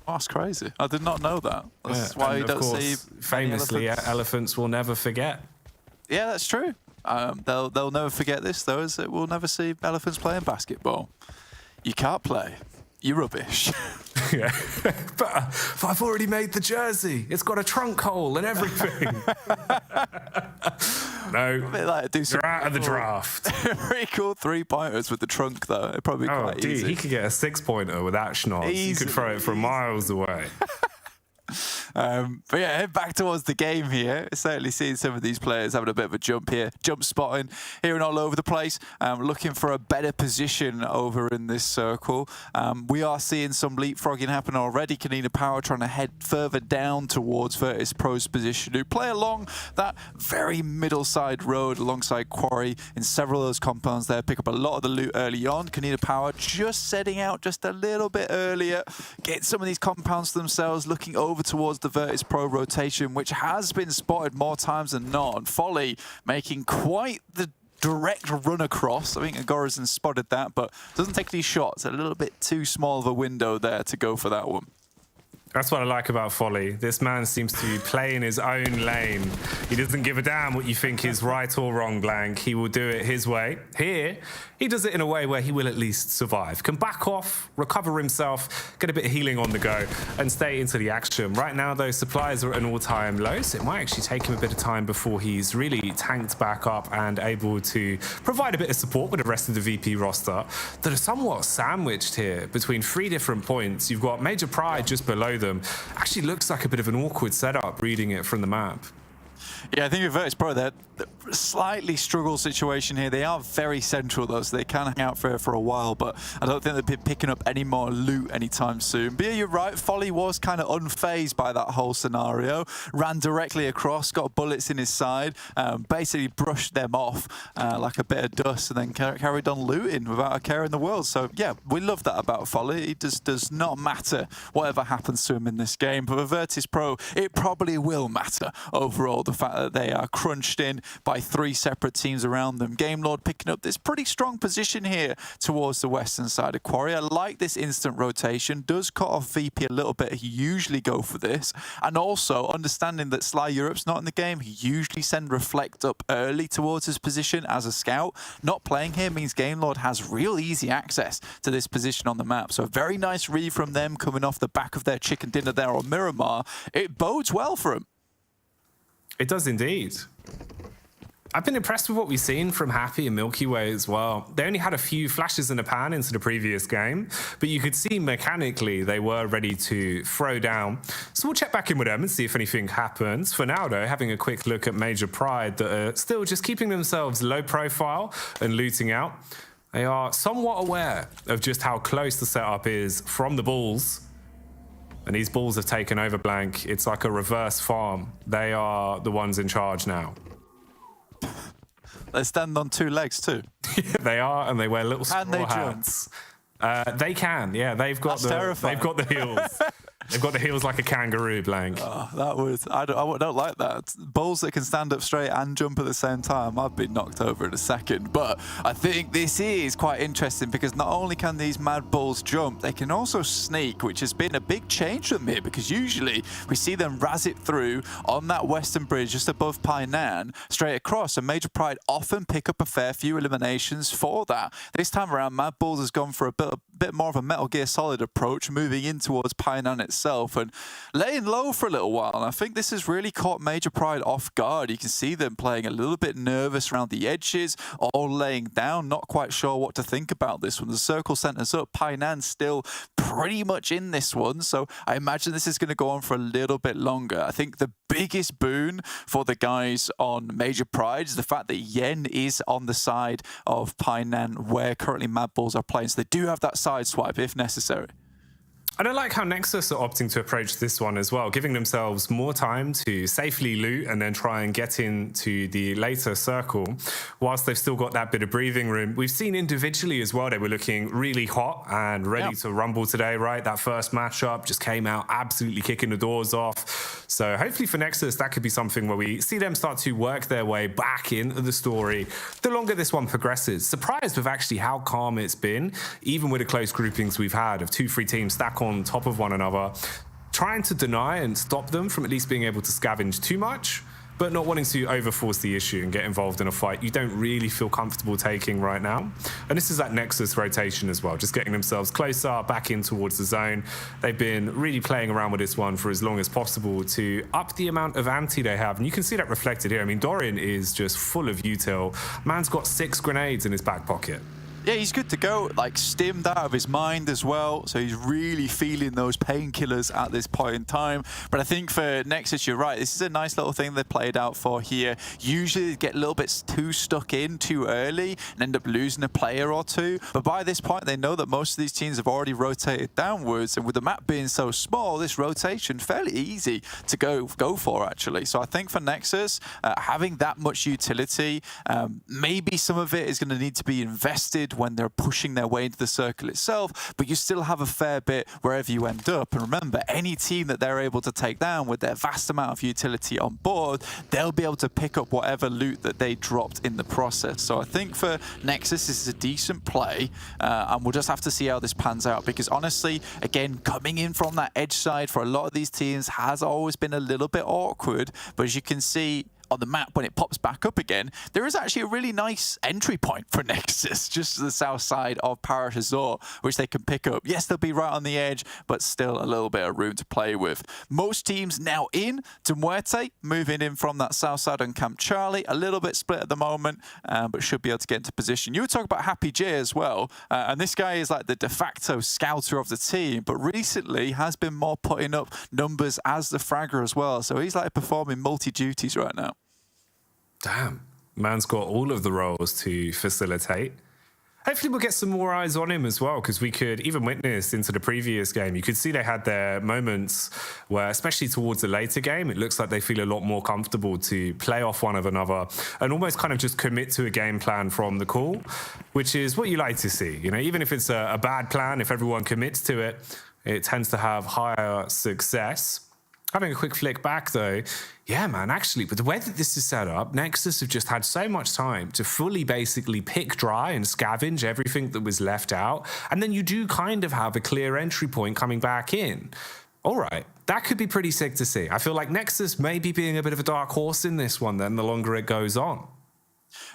Oh, that's crazy. I did not know that. That's Yeah, why you and don't of course, see famously, elephants. elephants will never forget. Yeah, that's true. They'll never forget this, though, as we'll never see elephants playing basketball. You can't play. You're rubbish. Yeah, but I've already made the jersey. It's got a trunk hole and everything. No, Like, do some you're out of the draft. very cool 3-pointers with the trunk, though. It'd probably be Oh, quite dude, easy. he could get a 6-pointer with that schnoz. He could throw it from miles away. But yeah, head back towards the game here. Certainly seeing some of these players having a bit of a jump here. Jump spotting here and all over the place. Looking for a better position over in this circle. We are seeing some leapfrogging happen already. KONINA Power trying to head further down towards VIRTUS.PRO's position, who play along that very middle side road alongside Quarry in several of those compounds there. Pick up a lot of the loot early on. KONINA Power just setting out just a little bit earlier. Get some of these compounds to themselves, looking over towards the VIRTUS.PRO rotation, which has been spotted more times than not. And Folly making quite the direct run across. I think Agorazin spotted that, but doesn't take any shots. A little bit too small of a window there to go for that one. That's what I like about Folly. This man seems to play in his own lane. He doesn't give a damn what you think is right or wrong, Blank. He will do it his way. Here, he does it in a way where he will at least survive. Can back off, recover himself, get a bit of healing on the go, and stay into the action. Right now, though, supplies are at an all-time low, so it might actually take him a bit of time before he's really tanked back up and able to provide a bit of support with the rest of the VP roster that are somewhat sandwiched here between 3 different points. You've got Major Pride just below them. Actually looks like a bit of an awkward setup reading it from the map. Yeah, I think with VIRTUS.PRO, they're slightly struggle situation here. They are very central, though, so they can hang out for a while, but I don't think they'll be picking up any more loot anytime soon. But yeah, you're right. Folly was kind of unfazed by that whole scenario. Ran directly across, got bullets in his side, basically brushed them off like a bit of dust, and then carried on looting without a care in the world. So yeah, we love that about Folly. It just does not matter whatever happens to him in this game. But with VIRTUS.PRO, it probably will matter overall, the fact that they are crunched in by 3 separate teams around them. Game Lord picking up this pretty strong position here towards the western side of Quarry. I like this instant rotation. Does cut off VP a little bit. He usually go for this. And also understanding that Sly Europe's not in the game, he usually send Reflect up early towards his position as a scout. Not playing here means Game Lord has real easy access to this position on the map. So a very nice read from them coming off the back of their chicken dinner there on Miramar. It bodes well for him. It does indeed. I've been impressed with what we've seen from Happy and Milky Way as well. They only had a few flashes in the pan into the previous game, but you could see mechanically they were ready to throw down. So we'll check back in with them and see if anything happens. For now, though, having a quick look at Major Pride that are still just keeping themselves low profile and looting out. They are somewhat aware of just how close the setup is from the Bulls. And these Bulls have taken over, Blank. It's like a reverse farm. They are the ones in charge now. They stand on 2 legs too. They are, and they wear little straw Can they hats. They can, yeah. They've got terrifying. They've got the heels. They've got the heels like a kangaroo, Blank. Oh, that was I don't like that. Bulls that can stand up straight and jump at the same time. I've been knocked over in a second. But I think this is quite interesting because not only can these Mad Bulls jump, they can also sneak, which has been a big change for me because usually we see them razz it through on that western bridge just above Painan straight across. And Major Pride often pick up a fair few eliminations for that. This time around, Mad Bulls has gone for a bit more of a Metal Gear Solid approach, moving in towards Painan itself and laying low for a little while. And I think this has really caught Major Pride off guard. You can see them playing a little bit nervous around the edges, all laying down, not quite sure what to think about this one. The circle centers up. Painan still pretty much in this one, so I imagine this is going to go on for a little bit longer. I think the biggest boon for the guys on Major Pride is the fact that Yen is on the side of Painan where currently Mad Bulls are playing, so they do have that side swipe if necessary. And I like how Nexus are opting to approach this one as well, giving themselves more time to safely loot and then try and get into the later circle whilst they've still got that bit of breathing room. We've seen individually as well, they were looking really hot and ready to rumble today, right? That first matchup just came out absolutely kicking the doors off. So hopefully for Nexus, that could be something where we see them start to work their way back into the story the longer this one progresses. Surprised with actually how calm it's been, even with the close groupings we've had of 2-3 teams stack on top of one another, trying to deny and stop them from at least being able to scavenge too much, but not wanting to overforce the issue and get involved in a fight you don't really feel comfortable taking right now. And this is that Nexus rotation as well, just getting themselves closer, back in towards the zone. They've been really playing around with this one for as long as possible to up the amount of anti they have. And you can see that reflected here. I mean, Dorian is just full of util. Man's got 6 grenades in his back pocket. Yeah, he's good to go, like stimmed out of his mind as well, so he's really feeling those painkillers at this point in time. But I think for Nexus, you're right, this is a nice little thing they played out for here. Usually they get a little bit too stuck in too early and end up losing a player or two, but by this point they know that most of these teams have already rotated downwards, and with the map being so small, this rotation fairly easy to go for actually. So I think for Nexus, having that much utility, maybe some of it is going to need to be invested when they're pushing their way into the circle itself, but you still have a fair bit wherever you end up. And remember, any team that they're able to take down with their vast amount of utility on board, they'll be able to pick up whatever loot that they dropped in the process. So I think for Nexus, this is a decent play, and we'll just have to see how this pans out, because honestly, again, coming in from that edge side for a lot of these teams has always been a little bit awkward, but as you can see on the map, when it pops back up again, there is actually a really nice entry point for Nexus, just to the south side of Paris Azur, which they can pick up. Yes, they'll be right on the edge, but still a little bit of room to play with. Most teams now in to Muerte, moving in from that south side on Camp Charlie, a little bit split at the moment, but should be able to get into position. You were talking about Happy J as well, and this guy is like the de facto scouter of the team, but recently has been more putting up numbers as the fragger as well, so he's like performing multi-duties right now. Damn, man's got all of the roles to facilitate. Hopefully we'll get some more eyes on him as well, because we could even witness into the previous game. You could see they had their moments where, especially towards the later game, it looks like they feel a lot more comfortable to play off one of another and almost kind of just commit to a game plan from the call, which is what you like to see. You know, even if it's a bad plan, if everyone commits to it, it tends to have higher success. Having a quick flick back though, yeah man, actually, but the way that this is set up, Nexus have just had so much time to fully basically pick dry and scavenge everything that was left out, and then you do kind of have a clear entry point coming back in. All right, that could be pretty sick to see. I feel like Nexus may be being a bit of a dark horse in this one then, the longer it goes on.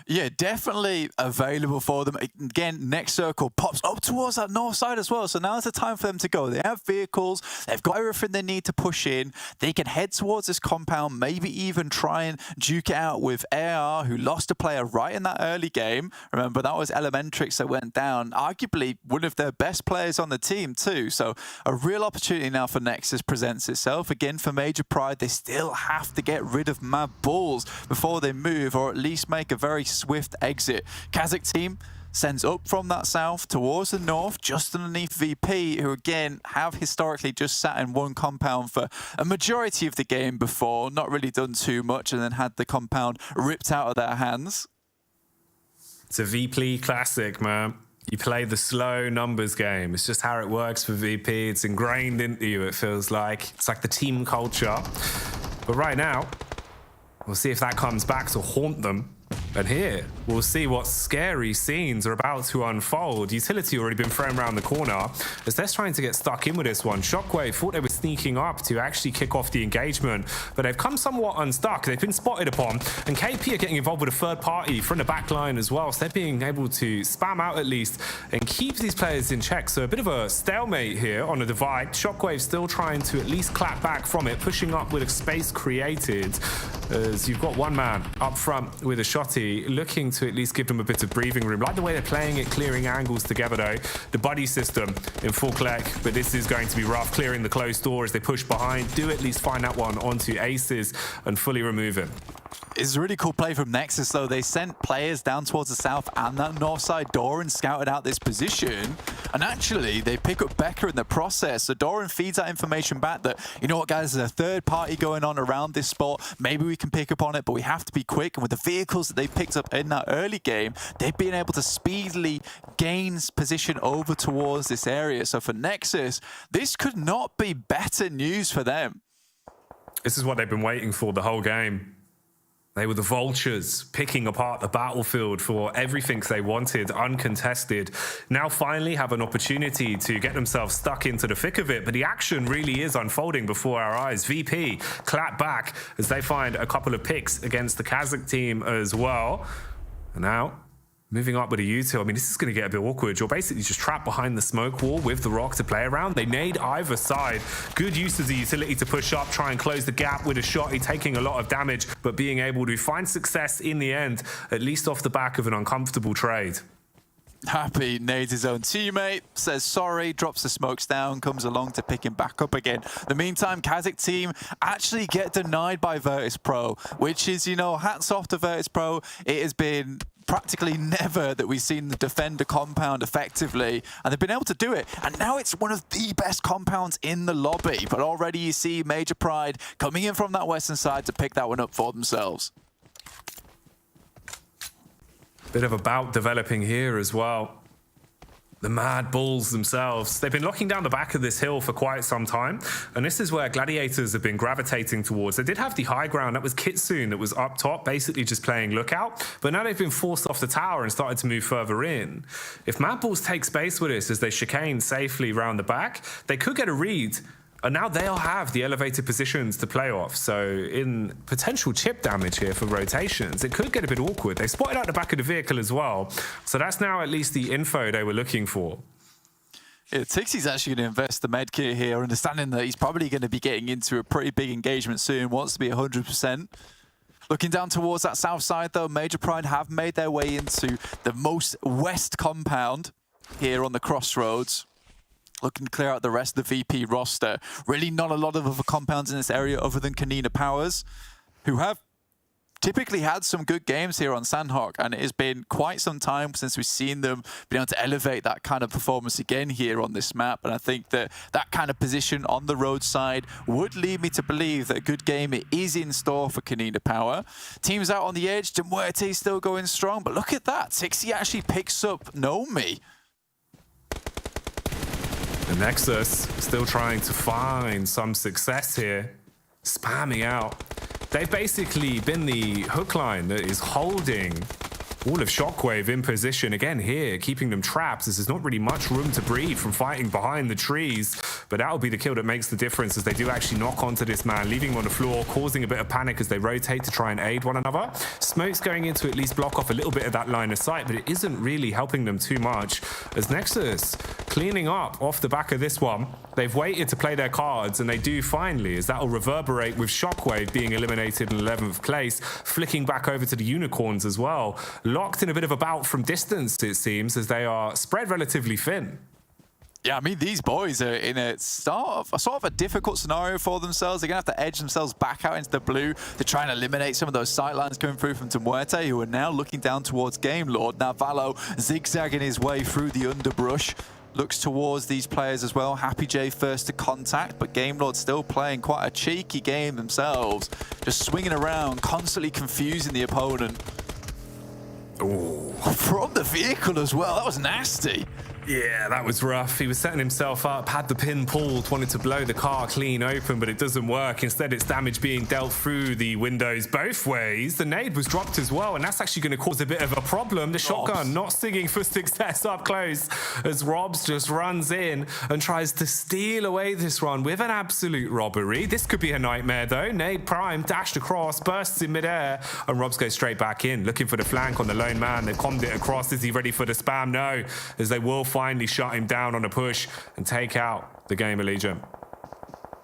Yeah, definitely available for them. Again, next circle pops up towards that north side as well. So now's the time for them to go. They have vehicles. They've got everything they need to push in. They can head towards this compound, maybe even try and duke it out with AR, who lost a player right in that early game. Remember, that was Elementrix that went down. Arguably one of their best players on the team too. So a real opportunity now for Nexus presents itself. Again, for Major Pride, they still have to get rid of MADBULLS before they move, or at least make a very swift exit. KASIK team sends up from that south towards the north, just underneath VP, who again have historically just sat in one compound for a majority of the game before, not really done too much, and then had the compound ripped out of their hands. It's a VP classic, man. You play the slow numbers game. It's just how it works for VP. It's ingrained into you, it feels like. It's like the team culture. But right now, we'll see if that comes back to haunt them. And here, we'll see what scary scenes are about to unfold. Utility already been thrown around the corner as they're trying to get stuck in with this one. SHOCKWAVE thought they were sneaking up to actually kick off the engagement, but they've come somewhat unstuck. They've been spotted upon, and KP are getting involved with a third party from the back line as well, so they're being able to spam out at least and keep these players in check. So a bit of a stalemate here on the divide. SHOCKWAVE still trying to at least clap back from it, pushing up with a space created, as you've got one man up front with a shotty, looking to at least give them a bit of breathing room. Like the way they're playing it, clearing angles together though. The buddy system in full collect, but this is going to be rough, clearing the closed door as they push behind. Do at least find that one onto Aces and fully remove him. It's a really cool play from Nexus, though. They sent players down towards the south and that north side. Doran scouted out this position, and actually, they pick up Becca in the process. So Doran feeds that information back that, you know what, guys, there's a third party going on around this spot. Maybe we can pick up on it, but we have to be quick. And with the vehicles that they picked up in that early game, they've been able to speedily gain position over towards this area. So for Nexus, this could not be better news for them. This is what they've been waiting for the whole game. They were the vultures picking apart the battlefield for everything they wanted, uncontested. Now finally have an opportunity to get themselves stuck into the thick of it, but the action really is unfolding before our eyes. VP clap back as they find a couple of picks against the KASIK team as well. And now, moving up with a util, I mean, this is going to get a bit awkward. You're basically just trapped behind the smoke wall with the rock to play around. They nade either side. Good use of the utility to push up, try and close the gap with a shot. He's taking a lot of damage, but being able to find success in the end, at least off the back of an uncomfortable trade. Happy nades his own teammate, says sorry, drops the smokes down, comes along to pick him back up again. In the meantime, KASIK team actually get denied by VIRTUS.PRO, which is, you know, hats off to VIRTUS.PRO. It has been practically never that we've seen the defender compound effectively, and they've been able to do it. And now it's one of the best compounds in the lobby. But already you see Major Pride coming in from that western side to pick that one up for themselves. Bit of a bout developing here as well. The MADBULLS themselves, they've been locking down the back of this hill for quite some time, and this is where Gladiators have been gravitating towards. They did have the high ground, that was Kitsune that was up top, basically just playing lookout, but now they've been forced off the tower and started to move further in. If MADBULLS take space with this as they chicane safely round the back, they could get a read, and now they'll have the elevated positions to play off. So in potential chip damage here for rotations, it could get a bit awkward. They spotted out the back of the vehicle as well. So that's now at least the info they were looking for. Yeah, Tixie's actually going to invest the medkit here, understanding that he's probably going to be getting into a pretty big engagement soon, wants to be 100%. Looking down towards that south side, though, Major Pride have made their way into the most west compound here on the crossroads. Looking to clear out the rest of the VP roster. Really not a lot of other compounds in this area other than KONINA Powers, who have typically had some good games here on Sanhok, and it has been quite some time since we've seen them be able to elevate that kind of performance again here on this map. And I think that that kind of position on the roadside would lead me to believe that a good game is in store for KONINA Power. Teams out on the edge, Muerte still going strong, but look at that. Tixie actually picks up Nomi. The Nexus still trying to find some success here, spamming out. They've basically been the hook line that is holding all of SHOCKWAVE in position again here, keeping them trapped as there's not really much room to breathe from fighting behind the trees. But that'll be the kill that makes the difference as they do actually knock onto this man, leaving him on the floor, causing a bit of panic as they rotate to try and aid one another. Smoke's going in to at least block off a little bit of that line of sight, but it isn't really helping them too much as Nexus cleaning up off the back of this one. They've waited to play their cards, and they do finally, as that'll reverberate with SHOCKWAVE being eliminated in 11th place, flicking back over to the Unicorns as well. Locked in a bit of a bout from distance, it seems, as they are spread relatively thin. Yeah, I mean, these boys are in a sort of a difficult scenario for themselves. They're going to have to edge themselves back out into the blue to try and eliminate some of those sightlines coming through from Muerte, who are now looking down towards Game Lord. Now Valo zigzagging his way through the underbrush. Looks towards these players as well. Happy J first to contact, but Game Lord still playing quite a cheeky game themselves. Just swinging around, constantly confusing the opponent. Ooh. From the vehicle as well, that was nasty. Yeah, that was rough. He was setting himself up, had the pin pulled, wanted to blow the car clean open, but it doesn't work. Instead, it's damage being dealt through the windows both ways. The nade was dropped as well, and that's actually going to cause a bit of a problem. The shotgun not singing for success up close as Robs just runs in and tries to steal away this run with an absolute robbery. This could be a nightmare, though. Nade prime, dashed across, bursts in midair, and Robs goes straight back in, looking for the flank on the lone man. They've commed it across. Is he ready for the spam? No, as they will finally shut him down on a push and take out the game Allegiant.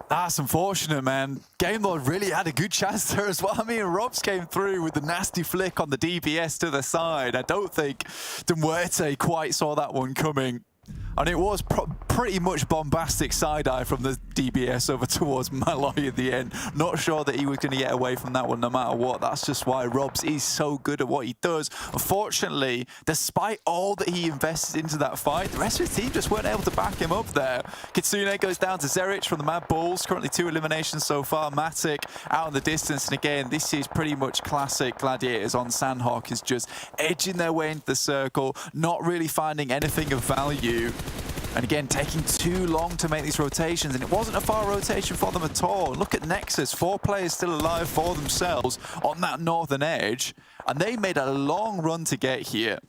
That's unfortunate, man. Game Lord really had a good chance there as well. I mean, Robs came through with the nasty flick on the DBS to the side. I don't think Muerte quite saw that one coming. And it was pretty much bombastic side-eye from the DBS over towards Malloy at the end. Not sure that he was going to get away from that one no matter what. That's just why Robs is so good at what he does. Unfortunately, despite all that he invested into that fight, the rest of his team just weren't able to back him up there. Kitsune goes down to Zerich from the MADBULLS. Currently 2 eliminations so far. Matic out in the distance. And again, this is pretty much classic Gladiators on Sanhok, is just edging their way into the circle, not really finding anything of value. And again, taking too long to make these rotations, and it wasn't a far rotation for them at all. Look at NEXUS, 4 players still alive for themselves on that northern edge, and they made a long run to get here.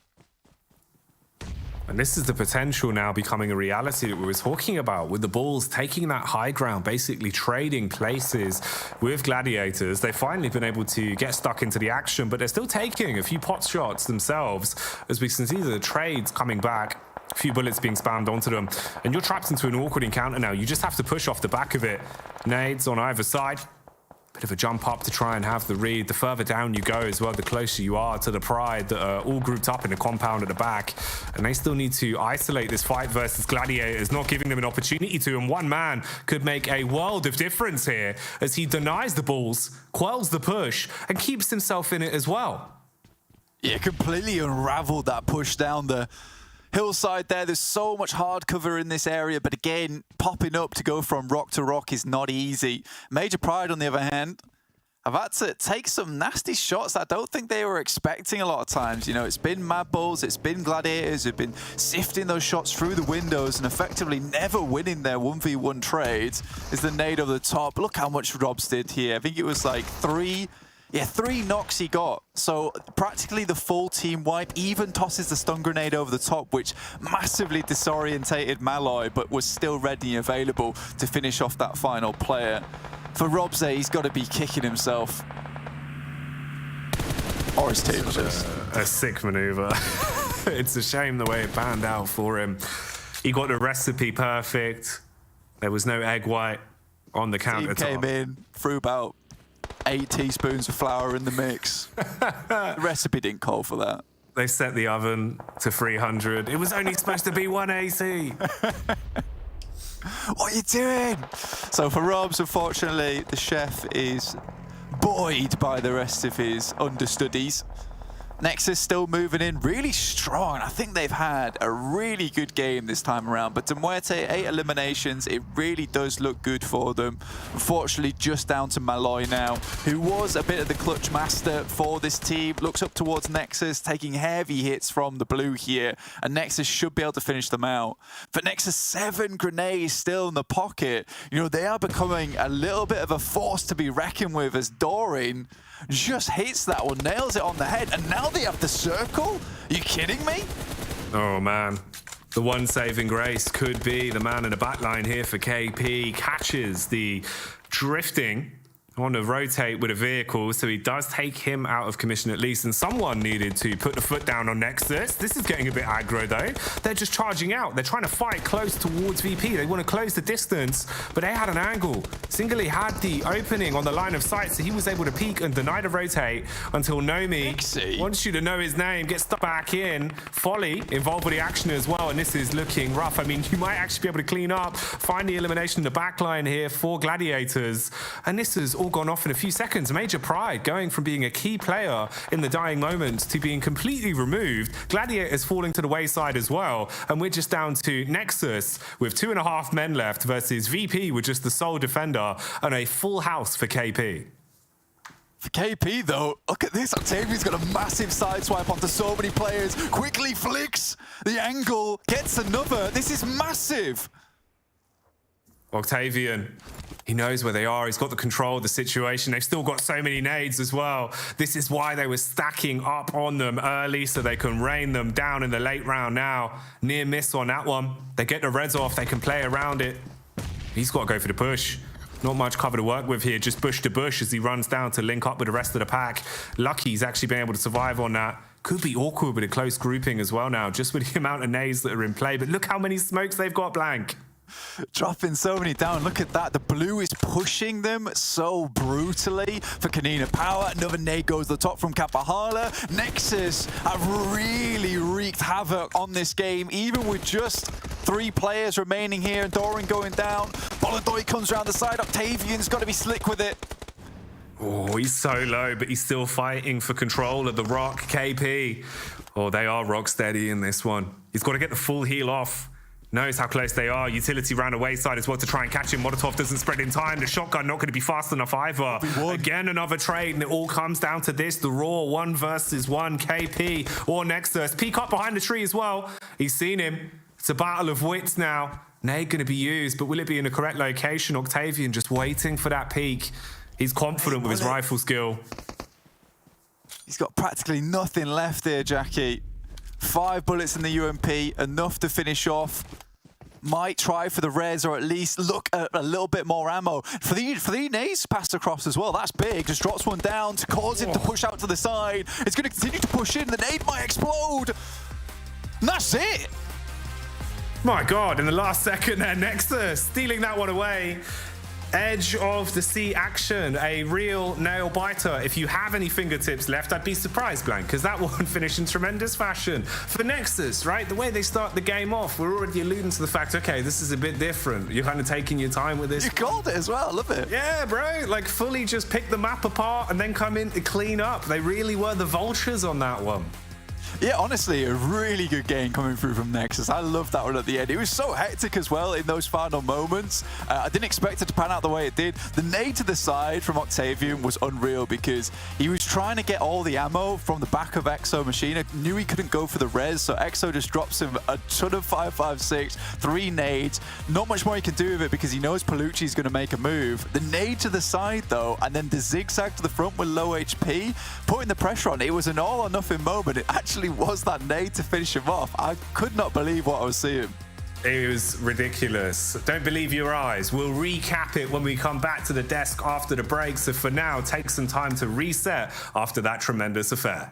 And this is the potential now becoming a reality that we were talking about, with the Bulls taking that high ground, basically trading places with Gladiators. They've finally been able to get stuck into the action, but they're still taking a few pot shots themselves, as we can see the trades coming back. A few bullets being spammed onto them, and you're trapped into an awkward encounter now. You just have to push off the back of it. Nades on either side. Bit of a jump up to try and have the read. The further down you go as well, the closer you are to the Pride that are all grouped up in a compound at the back. And they still need to isolate this fight versus Gladiators, not giving them an opportunity to. And one man could make a world of difference here, as he denies the Bulls, quells the push, and keeps himself in it as well. Yeah, completely unraveled that push down the hillside there. There's so much hard cover in this area, but again, popping up to go from rock to rock is not easy. Major Pride, on the other hand, have had to take some nasty shots I don't think they were expecting a lot of times. You know, it's been MADBULLS, it's been Gladiators who've been sifting those shots through the windows and effectively never winning their 1v1 trades. Is the nade over the top. Look how much Robs did here. I think it was like 3 knocks he got. So practically the full team wipe. Even tosses the stun grenade over the top, which massively disorientated Malloy, but was still ready and available to finish off that final player. For Robs, he's got to be kicking himself. Or his team, just. A sick maneuver. It's a shame the way it panned out for him. He got the recipe perfect. There was no egg white on the countertop. Team came in, threw about 8 teaspoons of flour in the mix. The recipe didn't call for that. They set the oven to 300. It was only supposed to be 1 AC. What are you doing? So for Robs, unfortunately, the chef is buoyed by the rest of his understudies. NEXUS still moving in really strong. I think they've had a really good game this time around. But to Muerte, 8 eliminations. It really does look good for them. Unfortunately, just down to Malloy now, who was a bit of the clutch master for this team. Looks up towards NEXUS, taking heavy hits from the blue here. And NEXUS should be able to finish them out. For NEXUS, 7 grenades still in the pocket. You know, they are becoming a little bit of a force to be reckoned with, as Doreen just hits that one, nails it on the head, and now they have the circle? Are you kidding me? Oh man, the one saving grace could be the man in the back line here for KP. Catches the drifting. I want to rotate with a vehicle, so he does take him out of commission at least. And someone needed to put the foot down on NEXUS. This is getting a bit aggro though. They're just charging out. They're trying to fight close towards VP. They want to close the distance, but they had an angle. Singly had the opening on the line of sight, so he was able to peek and deny the rotate until Nomi wants you to know his name, gets stuck back in. Folly involved with the action as well, and this is looking rough. I mean, you might actually be able to clean up, find the elimination in the back line here for Gladiators. And this is all gone off in a few seconds. Major Pride going from being a key player in the dying moment to being completely removed. Gladiators falling to the wayside as well. And we're just down to NEXUS with 2.5 men left versus VP with just the sole defender and a full house for KP. For KP though, look at this. Octavian's got a massive sideswipe onto so many players. Quickly flicks the angle, gets another. This is massive. Octavian, he knows where they are. He's got the control of the situation. They've still got so many nades as well. This is why they were stacking up on them early, so they can rain them down in the late round now. Near miss on that one. They get the reds off. They can play around it. He's got to go for the push. Not much cover to work with here. Just bush to bush as he runs down to link up with the rest of the pack. Lucky he's actually been able to survive on that. Could be awkward with a close grouping as well now, just with the amount of nades that are in play. But look how many smokes they've got, Blank. Dropping so many down. Look at that. The blue is pushing them so brutally for KONINA Power. Another nade goes to the top from Kapahala. NEXUS have really wreaked havoc on this game, even with just 3 players remaining here, and Doran going down. Boladoy comes around the side. Octavian's got to be slick with it. Oh, he's so low, but he's still fighting for control of the Rock. KP. Oh, they are rock steady in this one. He's got to get the full heal off. Knows how close they are. Utility round away side as well to try and catch him. Molotov doesn't spread in time. The shotgun not going to be fast enough either. Again, another trade, and it all comes down to this. The Raw 1 versus 1. KP or Nexus. Peek up behind the tree as well. He's seen him. It's a battle of wits now. Nade going to be used, but will it be in the correct location? Octavian just waiting for that peek. He's confident with his rifle skill. He's got practically nothing left here, Jackie. 5 bullets in the UMP, enough to finish off. Might try for the res, or at least look at a little bit more ammo. For the nades passed across as well, that's big. Just drops one down to cause him to push out to the side. It's going to continue to push in. The nade might explode. And that's it. My God, in the last second there, Nexus stealing that one away. Edge of the sea action, a real nail biter. If you have any fingertips left, I'd be surprised, Blank, because that one finished in tremendous fashion. For Nexus, right, the way they start the game off, we're already alluding to the fact, okay, this is a bit different. You're kind of taking your time with this. You called it as well, I love it. Yeah, bro, like fully just pick the map apart and then come in to clean up. They really were the vultures on that one. Yeah, honestly, a really good game coming through from Nexus. I loved that one at the end. It was so hectic as well in those final moments. I didn't expect it to pan out the way it did. The nade to the side from Octavian was unreal because he was trying to get all the ammo from the back of Exo machine. I knew he couldn't go for the res, so Exo just drops him a ton of 5.56, 3 nades. Not much more he can do with it because he knows Palucci's going to make a move. The nade to the side, though, and then the zigzag to the front with low HP, putting the pressure on. It was an all or nothing moment. It actually was that nade to finish him off. I could not believe what I was seeing. It was ridiculous. Don't believe your eyes. We'll recap it when we come back to the desk after the break. So for now, take some time to reset after that tremendous affair.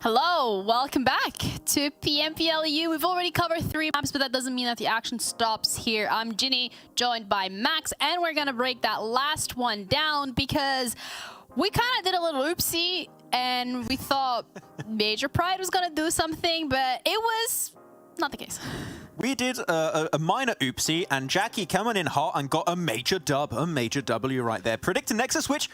Hello, welcome back to PMPL EU. We've already covered 3 maps, but that doesn't mean that the action stops here. I'm Ginny, joined by Max, and we're gonna break that last one down because we kind of did a little oopsie, and we thought Major Pride was gonna do something, but it was not the case. We did a minor oopsie, and Jackie coming in hot and got a major dub, a major W right there. Predicting Nexus, which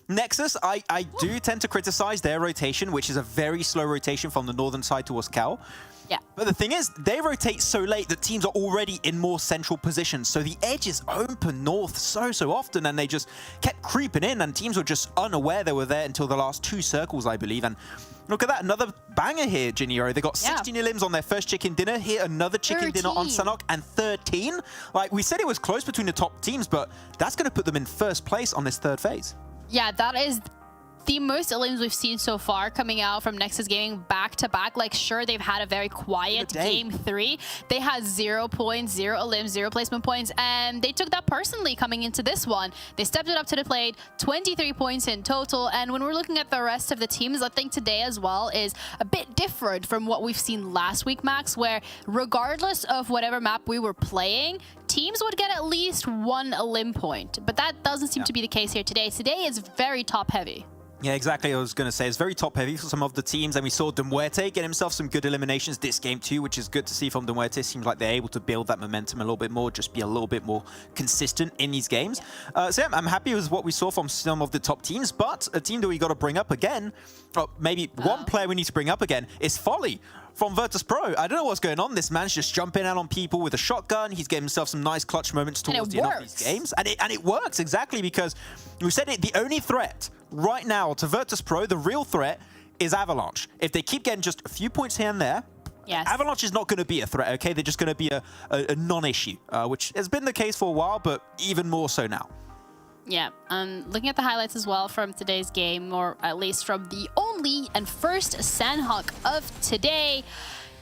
Nexus, I do tend to criticize their rotation, which is a very slow rotation from the northern side towards Cal. Yeah. But the thing is, they rotate so late that teams are already in more central positions. So the edge is open north so often, and they just kept creeping in, and teams were just unaware they were there until the last 2 circles, I believe. And look at that, another banger here, Jiniro. They got 16 elims on their first chicken dinner. Here, another chicken dinner on Sanhok, and 13. Like, we said it was close between the top teams, but that's going to put them in first place on this 3rd phase. Yeah, that is the most elims we've seen so far coming out from Nexus Gaming back-to-back. Like, sure, they've had a very quiet game 3. They had 0 points, 0 elims, 0 placement points, and they took that personally coming into this one. They stepped it up to the plate, 23 points in total. And when we're looking at the rest of the teams, I think today as well is a bit different from what we've seen last week, Max, where regardless of whatever map we were playing, teams would get at least 1 elim point. But that doesn't seem to be the case here today. Today is very top-heavy. Yeah, exactly. I was going to say it's very top-heavy for some of the teams, and we saw Muerte get himself some good eliminations this game too, which is good to see from Muerte. Seems like they're able to build that momentum a little bit more, just be a little bit more consistent in these games. So yeah, I'm happy with what we saw from some of the top teams, but a team that we got to bring up again, or maybe one player we need to bring up again, is Folly from VIRTUS.PRO. I don't know what's going on. This man's just jumping out on people with a shotgun. He's getting himself some nice clutch moments towards the end of these games. And it works, exactly, because we said it, the only threat right now to VIRTUS.PRO, the real threat, is Avalanche. If they keep getting just a few points here and there, Avalanche is not going to be a threat, okay? They're just going to be a non-issue, which has been the case for a while, but even more so now. Yeah, looking at the highlights as well from today's game, or at least from the only and first Sanhok of today,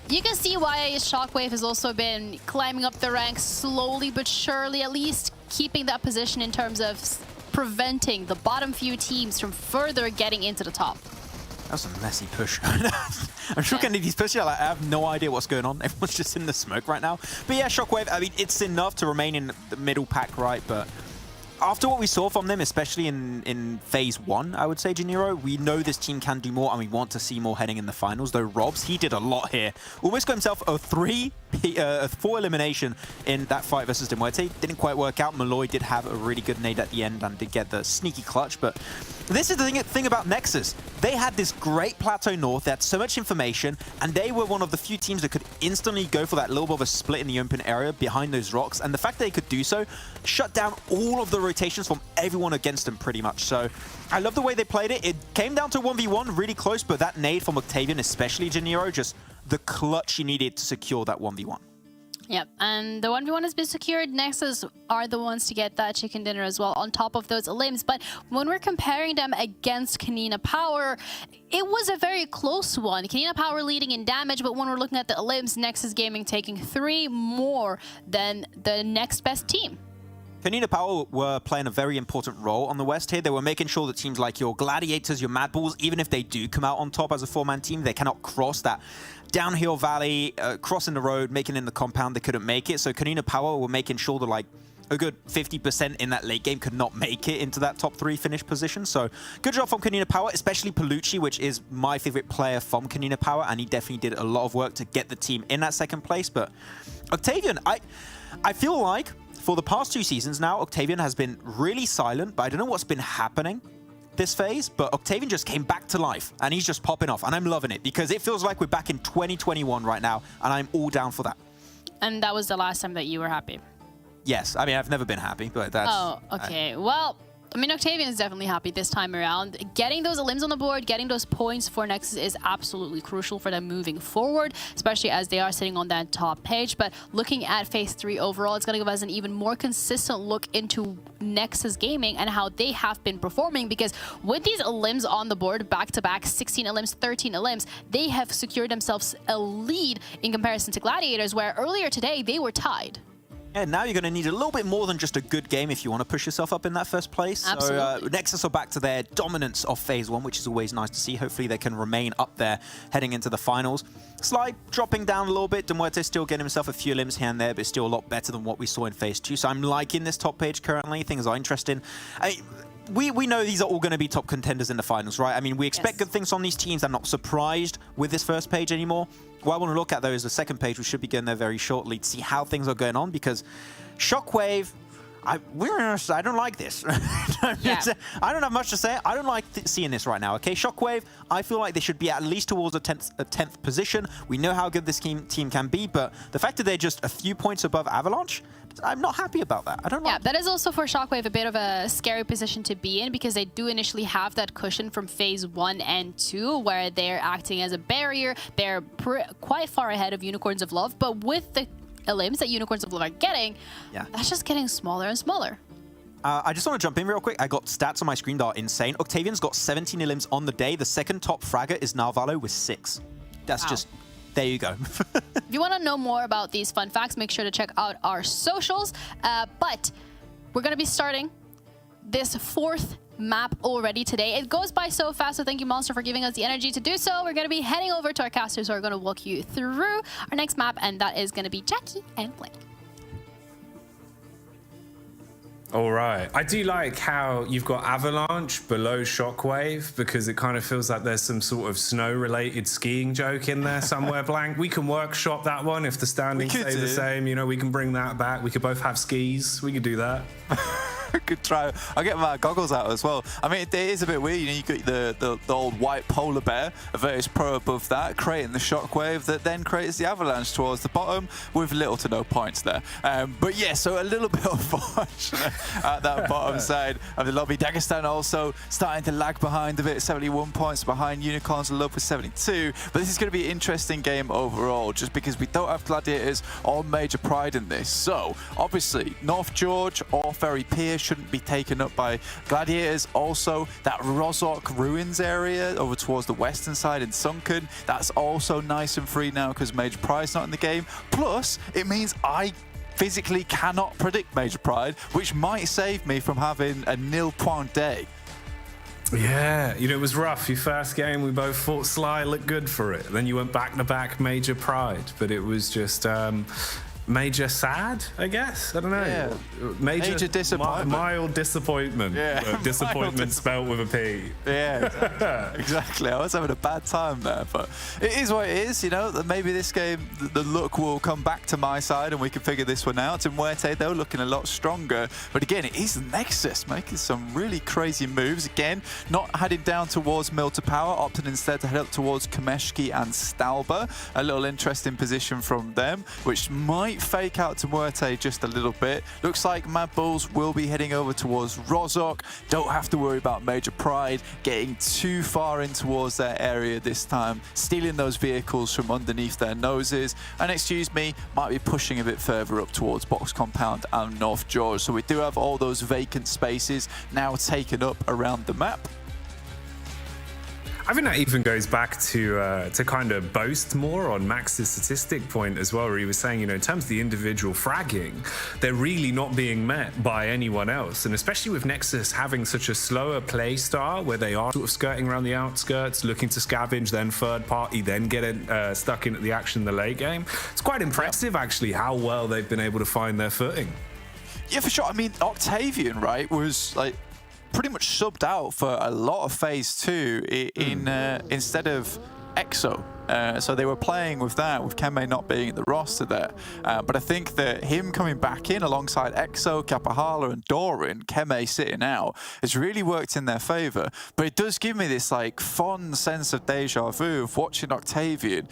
you can see why SHOCKWAVE has also been climbing up the ranks slowly but surely, at least keeping that position in terms of preventing the bottom few teams from further getting into the top. That was a messy push. I'm sure Kennedy's pushing. Like, I have no idea what's going on. Everyone's just in the smoke right now. But yeah, SHOCKWAVE, I mean, it's enough to remain in the middle pack, right? But after what we saw from them, especially in phase 1, I would say, Janiro, we know this team can do more, and we want to see more heading in the finals. Though Robs, he did a lot here. Almost got himself a 4 elimination in that fight versus Muerte. Didn't quite work out. Malloy did have a really good nade at the end and did get the sneaky clutch. But this is the thing about Nexus. They had this great plateau north. They had so much information, and they were one of the few teams that could instantly go for that little bit of a split in the open area behind those rocks. And the fact that they could do so shut down all of the rotations from everyone against them pretty much. So I love the way they played it. It came down to 1v1 really close, but that nade from Octavian, especially Janiro, just the clutch he needed to secure that 1v1. Yep, and the 1v1 has been secured. Nexus are the ones to get that chicken dinner as well on top of those elims. But when we're comparing them against KONINA Power, it was a very close one. KONINA Power leading in damage, but when we're looking at the elims, Nexus Gaming taking 3 more than the next best team. KONINA Power were playing a very important role on the West here. They were making sure that teams like your Gladiators, your MADBULLS, even if they do come out on top as a 4-man team, they cannot cross that downhill valley, crossing the road, making it in the compound. They couldn't make it. So KONINA Power were making sure that like a good 50% in that late game could not make it into that top 3 finish position. So good job from KONINA Power, especially Palucci, which is my favorite player from KONINA Power, and he definitely did a lot of work to get the team in that 2nd place. But Octavian, I feel like for the past 2 seasons now, Octavian has been really silent, but I don't know what's been happening this phase, but Octavian just came back to life, and he's just popping off, and I'm loving it, because it feels like we're back in 2021 right now, and I'm all down for that. And that was the last time that you were happy? Yes. I mean, I've never been happy, but that's... Oh, okay. Well, I mean, Octavian is definitely happy this time around. Getting those elims on the board, getting those points for Nexus is absolutely crucial for them moving forward, especially as they are sitting on that top page. But looking at phase 3 overall, it's going to give us an even more consistent look into Nexus Gaming and how they have been performing, because with these elims on the board, back-to-back, 16 elims, 13 elims, they have secured themselves a lead in comparison to Gladiators, where earlier today they were tied. And now you're going to need a little bit more than just a good game if you want to push yourself up in that first place. Absolutely. So Nexus are back to their dominance of Phase 1, which is always nice to see. Hopefully they can remain up there heading into the finals. Slight dropping down a little bit. Muerte still getting himself a few limbs here and there, but still a lot better than what we saw in Phase 2. So I'm liking this top page currently. Things are interesting. We know these are all going to be top contenders in the finals, right? I mean, we expect good things from these teams. I'm not surprised with this first page anymore. What I want to look at, though, is the second page. We should be going there very shortly to see how things are going on, because SHOCKWAVE, I don't like this. I don't have much to say. I don't like seeing this right now, okay? SHOCKWAVE, I feel like they should be at least towards a 10th position. We know how good this team can be, but the fact that they're just a few points above Avalanche, I'm not happy about that. I don't know. Yeah, that is also for SHOCKWAVE a bit of a scary position to be in, because they do initially have that cushion from Phase 1 and 2 where they're acting as a barrier. They're quite far ahead of Unicorns of Love, but with the limbs that Unicorns of Love are getting, that's just getting smaller and smaller. I just want to jump in real quick. I got stats on my screen that are insane. Octavian's got 17 limbs on the day. The second top fragger is Narvalo with 6. That's just... There you go. If you want to know more about these fun facts, make sure to check out our socials. But we're going to be starting this 4th map already today. It goes by so fast, so thank you, Monster, for giving us the energy to do so. We're going to be heading over to our casters who are going to walk you through our next map, and that is going to be Jackie and Blake. All right. I do like how you've got Avalanche below SHOCKWAVE, because it kind of feels like there's some sort of snow-related skiing joke in there somewhere, Blank. We can workshop that one if the standings stay the same. You know, we can bring that back. We could both have skis. We could do that. Good try. I'll get my goggles out as well. I mean, it is a bit weird. You know, you got the old white polar bear, a VIRTUS.PRO above that, creating the SHOCKWAVE that then creates the Avalanche towards the bottom with little to no points there. But yeah, so a little bit unfortunate at that bottom side of the lobby. Dagestan also starting to lag behind a bit, 71 points behind Unicorns of Love with 72. But this is going to be an interesting game overall, just because we don't have Gladiators or Major Pride in this. So obviously, North George or Ferry Pier shouldn't be taken up by Gladiators. Also, that Rozhok Ruins area over towards the western side in Sunken, that's also nice and free now because Major Pride's not in the game. Plus, it means I physically cannot predict Major Pride, which might save me from having a nil-point day. Yeah, you know, it was rough. Your first game, we both thought Sly looked good for it. Then you went back-to-back Major Pride, but it was just... Major sad, I guess. I don't know. Yeah. Major disappointment. Mild disappointment. Yeah. Disappointment spelled with a P. Yeah, exactly. I was having a bad time there, but it is what it is, you know. Maybe this game, the luck will come back to my side and we can figure this one out. And Muerte, though, looking a lot stronger. But again, it is Nexus making some really crazy moves. Again, not heading down towards Mill to Power, opted instead to head up towards Kameshki and Stalba. A little interesting position from them, which might fake out to Muerte just a little bit. Looks like MADBULLS will be heading over towards Rozhok. Don't have to worry about Major Pride getting too far in towards their area this time, stealing those vehicles from underneath their noses. And excuse me, might be pushing a bit further up towards Box Compound and North George. So we do have all those vacant spaces now taken up around the map. I think that even goes back to kind of boast more on Max's statistic point as well, where he was saying, you know, in terms of the individual fragging, they're really not being met by anyone else. And especially with Nexus having such a slower play style, where they are sort of skirting around the outskirts, looking to scavenge, then third party, then get stuck into the action in the late game. It's quite impressive, actually, how well they've been able to find their footing. Yeah, for sure. I mean, Octavian, right, was like pretty much subbed out for a lot of Phase 2 instead of EXO. So they were playing with that, with Keme not being in the roster there. But I think that him coming back in alongside EXO, Kapahala and Doran, Keme sitting out, has really worked in their favour. But it does give me this like fond sense of deja vu of watching Octavian,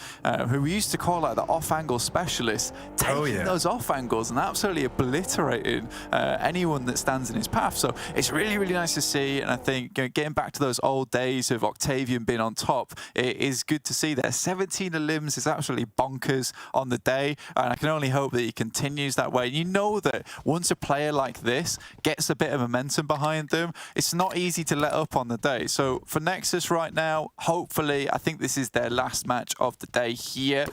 who we used to call like the off-angle specialist, taking those off-angles and absolutely obliterating anyone that stands in his path. So it's really, really nice to see. And I think getting back to those old days of Octavian being on top, it is good to see their 17 elims is absolutely bonkers on the day, and I can only hope that he continues that way. You know that once a player like this gets a bit of momentum behind them, it's not easy to let up on the day. So for Nexus right now, hopefully, I think this is their last match of the day here.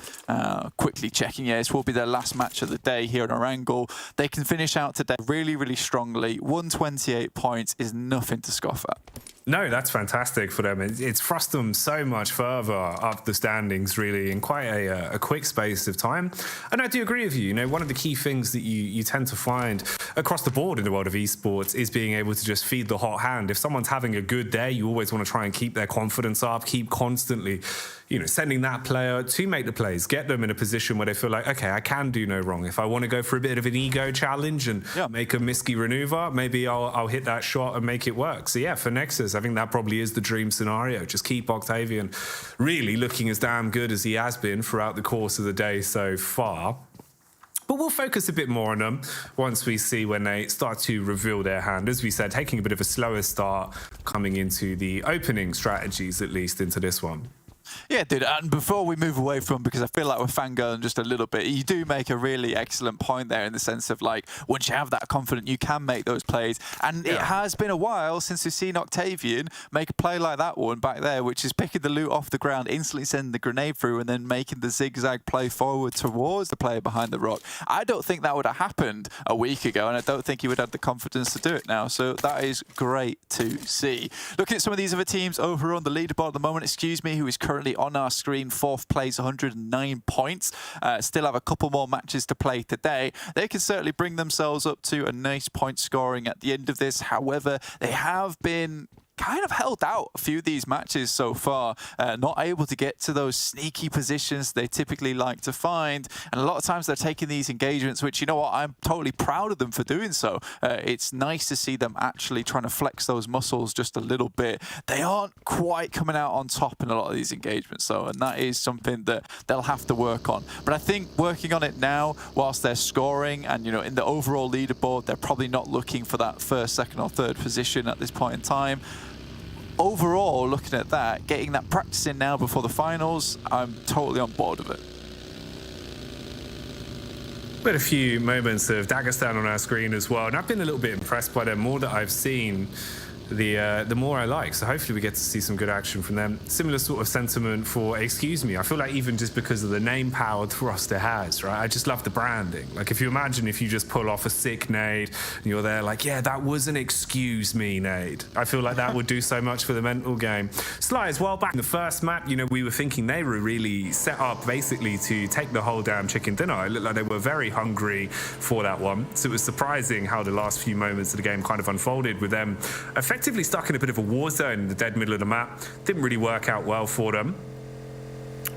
Quickly checking, yeah, this will be their last match of the day here in Erangel. They can finish out today really, really strongly. 128 points is nothing to scoff at. No, that's fantastic for them. It's thrust them so much further up the standings, really, in quite a quick space of time. And I do agree with you. You know, one of the key things that you tend to find across the board in the world of esports is being able to just feed the hot hand. If someone's having a good day, you always want to try and keep their confidence up, keep constantly, you know, sending that player to make the plays, get them in a position where they feel like, okay, I can do no wrong. If I want to go for a bit of an ego challenge and make a misky maneuver, maybe I'll hit that shot and make it work. So yeah, for Nexus, I think that probably is the dream scenario. Just keep Octavian really looking as damn good as he has been throughout the course of the day so far. But we'll focus a bit more on them once we see when they start to reveal their hand. As we said, taking a bit of a slower start coming into the opening strategies, at least into this one. Yeah, dude, and before we move away from, because I feel like we're fangirling just a little bit, you do make a really excellent point there in the sense of, like, once you have that confidence, you can make those plays. And it has been a while since we've seen Octavian make a play like that one back there, which is picking the loot off the ground, instantly sending the grenade through, and then making the zigzag play forward towards the player behind the rock. I don't think that would have happened a week ago, and I don't think he would have the confidence to do it now. So that is great to see. Looking at some of these other teams over on the leaderboard at the moment, excuse me, who is currently on our screen, 4th place, 109 points. Still have a couple more matches to play today. They can certainly bring themselves up to a nice point scoring at the end of this. However, they have been kind of held out a few of these matches so far, not able to get to those sneaky positions they typically like to find, and a lot of times they're taking these engagements, which, you know what, I'm totally proud of them for doing so. It's nice to see them actually trying to flex those muscles just a little bit. They aren't quite coming out on top in a lot of these engagements though, and that is something that they'll have to work on. But I think working on it now whilst they're scoring, and, you know, in the overall leaderboard, they're probably not looking for that 1st, 2nd or 3rd position at this point in time. Overall, looking at that, getting that practice in now before the finals, I'm totally on board with it. We had a few moments of Dagestan on our screen as well, and I've been a little bit impressed by them. More that I've seen, the more I like. So hopefully we get to see some good action from them. Similar sort of sentiment for Excuse Me. I feel like even just because of the name power the roster has, right? I just love the branding. Like, if you imagine if you just pull off a sick nade and you're there like, yeah, that was an Excuse Me nade. I feel like that would do so much for the mental game. Sly, as well, back in the first map, you know, we were thinking they were really set up basically to take the whole damn chicken dinner. It looked like they were very hungry for that one. So it was surprising how the last few moments of the game kind of unfolded with them effectively stuck in a bit of a war zone in the dead middle of the map. Didn't really work out well for them.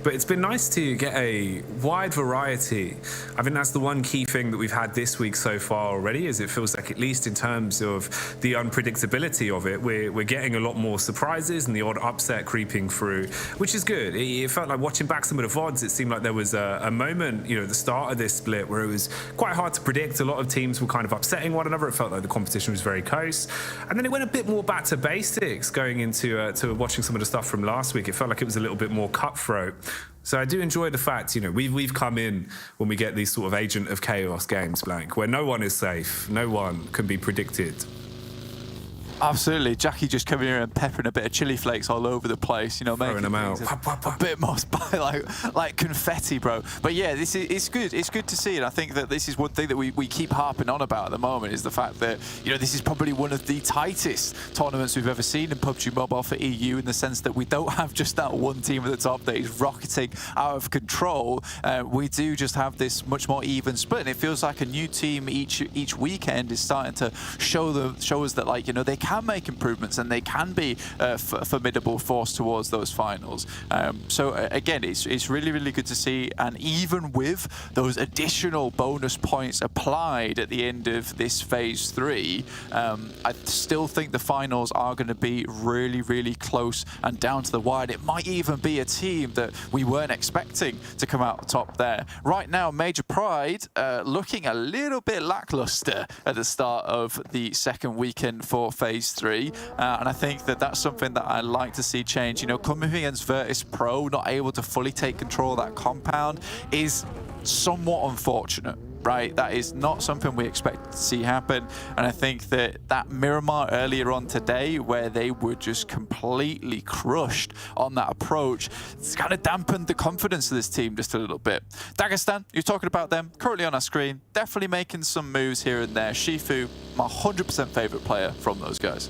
But it's been nice to get a wide variety. I think that's the one key thing that we've had this week so far already, is it feels like, at least in terms of the unpredictability of it, we're getting a lot more surprises and the odd upset creeping through, which is good. It felt like, watching back some of the VODs, it seemed like there was a moment, you know, at the start of this split where it was quite hard to predict. A lot of teams were kind of upsetting one another. It felt like the competition was very close. And then it went a bit more back to basics going into to watching some of the stuff from last week. It felt like it was a little bit more cutthroat. So I do enjoy the fact, you know, we've come in when we get these sort of Agent of Chaos games, Blank, where no one is safe, no one can be predicted. Absolutely. Jackie just coming here and peppering a bit of chili flakes all over the place, you know, throwing making them out a bit more like confetti, bro. But yeah, it's good. It's good to see, and I think that this is one thing that we keep harping on about at the moment, is the fact that, you know, this is probably one of the tightest tournaments we've ever seen in PUBG Mobile for EU, in the sense that we don't have just that one team at the top that is rocketing out of control. We do just have this much more even split, and it feels like a new team each weekend is starting to show us that, like, you know, they can make improvements and they can be a formidable force towards those finals. So again, it's really, really good to see, and even with those additional bonus points applied at the end of this phase 3, I still think the finals are going to be really, really close and down to the wire. It might even be a team that we weren't expecting to come out top there. Right now, Major Pride looking a little bit lackluster at the start of the second weekend for Phase 3. And I think that that's something that I'd like to see change. You know, coming against VIRTUS.PRO, not able to fully take control of that compound is somewhat unfortunate. Right, that is not something we expect to see happen. And I think that Miramar earlier on today, where they were just completely crushed on that approach, it's kind of dampened the confidence of this team just a little bit. Dagestan, you're talking about them, currently on our screen, definitely making some moves here and there. Shifu, my 100% favorite player from those guys.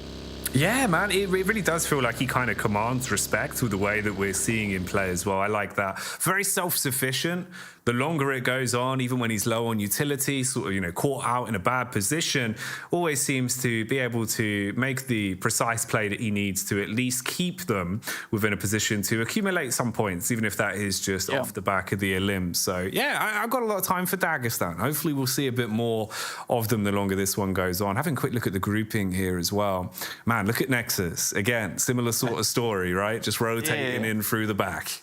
Yeah, man, it really does feel like he kind of commands respect with the way that we're seeing him play as well. I like that. Very self-sufficient. The longer it goes on, even when he's low on utility, sort of, you know, caught out in a bad position, always seems to be able to make the precise play that he needs to at least keep them within a position to accumulate some points, even if that is just off the back of the limbs. So, yeah, I've got a lot of time for Dagestan. Hopefully we'll see a bit more of them the longer this one goes on. Having a quick look at the grouping here as well. Man, look at Nexus. Again, similar sort of story, right? Just rotating in through the back.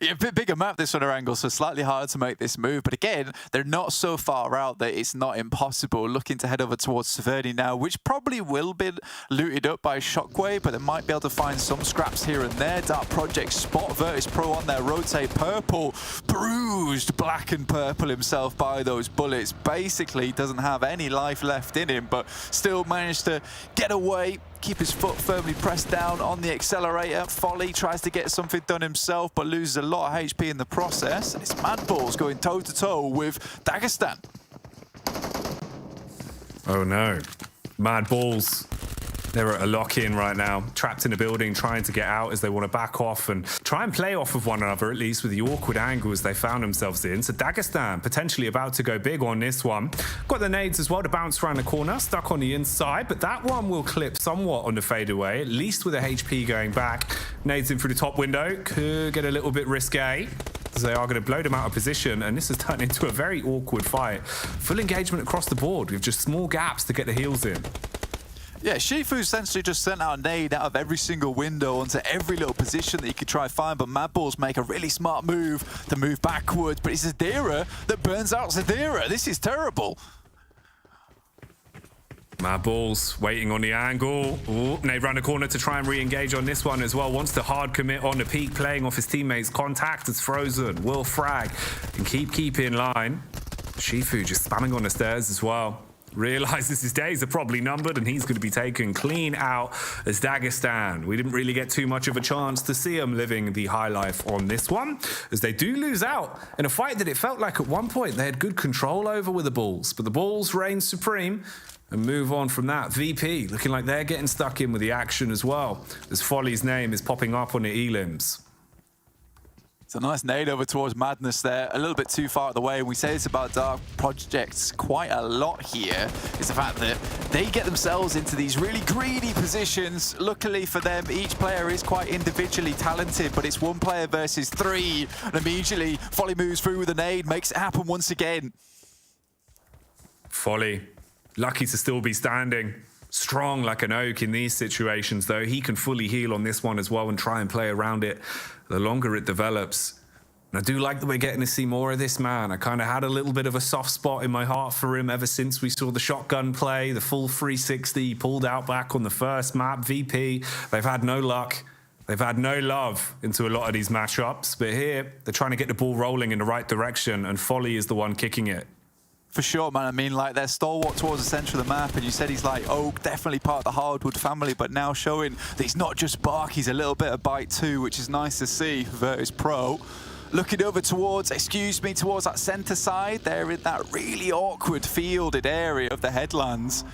Yeah, a bit bigger map this one, Erangel, so slightly harder to make this move. But again, they're not so far out that it's not impossible. Looking to head over towards Severny now, which probably will be looted up by Shockwave, but they might be able to find some scraps here and there. Dark Project spot VIRTUS.PRO on their rotate. Purple, bruised black and purple himself by those bullets. Basically doesn't have any life left in him, but still managed to get away. Keep his foot firmly pressed down on the accelerator. Folly tries to get something done himself, but loses a lot of HP in the process. And it's MADBULLS going toe-to-toe with Dagestan. Oh no. MADBULLS. They're at a lock-in right now, trapped in a building, trying to get out as they want to back off and try and play off of one another, at least with the awkward angles they found themselves in. So Dagestan potentially about to go big on this one. Got the nades as well to bounce around the corner, stuck on the inside, but that one will clip somewhat on the fadeaway, at least with a HP going back. Nades in through the top window, could get a little bit risque. They are going to blow them out of position, and this has turned into a very awkward fight. Full engagement across the board with just small gaps to get the heals in. Yeah, Shifu essentially just sent out a nade out of every single window onto every little position that he could try and find, but MADBULLS make a really smart move to move backwards, but it's Zadira that burns out Zadira. This is terrible. MADBULLS waiting on the angle. Ooh, nade round the corner to try and re-engage on this one as well. Wants to hard commit on the peak, playing off his teammates. Contact is frozen. Will frag and keep in line. Shifu just spamming on the stairs as well. Realizes his days are probably numbered and he's going to be taken clean out as Dagestan. We didn't really get too much of a chance to see him living the high life on this one, as they do lose out in a fight that it felt like at one point they had good control over with the Bulls, but the Bulls reign supreme and move on from that. VP looking like they're getting stuck in with the action as well, as Folly's name is popping up on the elims. It's a nice nade over towards Madness there, a little bit too far out of the way. We say this about Dark Projects quite a lot here, is the fact that they get themselves into these really greedy positions. Luckily for them, each player is quite individually talented, but it's one player versus three, and immediately Folly moves through with a nade, makes it happen once again. Folly, lucky to still be standing. Strong like an oak in these situations, though. He can fully heal on this one as well and try and play around it the longer it develops. And I do like that we're getting to see more of this man. I kind of had a little bit of a soft spot in my heart for him ever since we saw the shotgun play, the full 360, pulled out back on the first map. VP, they've had no luck. They've had no love into a lot of these matchups. But here, they're trying to get the ball rolling in the right direction, and Folly is the one kicking it. For sure, man. I mean, like, they're stalwart towards the center of the map, and you said he's like Oak, definitely part of the Hardwood family, but now showing that he's not just Bark, he's a little bit of Bite too, which is nice to see for VIRTUS.PRO. Looking over towards, towards that center side, they're in that really awkward fielded area of the headlands.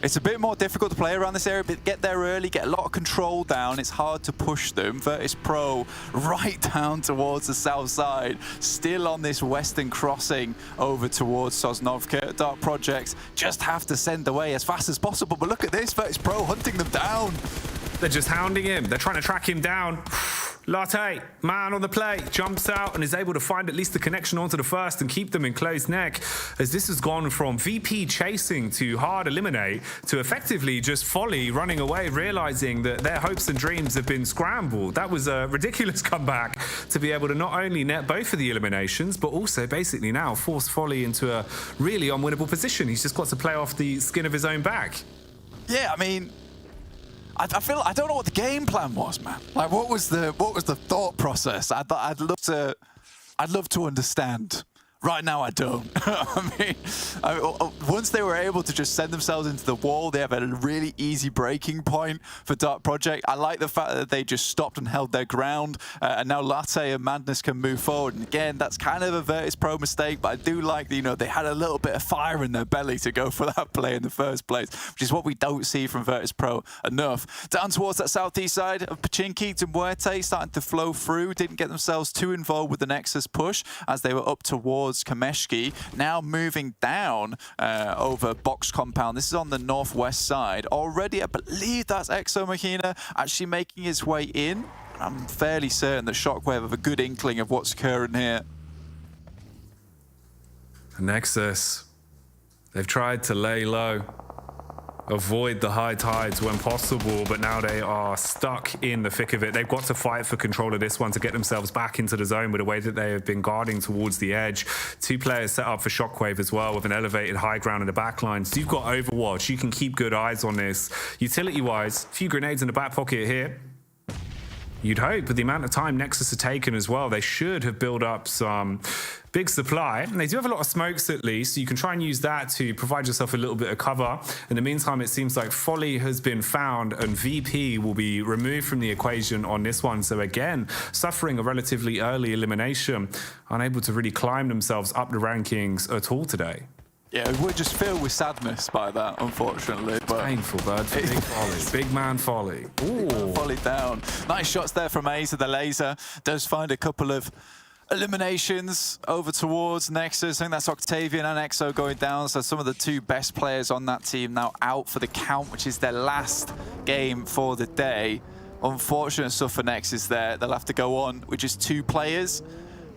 It's a bit more difficult to play around this area, but get there early, get a lot of control down. It's hard to push them. VIRTUS.PRO right down towards the south side, still on this western crossing over towards Sosnovka. Dark Projects just have to send away as fast as possible. But look at this, VIRTUS.PRO hunting them down. They're just hounding him. They're trying to track him down. Latte, man on the play, jumps out and is able to find at least the connection onto the first and keep them in close neck, as this has gone from VP chasing to hard eliminate to effectively just Folly running away, realizing that their hopes and dreams have been scrambled. That was a ridiculous comeback to be able to not only net both of the eliminations, but also basically now force Folly into a really unwinnable position. He's just got to play off the skin of his own back. Yeah, I mean, I feel I don't know what the game plan was, man. Like, what was the thought process? I'd love to understand. Right now, I don't. I mean, once they were able to just send themselves into the wall, they have a really easy breaking point for Dark Project. I like the fact that they just stopped and held their ground, and now Latte and Madness can move forward. And again, that's kind of a VIRTUS.PRO mistake, but I do like that, you know, they had a little bit of fire in their belly to go for that play in the first place, which is what we don't see from VIRTUS.PRO enough. Down towards that southeast side of Pachinki, to Muerte starting to flow through, didn't get themselves too involved with the Nexus push as they were up towards Kameshki, now moving down over Box Compound. This is on the northwest side. Already, I believe that's Exo Machina actually making his way in. I'm fairly certain that Shockwave have a good inkling of what's occurring here. Nexus, they've tried to lay low, avoid the high tides when possible, but now they are stuck in the thick of it. They've got to fight for control of this one to get themselves back into the zone with the way that they have been guarding towards the edge. Two players set up for Shockwave as well with an elevated high ground in the back line. So you've got Overwatch. You can keep good eyes on this. Utility-wise, a few grenades in the back pocket here. You'd hope, with the amount of time Nexus have taken as well, they should have built up some big supply. And they do have a lot of smokes at least, so you can try and use that to provide yourself a little bit of cover. In the meantime, it seems like Folly has been found and VP will be removed from the equation on this one. So again, suffering a relatively early elimination, unable to really climb themselves up the rankings at all today. Yeah, we're just filled with sadness by that, unfortunately. But painful, bud. Big Folly. Big man Folly. Ooh. Folly down. Nice shots there from Ace of the laser. Does find a couple of eliminations over towards Nexus. I think that's Octavian and Exo going down. So some of the two best players on that team now out for the count, which is their last game for the day. Unfortunate stuff for Nexus there. They'll have to go on with just two players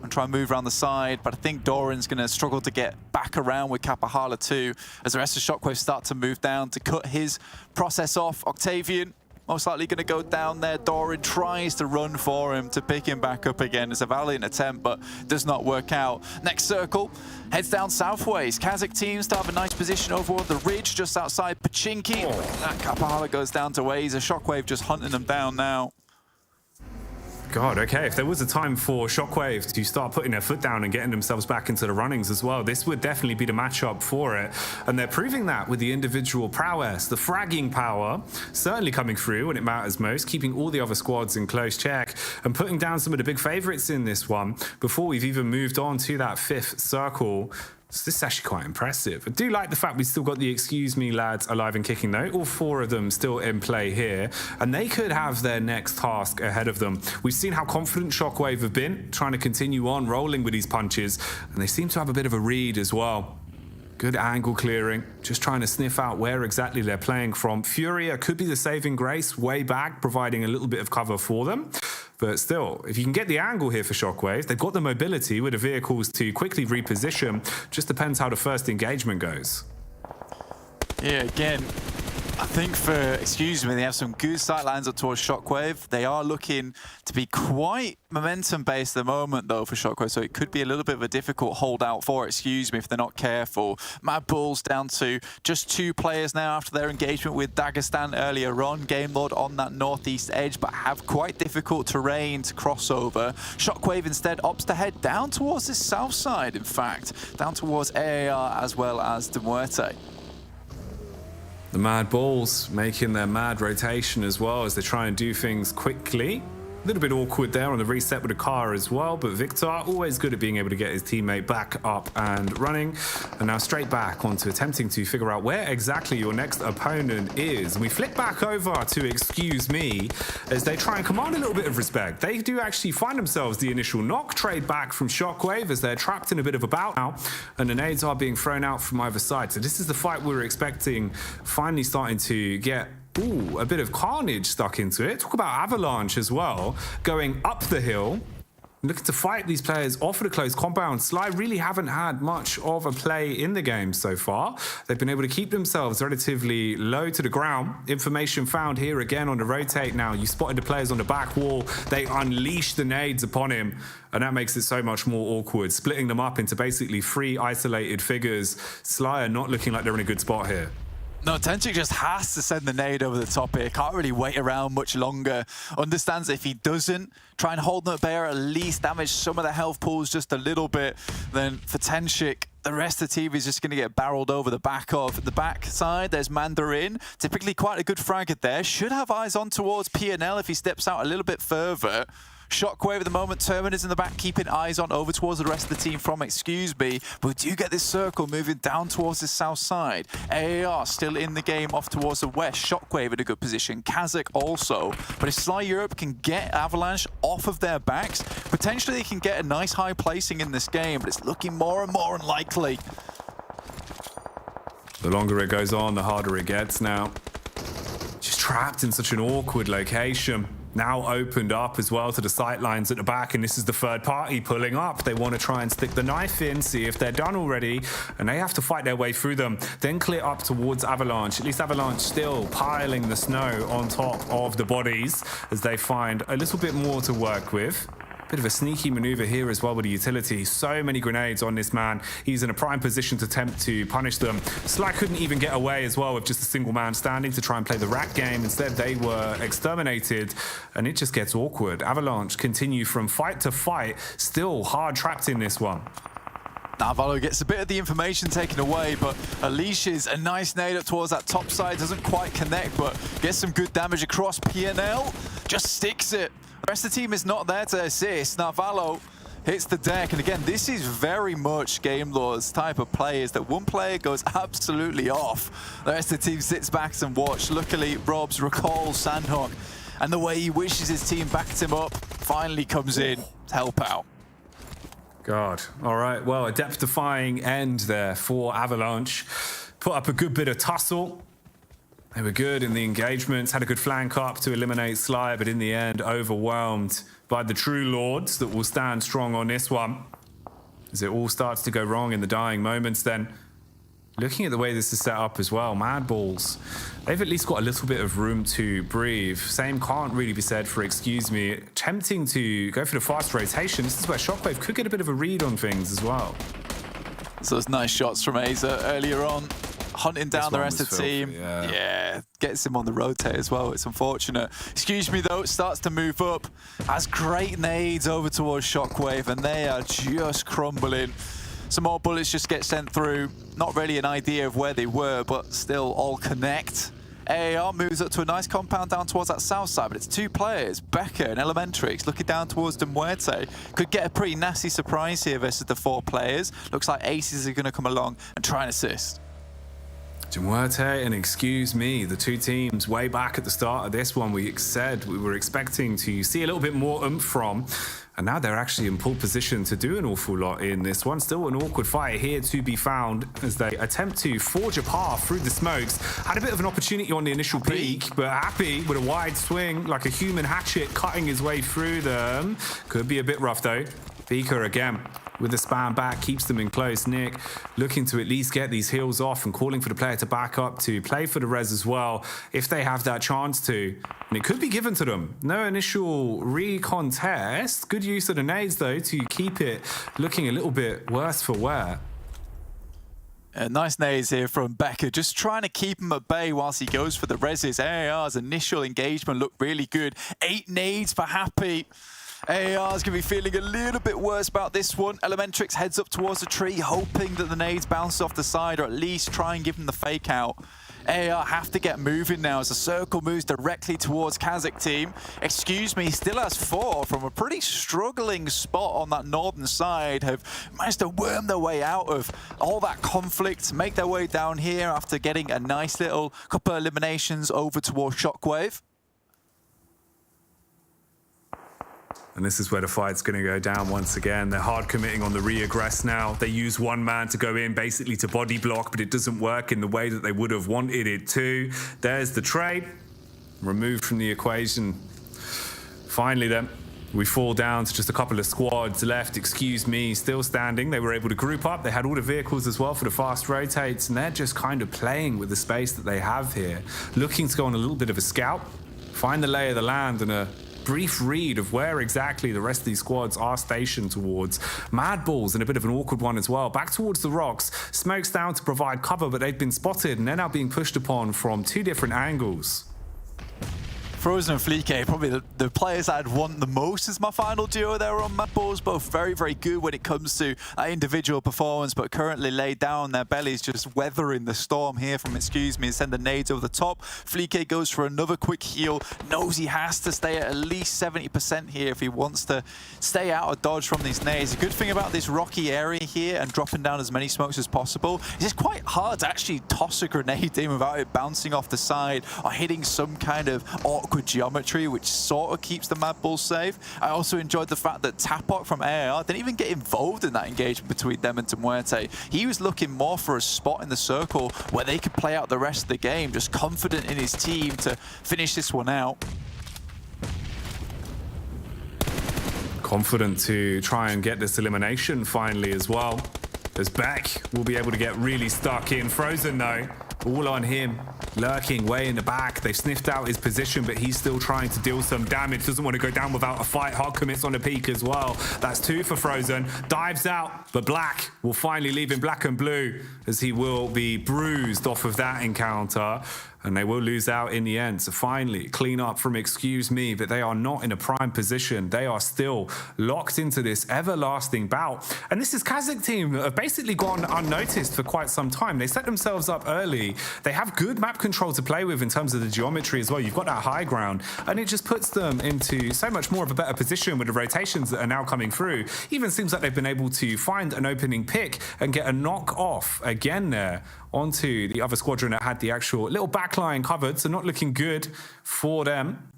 and try and move around the side, but I think Doran's going to struggle to get back around with Kapahala too, as the rest of Shockwave start to move down to cut his process off. Octavian most likely going to go down there. Doran tries to run for him to pick him back up again. It's a valiant attempt, but does not work out. Next circle heads down southways. KASIK team start have a nice position over on the ridge just outside Pachinki. That Kapahala goes down to Waze. A Shockwave just hunting them down now. God, okay, if there was a time for Shockwave to start putting their foot down and getting themselves back into the runnings as well, this would definitely be the matchup for it. And they're proving that with the individual prowess, the fragging power, certainly coming through when it matters most, keeping all the other squads in close check and putting down some of the big favorites in this one before we've even moved on to that fifth circle. So this is actually quite impressive. I do like the fact we've still got the excuse me lads alive and kicking though. All four of them still in play here, and they could have their next task ahead of them. We've seen how confident Shockwave have been, trying to continue on rolling with these punches, and they seem to have a bit of a read as well. Good angle clearing, just trying to sniff out where exactly they're playing from. Furia could be the saving grace way back, providing a little bit of cover for them. But still, if you can get the angle here for Shockwave, they've got the mobility with the vehicles to quickly reposition. Just depends how the first engagement goes. Yeah, again, I think for excuse me, they have some good sight lines up towards Shockwave. They are looking to be quite momentum-based at the moment, though, for Shockwave, so it could be a little bit of a difficult holdout for excuse me if they're not careful. MADBULLS down to just two players now after their engagement with Dagestan earlier on. Game Lord on that northeast edge, but have quite difficult terrain to cross over. Shockwave instead opts to head down towards the south side, in fact, down towards AAR as well as De Muerte. The MADBULLS making their mad rotation as well as they try and do things quickly. A little bit awkward there on the reset with the car as well, but Victor always good at being able to get his teammate back up and running. And now straight back onto attempting to figure out where exactly your next opponent is. And we flick back over to excuse me as they try and command a little bit of respect. They do actually find themselves the initial knock, trade back from Shockwave as they're trapped in a bit of a bout now, and the nades are being thrown out from either side. So this is the fight we were expecting, finally starting to get Ooh, a bit of carnage stuck into it. Talk about Avalanche as well, going up the hill, looking to fight these players off of the close compound. Sly really haven't had much of a play in the game so far. They've been able to keep themselves relatively low to the ground. Information found here again on the rotate now. You spotted the players on the back wall. They unleash the nades upon him, and that makes it so much more awkward, splitting them up into basically 3 isolated figures. Sly are not looking like they're in a good spot here. No, Tenchik just has to send the nade over the top here. Can't really wait around much longer. Understands if he doesn't try and hold them at bay or at least damage some of the health pools just a little bit, then for Tenchik, the rest of the team is just going to get barreled over the back of. The back side, there's Mandarin. Typically quite a good fragger there. Should have eyes on towards PNL if he steps out a little bit further. Shockwave at the moment, Terminus in the back, keeping eyes on over towards the rest of the team from Excuse Me. But we do get this circle moving down towards the south side. AAR still in the game off towards the west. Shockwave in a good position. KASIK also. But if Sly Europe can get Avalanche off of their backs, potentially they can get a nice high placing in this game, but it's looking more and more unlikely. The longer it goes on, the harder it gets now. Just trapped in such an awkward location. Now opened up as well to the sight lines at the back, and this is the third party pulling up. They want to try and stick the knife in, see if they're done already, and they have to fight their way through them. Then clear up towards Avalanche. At least Avalanche still piling the snow on top of the bodies as they find a little bit more to work with. Bit of a sneaky maneuver here as well with the utility. So many grenades on this man. He's in a prime position to attempt to punish them. Sly couldn't even get away as well with just a single man standing to try and play the rat game. Instead, they were exterminated, and it just gets awkward. Avalanche continue from fight to fight, still hard trapped in this one. Now Valo gets a bit of the information taken away, but unleashes a nice nade up towards that top side. Doesn't quite connect, but gets some good damage across. PNL just sticks it. The rest of the team is not there to assist. Now Valo hits the deck, and again, this is very much Game Law's type of play, is that one player goes absolutely off. The rest of the team sits back and watch. Luckily, Robs recalls Sanhok, and the way he wishes his team backed him up finally comes in to help out. God. All right. Well, a depth-defying end there for Avalanche. Put up a good bit of tussle. They were good in the engagements, had a good flank up to eliminate Sly, but in the end, overwhelmed by the true lords that will stand strong on this one. As it all starts to go wrong in the dying moments then. Looking at the way this is set up as well, MADBULLS, they've at least got a little bit of room to breathe. Same can't really be said for Excuse Me. Attempting to go for the fast rotation. This is where Shockwave could get a bit of a read on things as well. So those nice shots from Aza earlier on, hunting down the rest of the team. Yeah, gets him on the rotate as well. It's unfortunate. Excuse Me though, starts to move up, has great nades over towards Shockwave, and they are just crumbling. Some more bullets just get sent through. Not really an idea of where they were, but still all connect. AAR moves up to a nice compound down towards that south side, but it's 2 players, Becca and Elementrix, looking down towards Muerte. Could get a pretty nasty surprise here versus the 4 players. Looks like Aces are going to come along and try and assist. Muerte and Excuse Me, the 2 teams way back at the start of this one, we said we were expecting to see a little bit more oomph from. And now they're actually in pole position to do an awful lot in this one. Still an awkward fight here to be found as they attempt to forge a path through the smokes. Had a bit of an opportunity on the initial peek, but Happy with a wide swing like a human hatchet cutting his way through them. Could be a bit rough though. Beaker again with the spam back, keeps them in close. Nick looking to at least get these heals off and calling for the player to back up to play for the res as well if they have that chance to. And it could be given to them. No initial recontest. Good use of the nades though to keep it looking a little bit worse for wear. Nice nades here from Becker, just trying to keep him at bay whilst he goes for the reses. AAR's initial engagement looked really good. 8 nades for Happy. AAR's going to be feeling a little bit worse about this one. Elementrix heads up towards the tree, hoping that the nades bounce off the side or at least try and give him the fake out. AAR have to get moving now as the circle moves directly towards KASIK team. Excuse Me still has 4 from a pretty struggling spot on that northern side, have managed to worm their way out of all that conflict, make their way down here after getting a nice little couple of eliminations over towards Shockwave. And this is where the fight's going to go down once again. They're hard committing on the re-aggress now. They use 1 man to go in basically to body block, but it doesn't work in the way that they would have wanted it to. There's the trade. removed from the equation. Finally then, we fall down to just a couple of squads left. Excuse me, still standing. They were able to group up. They had all the vehicles as well for the fast rotates, and they're just kind of playing with the space that they have here, looking to go on a little bit of a scout, find the lay of the land and a brief read of where exactly the rest of these squads are stationed towards. MADBULLS in a bit of an awkward one as well. Back towards the rocks. Smokes down to provide cover, but they've been spotted and they're now being pushed upon from two different angles. Frozen and Fleek, probably the players I'd want the most as my final duo there on MADBULLS. Both very, very good when it comes to individual performance, but currently laid down their bellies, just weathering the storm here from Excuse Me and send the nades over the top. Fleek goes for another quick heal, knows he has to stay at least 70% here if he wants to stay out of dodge from these nades. The good thing about this rocky area here and dropping down as many smokes as possible is it's quite hard to actually toss a grenade in without it bouncing off the side or hitting some kind of awkward geometry, which sort of keeps the MADBULLS safe. I also enjoyed the fact that Tapok from AR didn't even get involved in that engagement between them and Muerte. He was looking more for a spot in the circle where they could play out the rest of the game, just confident in his team to finish this one out. Confident to try and get this elimination finally as well, as Beck will be able to get really stuck in. Frozen though, all on him, lurking way in the back. They've sniffed out his position, but he's still trying to deal some damage. Doesn't want to go down without a fight. Hard commits on the peak as well. That's two for Frozen. Dives out, but Black will finally leave in black and blue as he will be bruised off of that encounter. And they will lose out in the end. So finally, clean up from Excuse Me, but they are not in a prime position. They are still locked into this everlasting bout. And this is KASIK team that have basically gone unnoticed for quite some time. They set themselves up early. They have good map control to play with in terms of the geometry as well. You've got that high ground, and it just puts them into so much more of a better position with the rotations that are now coming through. Even seems like they've been able to find an opening pick and get a knock off again there onto the other squadron that had the actual little backline covered, so not looking good for them.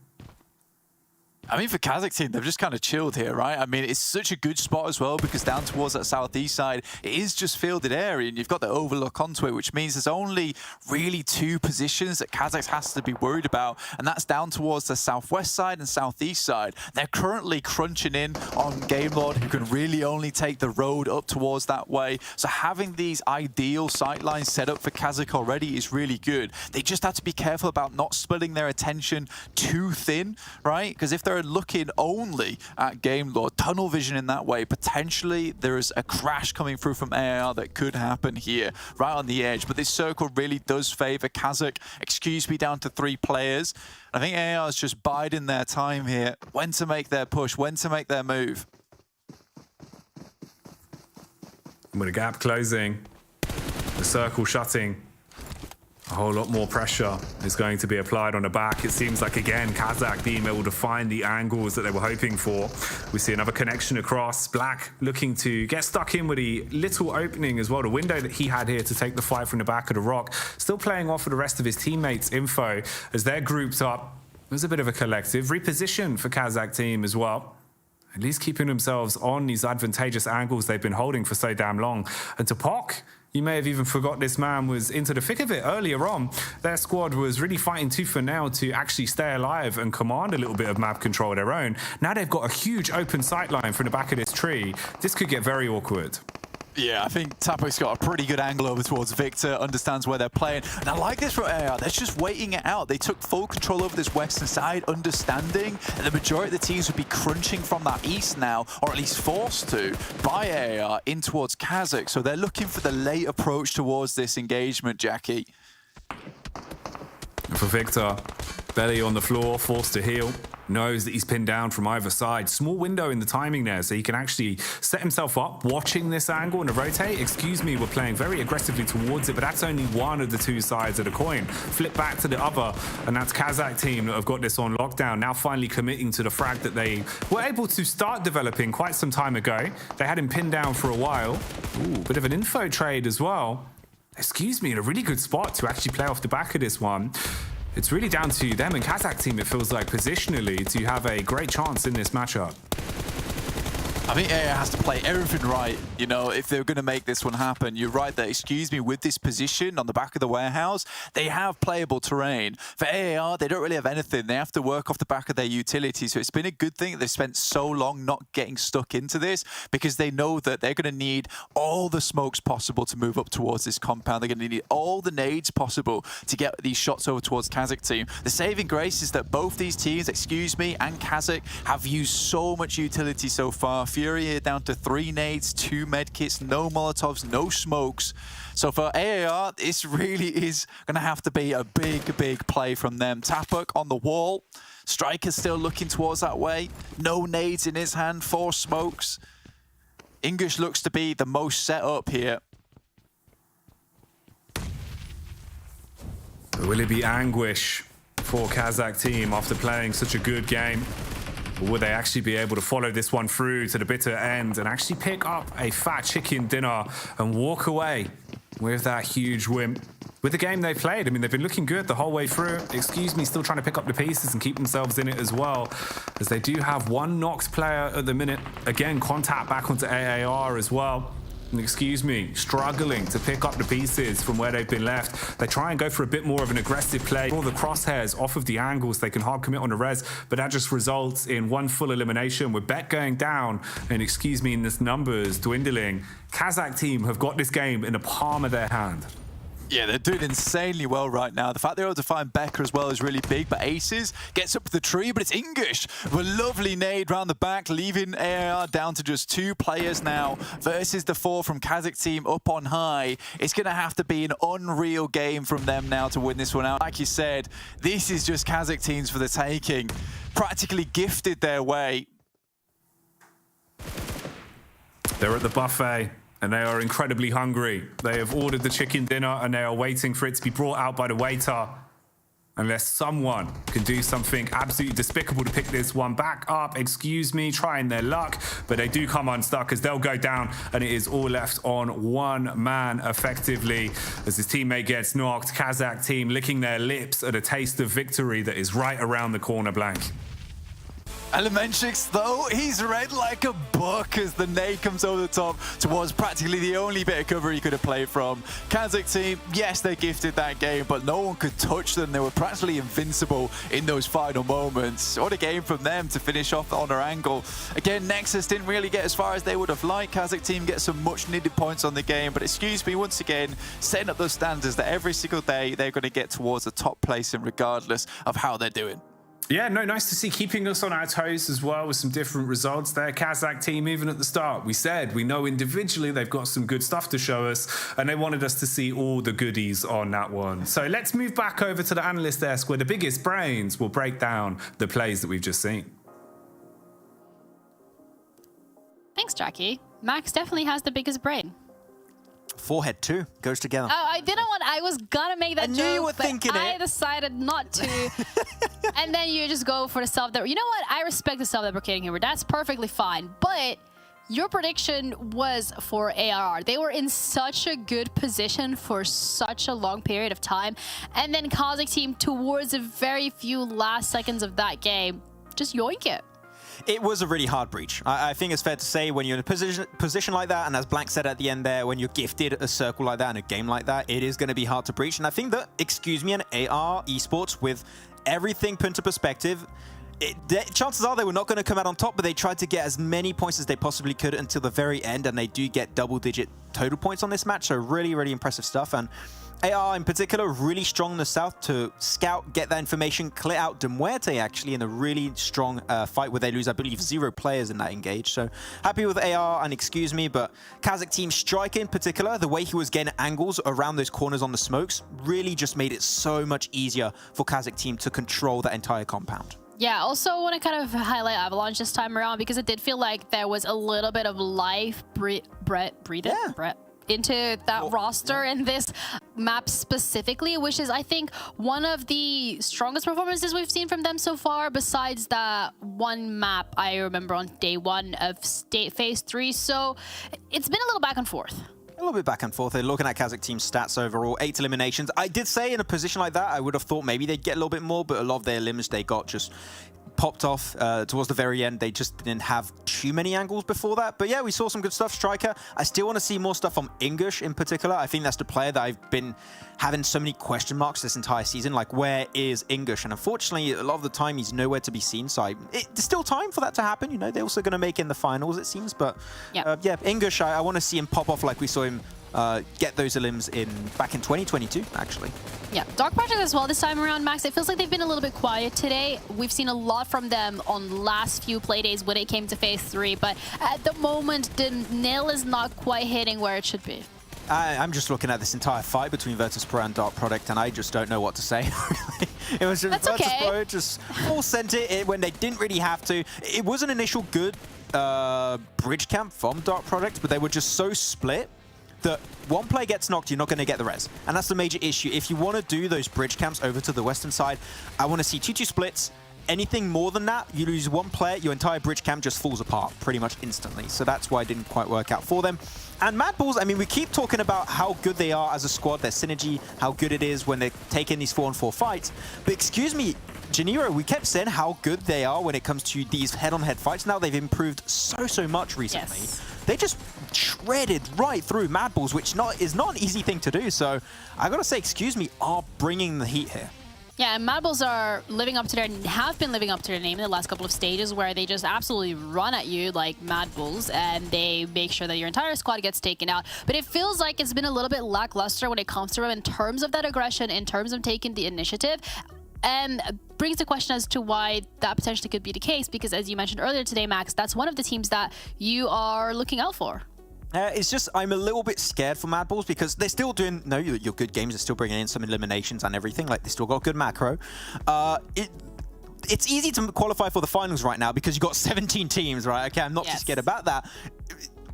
I mean, for KASIK team, they've just kind of chilled here, right? I mean, it's such a good spot as well because down towards that southeast side, it is just fielded area and you've got the overlook onto it, which means there's only really two positions that KASIK has to be worried about, and that's down towards the southwest side and southeast side. They're currently crunching in on GameLord, who can really only take the road up towards that way. So having these ideal sight lines set up for KASIK already is really good. They just have to be careful about not splitting their attention too thin, right? Because if they're looking only at GameLord, tunnel vision in that way, potentially there is a crash coming through from AR that could happen here, right on the edge. But this circle really does favor KASIK. Excuse Me down to 3 players. I think AR is just biding their time here, when to make their push, when to make their move. With a gap closing, the circle shutting, a whole lot more pressure is going to be applied on the back. It seems like, again, KASIK being able to find the angles that they were hoping for. We see another connection across. Black looking to get stuck in with the little opening as well, the window that he had here to take the fight from the back of the rock. Still playing off of the rest of his teammates' info as they're grouped up. There's a bit of a collective reposition for KASIK team as well. At least keeping themselves on these advantageous angles they've been holding for so damn long. And to Pok, you may have even forgot this man was into the thick of it earlier on. Their squad was really fighting tooth and nail to actually stay alive and command a little bit of map control of their own. Now they've got a huge open sight line from the back of this tree. This could get very awkward. Yeah, I think Tapok's got a pretty good angle over towards Victor, understands where they're playing. And I like this from AR. They're just waiting it out. They took full control over this western side, understanding that the majority of the teams would be crunching from that east now, or at least forced to, by AR in towards KASIK. So they're looking for the late approach towards this engagement, Jackie. For Victor, belly on the floor, forced to heal. Knows that he's pinned down from either side. Small window in the timing there, so he can actually set himself up, watching this angle and rotate. Excuse Me, we're playing very aggressively towards it, but that's only one of the two sides of the coin. Flip back to the other, and that's KASIK team that have got this on lockdown, now finally committing to the frag that they were able to start developing quite some time ago. They had him pinned down for a while. Ooh, bit of an info trade as well. Excuse Me, in a really good spot to actually play off the back of this one. It's really down to them and KASIK team, it feels like, positionally, to have a great chance in this matchup. I think AA has to play everything right, you know, if they're going to make this one happen. You're right there, excuse me, with this position on the back of the warehouse, they have playable terrain. For AAR, they don't really have anything. They have to work off the back of their utility. So it's been a good thing that they've spent so long not getting stuck into this, because they know that they're going to need all the smokes possible to move up towards this compound. They're going to need all the nades possible to get these shots over towards KASIK team. The saving grace is that both these teams, excuse me, and KASIK have used so much utility so far. Fury here down to 3 nades, 2 medkits, no molotovs, no smokes. So for AAR, this really is going to have to be a big play from them. Tapuk on the wall. Striker's still looking towards that way. No nades in his hand, 4 smokes. English looks to be the most set up here. Will it be anguish for KASIK team after playing such a good game? Or would they actually be able to follow this one through to the bitter end and actually pick up a fat chicken dinner and walk away with that huge win? With the game they played, I mean, they've been looking good the whole way through. Excuse me, still trying to pick up the pieces and keep themselves in it as well, as they do have 1 knocked player at the minute. Again, contact back onto AAR as well. And excuse me, struggling to pick up the pieces from where they've been left. They try and go for a bit more of an aggressive play. All the crosshairs off of the angles, they can hard commit on the res, but that just results in 1 full elimination with bet going down and, excuse me, in this numbers dwindling. KASIK team have got this game in the palm of their hand. Yeah, they're doing insanely well right now. The fact they're able to find Becker as well is really big, but Aces gets up to the tree, but it's English with a lovely nade round the back, leaving AAR down to just 2 players now versus the 4 from KASIK team up on high. It's going to have to be an unreal game from them now to win this one out. Like you said, this is just KASIK teams for the taking. Practically gifted their way. They're at the buffet. And they are incredibly hungry. They have ordered the chicken dinner and they are waiting for it to be brought out by the waiter. Unless someone can do something absolutely despicable to pick this one back up. Excuse me, trying their luck. But they do come unstuck as they'll go down. And it is all left on 1 man effectively. As his teammate gets knocked, KASIK team licking their lips at a taste of victory that is right around the corner blank. Elementrix, though, he's read like a book as the nade comes over the top towards practically the only bit of cover he could have played from. KASIK team, yes, they gifted that game, but no one could touch them. They were practically invincible in those final moments. What a game from them to finish off on Erangel. Again, Nexus didn't really get as far as they would have liked. KASIK team get some much needed points on the game, but excuse me, once again, setting up those standards that every single day they're going to get towards the top placing regardless of how they're doing. Yeah, no, nice to see, keeping us on our toes as well with some different results there. KASIK team, even at the start, we said we know individually they've got some good stuff to show us, and they wanted us to see all the goodies on that one. So let's move back over to the analyst desk where the biggest brains will break down the plays that we've just seen. Thanks, Jackie. Max definitely has the biggest brain. Forehead too goes together. Oh, I didn't want. I was gonna make that joke. I knew you were thinking I it. decided not to. And then you just go for the self-deprecating. You know what? I respect the self-deprecating humor. That's perfectly fine. But your prediction was for ARR. They were in such a good position for such a long period of time, and then KASIK team towards the very few last seconds of that game, just yoink it. It was a really hard breach. I think it's fair to say when you're in a position like that, and as Blank said at the end there, when you're gifted a circle like that in a game like that, it is going to be hard to breach. And I think that, excuse me, an AR Esports, with everything put into perspective, chances are they were not going to come out on top, but they tried to get as many points as they possibly could until the very end, and they do get double-digit total points on this match. So really, really impressive stuff. And AR in particular, really strong in the south to scout, get that information, clear out Muerte actually in a really strong fight where they lose, I believe, 0 players in that engage. So happy with AR, and excuse me, but KASIK team striker in particular, the way he was getting angles around those corners on the smokes really just made it so much easier for KASIK team to control that entire compound. Yeah, also want to kind of highlight Avalanche this time around because it did feel like there was a little bit of life into that roster in this map specifically, which is, I think, one of the strongest performances we've seen from them so far, besides that one map I remember on day 1 of phase 3. So it's been a little back and forth. A little bit back and forth. They're looking at KASIK team's stats overall, 8 eliminations. I did say in a position like that, I would have thought maybe they'd get a little bit more, but a lot of their elims they got just popped off towards the very end. They just didn't have too many angles before that. But yeah, we saw some good stuff. Striker, I still want to see more stuff from English in particular. I think that's the player that I've been having so many question marks this entire season. Like, where is English? And unfortunately, a lot of the time, he's nowhere to be seen. So there's still time for that to happen. You know, they're also going to make it in the finals, it seems. But yeah, English, I want to see him pop off like we saw him get those elims back in 2022, actually. Yeah, Dark Project as well this time around, Max. It feels like they've been a little bit quiet today. We've seen a lot from them on last few play days when it came to phase 3, but at the moment, the nail is not quite hitting where it should be. I'm just looking at this entire fight between VIRTUS.PRO and Dark Product, and I just don't know what to say. It was just VIRTUS.PRO just full sent it when they didn't really have to. It was an initial good bridge camp from Dark Product, but they were just so split that one player gets knocked, you're not going to get the res. And that's the major issue. If you want to do those bridge camps over to the western side, I want to see 2-2 splits. Anything more than that, you lose one player, your entire bridge camp just falls apart pretty much instantly. So that's why it didn't quite work out for them. And MADBULLS, I mean, we keep talking about how good they are as a squad, their synergy, how good it is when they're taking these 4-on-4 fights. But excuse me, Janiro, we kept saying how good they are when it comes to these head-on-head fights. Now they've improved so much recently. Yes. They just shredded right through MADBULLS, which is not an easy thing to do. So I gotta say, excuse me, are bringing the heat here. Yeah, and MADBULLS are have been living up to their name in the last couple of stages where they just absolutely run at you like MADBULLS and they make sure that your entire squad gets taken out. But it feels like it's been a little bit lackluster when it comes to them in terms of that aggression, in terms of taking the initiative. And brings the question as to why that potentially could be the case, because as you mentioned earlier today, Max, that's one of the teams that you are looking out for. It's just, I'm a little bit scared for MADBULLS because they're still doing, your good games, they're still bringing in some eliminations and everything, like they still got good macro. It's easy to qualify for the finals right now because you've got 17 teams, right? Okay, I'm not too scared about that.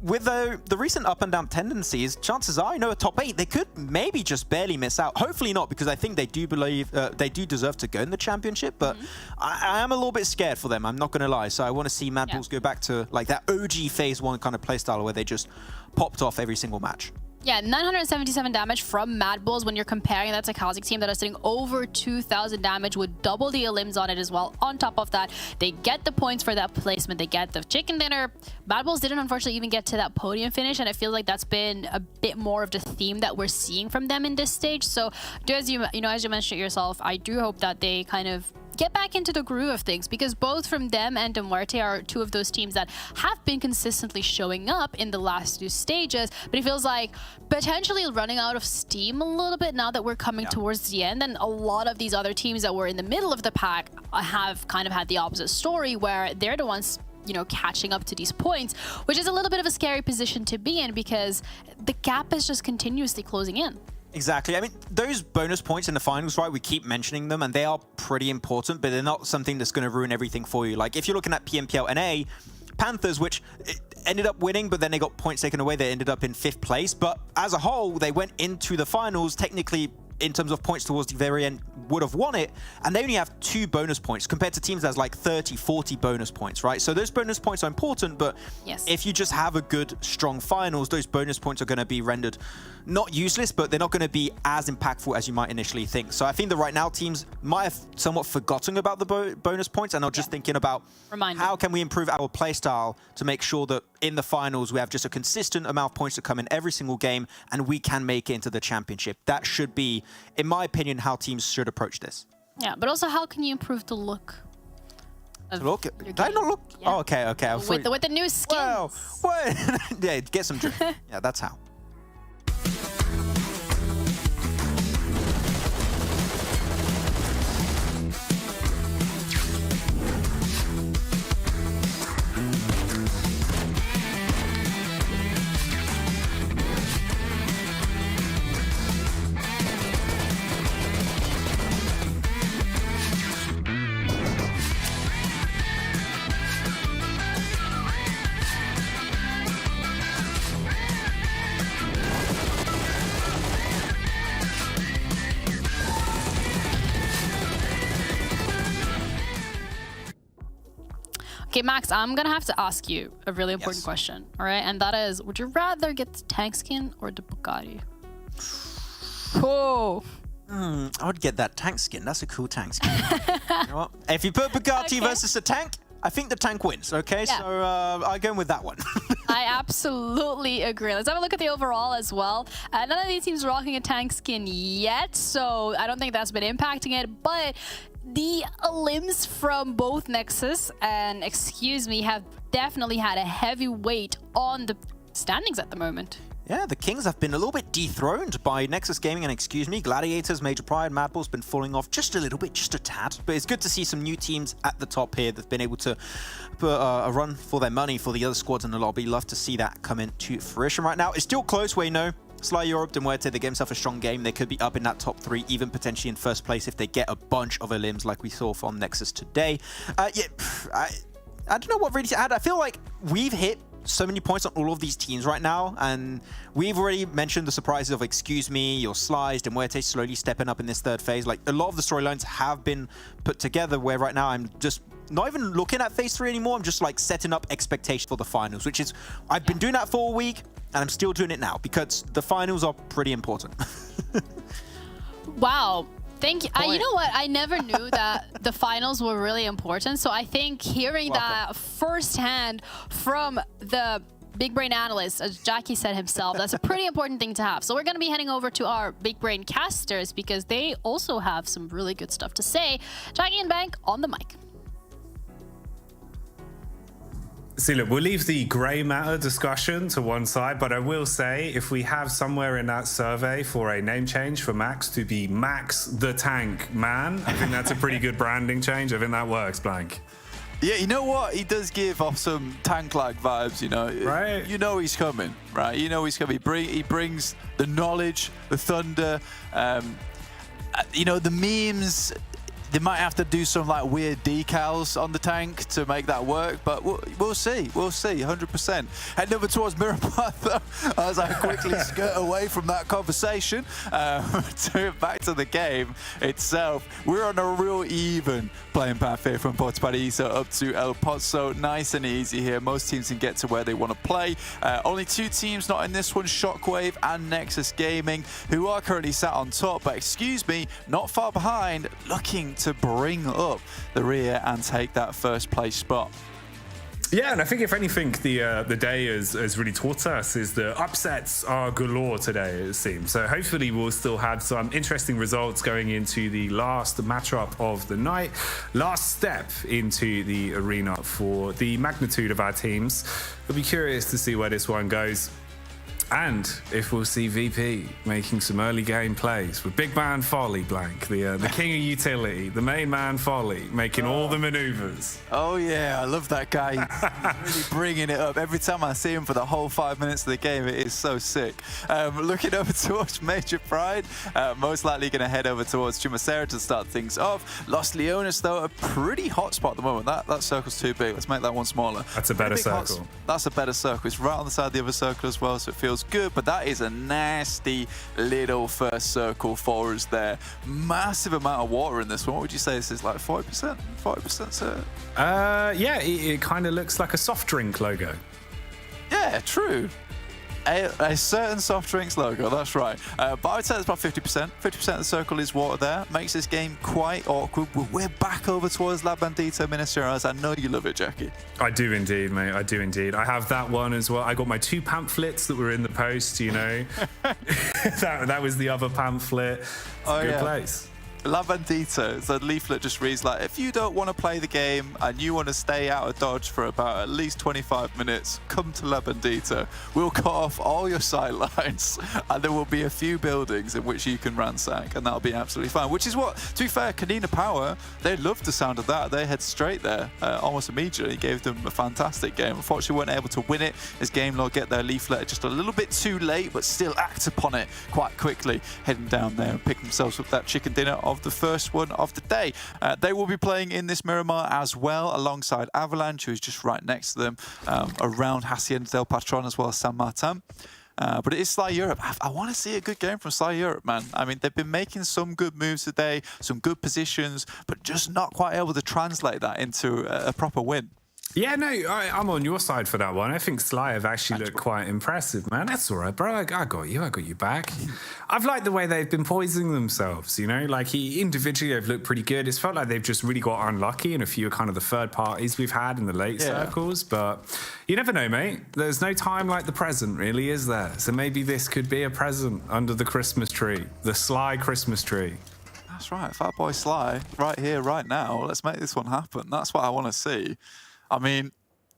With the recent up and down tendencies, chances are, a top 8, they could maybe just barely miss out. Hopefully not, because I think they do believe they do deserve to go in the championship. But I am a little bit scared for them. I'm not going to lie. So I want to see MADBULLS go back to like that OG phase 1 kind of playstyle where they just popped off every single match. Yeah, 977 damage from MADBULLS when you're comparing that to KASIK team that are sitting over 2,000 damage with double the elims on it as well. On top of that, they get the points for that placement. They get the chicken dinner. MADBULLS didn't unfortunately even get to that podium finish, and I feel like that's been a bit more of the theme that we're seeing from them in this stage. So, as you mentioned it yourself, I do hope that they kind of get back into the groove of things, because both from them and Muerte are two of those teams that have been consistently showing up in the last 2 stages, but it feels like potentially running out of steam a little bit now that we're coming towards the end, and a lot of these other teams that were in the middle of the pack have kind of had the opposite story where they're the ones catching up to these points, which is a little bit of a scary position to be in because the gap is just continuously closing in. Exactly. I mean, those bonus points in the finals, right, we keep mentioning them, and they are pretty important, but they're not something that's going to ruin everything for you. Like, if you're looking at PMPL NA, Panthers, which ended up winning, but then they got points taken away, they ended up in 5th place. But as a whole, they went into the finals, technically, in terms of points towards the very end, would have won it, and they only have 2 bonus points compared to teams that has like 30, 40 bonus points, right? So those bonus points are important, but if you just have a good, strong finals, those bonus points are going to be rendered not useless, but they're not going to be as impactful as you might initially think. So I think that right now teams might have somewhat forgotten about the bonus points and are just thinking about how can we improve our playstyle to make sure that in the finals we have just a consistent amount of points to come in every single game and we can make it into the championship. That should be, in my opinion, how teams should approach this. Yeah, but also how can you improve the look? Look, did I not look? Yeah. Oh, okay. With the new skins. Well, yeah, get some drift. Yeah, that's how. Okay, Max, I'm going to have to ask you a really important question, all right? And that is, would you rather get the tank skin or the Bugatti? Oh, I would get that tank skin. That's a cool tank skin. You know what? If you put Bugatti versus a tank, I think the tank wins, okay? Yeah. So I'll go with that one. I absolutely agree. Let's have a look at the overall as well. None of these teams rocking a tank skin yet, so I don't think that's been impacting it. But the limbs from both Nexus and Excuse Me have definitely had a heavy weight on the standings at the moment. Yeah, the Kings have been a little bit dethroned by Nexus Gaming and Excuse Me. Gladiators, Major Pride, MADBULLS been falling off just a little bit, just a tad. But it's good to see some new teams at the top here that've been able to put a run for their money for the other squads in the lobby. Love to see that come into fruition right now. It's still close, we know. Sly Europe and Muerte, they gave themselves a strong game. They could be up in that top 3, even potentially in first place if they get a bunch of limbs like we saw from Nexus today. I don't know what really to add. I feel like we've hit so many points on all of these teams right now, and we've already mentioned the surprises of Excuse Me, your Slice, and Muerte slowly stepping up in this third phase. Like, a lot of the storylines have been put together where right now I'm just not even looking at phase 3 anymore. I'm just like setting up expectations for the finals, which is, I've been doing that for a week and I'm still doing it now because the finals are pretty important. Wow. Thank you. You know what? I never knew that the finals were really important. So I think hearing that firsthand from the big brain analyst, as Jackie said himself, that's a pretty important thing to have. So we're going to be heading over to our big brain casters because they also have some really good stuff to say. Jackie and Bank on the mic. See, look, we'll leave the grey matter discussion to one side, but I will say if we have somewhere in that survey for a name change for Max to be Max the Tank Man, I think that's a pretty good branding change. I think that works, Blank. Yeah, you know what? He does give off some tank-like vibes, you know. Right. You know he's coming, right? You know he's coming. He brings the knowledge, the thunder, you know, the memes. They might have to do some like weird decals on the tank to make that work, but we'll see. We'll see, 100%. Heading over towards Miramar, though, as I quickly skirt away from that conversation, back to the game itself. We're on a real even playing path here from Porto Paradiso up to El Pozo. Nice and easy here. Most teams can get to where they want to play. Only 2 teams not in this one, Shockwave and Nexus Gaming, who are currently sat on top, but Excuse Me, not far behind, looking to bring up the rear and take that first place spot. Yeah, and I think if anything, the day has really taught us is that upsets are galore today, it seems. So hopefully we'll still have some interesting results going into the last matchup of the night. Last step into the arena for the magnitude of our teams. We'll be curious to see where this one goes. And if we'll see VP making some early game plays with Big Man Folly, Blank, the king of utility, the main man Folly, making all the maneuvers. Oh yeah, I love that guy. He's really bringing it up. Every time I see him for the whole 5 minutes of the game, it is so sick. Looking over towards Major Pride, most likely going to head over towards Chumacera to start things off. Los Leones, though, a pretty hot spot at the moment. That circle's too big. Let's make that one smaller. That's a better circle. That's a better circle. It's right on the side of the other circle as well, so it feels good, but that is a nasty little first circle for us there. Massive amount of water in this one. What would you say this is, like 40%? 40%, sir? Yeah, it kind of looks like a soft drink logo. Yeah, true. A certain soft drinks logo, that's right. But I would say it's about 50%. 50% of the circle is water there. Makes this game quite awkward. We're back over towards La Bandita, Minas Gerais. I know you love it, Jackie. I do indeed, mate. I do indeed. I have that one as well. I got my 2 pamphlets that were in the post, you know. that was the other pamphlet. It's a good place. La Bandita, the leaflet just reads like, if you don't want to play the game and you want to stay out of dodge for about at least 25 minutes, come to La Bandita. We'll cut off all your sightlines and there will be a few buildings in which you can ransack, and that'll be absolutely fine. Which is what, to be fair, KONINA Power, they loved the sound of that. They head straight there almost immediately. Gave them a fantastic game. Unfortunately, weren't able to win it as Game Lord get their leaflet just a little bit too late, but still act upon it quite quickly, heading down there and pick themselves up that chicken dinner of the first one of the day. They will be playing in this Miramar as well, alongside Avalanche, who's just right next to them, around Hacienda del Patron as well as San Martin. But it is Sly Europe. I want to see a good game from Sly Europe, man. I mean, they've been making some good moves today, some good positions, but just not quite able to translate that into a proper win. Yeah, no, I'm on your side for that one. I think Sly have actually looked quite impressive, man. That's all right, bro. I got you back. I've liked the way they've been poisoning themselves, you know? Like, individually, they've looked pretty good. It's felt like they've just really got unlucky in a few kind of the third parties we've had in the late circles. But you never know, mate. There's no time like the present, really, is there? So maybe this could be a present under the Christmas tree. The Sly Christmas tree. That's right, Fat Boy Sly, right here, right now. Let's make this one happen. That's what I want to see. I mean,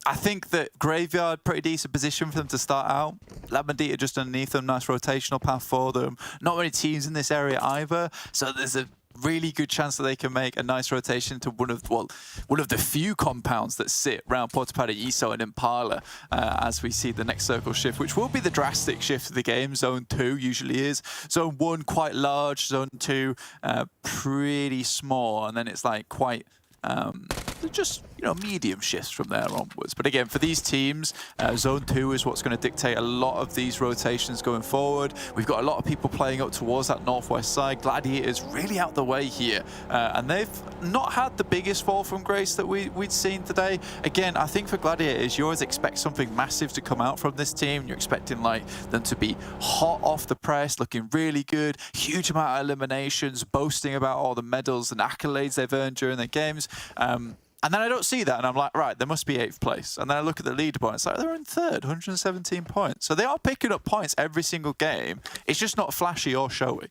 I think that Graveyard, pretty decent position for them to start out. Labadita just underneath them, nice rotational path for them. Not many teams in this area either, so there's a really good chance that they can make a nice rotation to one of the few compounds that sit around Portapada, Iso and Impala as we see the next circle shift, which will be the drastic shift of the game. Zone 2 usually is. Zone 1 quite large, Zone 2 pretty small, and then it's like quite just, you know, medium shifts from there onwards. But again, for these teams, Zone 2 is what's going to dictate a lot of these rotations going forward. We've got a lot of people playing up towards that northwest side. Gladiators really out the way here. And they've not had the biggest fall from grace that we'd seen today. Again, I think for Gladiators, you always expect something massive to come out from this team. You're expecting like them to be hot off the press, looking really good, huge amount of eliminations, boasting about all the medals and accolades they've earned during their games. And then I don't see that, and I'm like, right, they must be 8th place. And then I look at the leaderboard, and it's like, they're in 3rd, 117 points. So they are picking up points every single game. It's just not flashy or showy.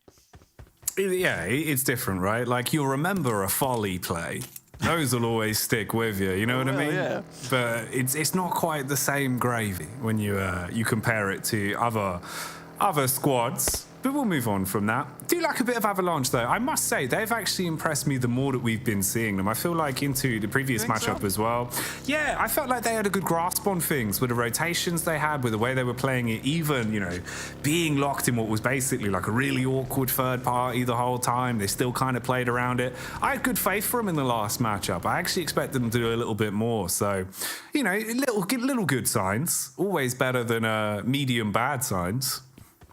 Yeah, it's different, right? Like, you'll remember a Folly play. Those will always stick with you, you know what I mean? Yeah. But it's not quite the same gravy when you compare it to other squads. But we'll move on from that. Do like a bit of Avalanche, though. I must say, they've actually impressed me the more that we've been seeing them. I feel like into the previous matchup as well. Yeah, I felt like they had a good grasp on things with the rotations they had, with the way they were playing it, even, you know, being locked in what was basically like a really awkward third party the whole time. They still kind of played around it. I had good faith for them in the last matchup. I actually expect them to do a little bit more. So, you know, little good signs. Always better than medium bad signs.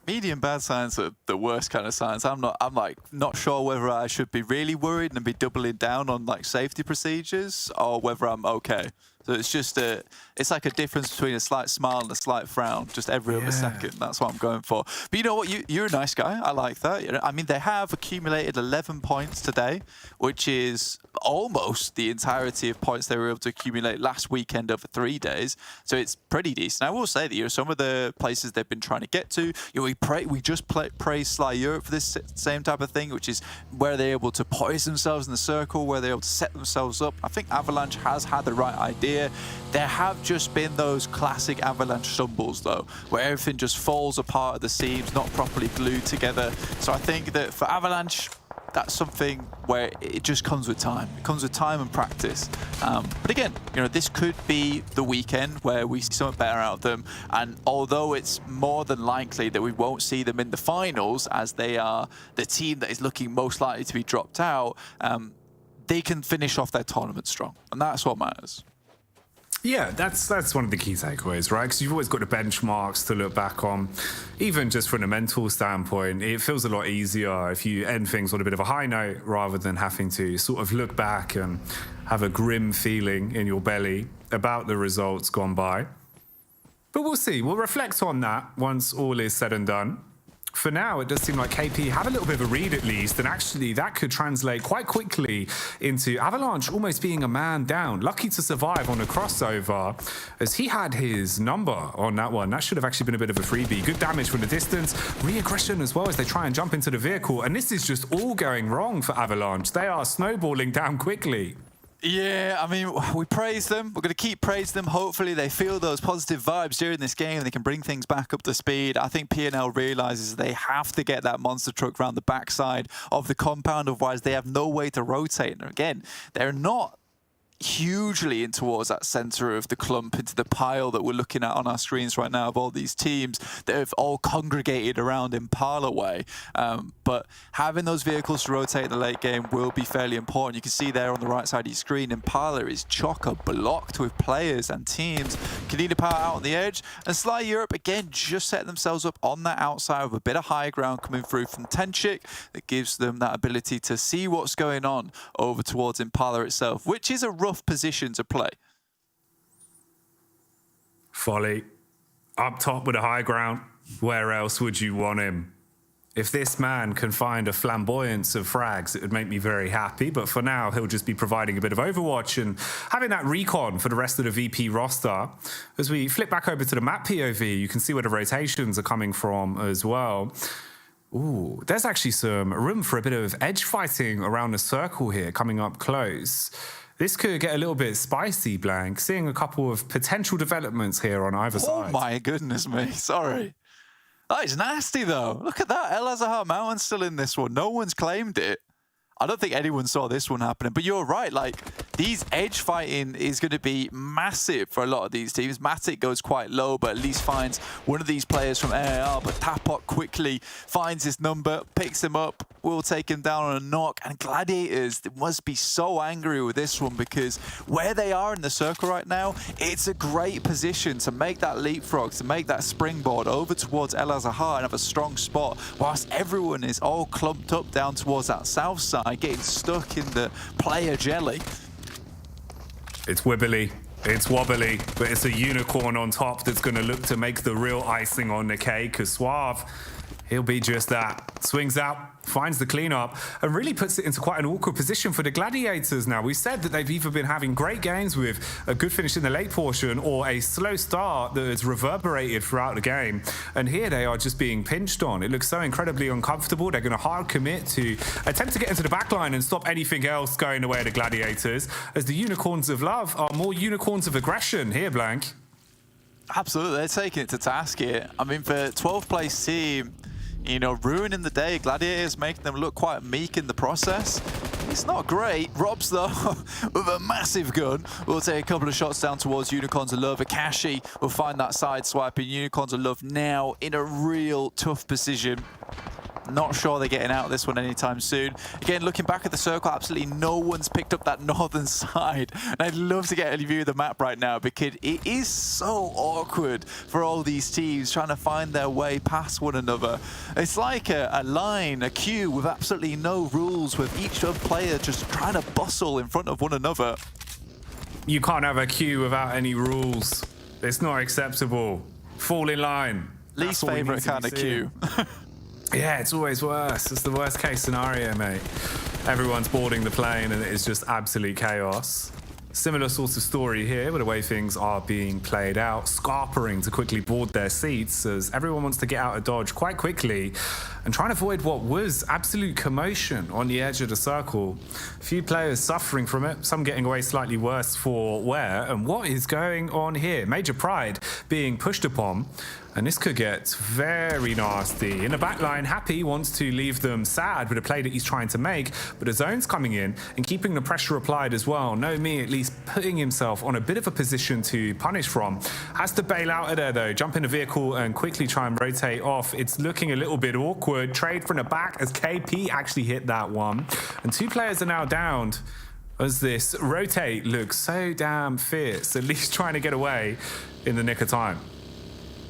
Medium bad signs are the worst kind of signs. I'm like not sure whether I should be really worried and be doubling down on like safety procedures or whether I'm okay. So it's just it's like a difference between a slight smile and a slight frown, just every other second. That's what I'm going for. But you know what? You're a nice guy. I like that. You know, I mean, they have accumulated 11 points today, which is almost the entirety of points they were able to accumulate last weekend over 3 days. So it's pretty decent. I will say that, you know, some of the places they've been trying to get to, you know, we just praise Sly Europe for this same type of thing, which is where they're able to poise themselves in the circle, where they're able to set themselves up. I think Avalanche has had the right idea. There have just been those classic Avalanche stumbles, though, where everything just falls apart at the seams, not properly glued together. So I think that for Avalanche, that's something where it just comes with time. It comes with time and practice. But again, you know, this could be the weekend where we see something better out of them. And although it's more than likely that we won't see them in the finals, as they are the team that is looking most likely to be dropped out, they can finish off their tournament strong. And that's what matters. Yeah, that's one of the key takeaways, right? Because you've always got the benchmarks to look back on. Even just from a mental standpoint, it feels a lot easier if you end things on a bit of a high note rather than having to sort of look back and have a grim feeling in your belly about the results gone by. But we'll see. We'll reflect on that once all is said and done. For now, it does seem like KP have a little bit of a read at least, and actually that could translate quite quickly into Avalanche almost being a man down. Lucky to survive on a crossover, as he had his number on that one. That should have actually been a bit of a freebie. Good damage from the distance, re-aggression as well as they try and jump into the vehicle, and this is just all going wrong for Avalanche. They are snowballing down quickly. Yeah, I mean, we praise them. We're going to keep praising them. Hopefully they feel those positive vibes during this game and they can bring things back up to speed. I think P&L realizes they have to get that monster truck around the backside of the compound, otherwise they have no way to rotate. And again, they're not hugely in towards that center of the clump, into the pile that we're looking at on our screens right now of all these teams that have all congregated around Impala way. But having those vehicles to rotate in the late game will be fairly important. You can see there on the right side of your screen, Impala is chock-a-blocked with players and teams. KONINA Power out on the edge, and Sly Europe again just set themselves up on that outside with a bit of high ground coming through from Tenchik that gives them that ability to see what's going on over towards Impala itself, which is a rough position to play. Folly. Up top with a high ground. Where else would you want him? If this man can find a flamboyance of frags, it would make me very happy. But for now, he'll just be providing a bit of Overwatch and having that recon for the rest of the VP roster. As we flip back over to the map POV, you can see where the rotations are coming from as well. Ooh, there's actually some room for a bit of edge fighting around the circle here, coming up close. This could get a little bit spicy, Blank. Seeing a couple of potential developments here on either side. Oh my goodness me, sorry. That is nasty, though. Look at that. El Azahar Mountain's still in this one. No one's claimed it. I don't think anyone saw this one happening. But you're right. Like, these edge fighting is going to be massive for a lot of these teams. Matic goes quite low, but at least finds one of these players from AR. But Tapok quickly finds his number, picks him up, will take him down on a knock. And Gladiators must be so angry with this one because where they are in the circle right now, it's a great position to make that leapfrog, to make that springboard over towards El Azahar and have a strong spot, whilst everyone is all clumped up down towards that south side, getting stuck in the player jelly. It's wibbly, it's wobbly, but it's a unicorn on top that's going to look to make the real icing on the cake, because Suave, he'll be just that. Swings out, finds the cleanup, and really puts it into quite an awkward position for the Gladiators now. We said that they've either been having great games with a good finish in the late portion or a slow start that has reverberated throughout the game. And here they are just being pinched on. It looks so incredibly uncomfortable. They're going to hard commit to attempt to get into the backline and stop anything else going the way of the Gladiators, as the Unicorns of Love are more unicorns of aggression here, Blank. Absolutely, they're taking it to task here. I mean, for 12th place team, you know, ruining the day. Gladiators making them look quite meek in the process. It's not great. Robs, though, with a massive gun, will take a couple of shots down towards Unicorns of Love. Akashi will find that side swipe, and Unicorns of Love now in a real tough position. Not sure they're getting out of this one anytime soon. Again, looking back at the circle, absolutely no one's picked up that northern side. And I'd love to get a view of the map right now because it is so awkward for all these teams trying to find their way past one another. It's like a line, a queue with absolutely no rules, with each player just trying to bustle in front of one another. You can't have a queue without any rules. It's not acceptable. Fall in line. Least favorite kind of queue. Yeah, it's always worse. It's the worst case scenario, mate. Everyone's boarding the plane and it is just absolute chaos. Similar sort of story here with the way things are being played out, scarpering to quickly board their seats as everyone wants to get out of Dodge quite quickly and trying to avoid what was absolute commotion on the edge of the circle. A few players suffering from it, some getting away slightly worse for wear. And what is going on here? Major Pride being pushed upon. And this could get very nasty. In the backline, Happy wants to leave them sad with a play that he's trying to make, but the zone's coming in and keeping the pressure applied as well. No Me at least putting himself on a bit of a position to punish from. Has to bail out of there though, jump in the vehicle and quickly try and rotate off. It's looking a little bit awkward. Trade from the back as KP actually hit that one. And two players are now downed as this rotate looks so damn fierce, at least trying to get away in the nick of time.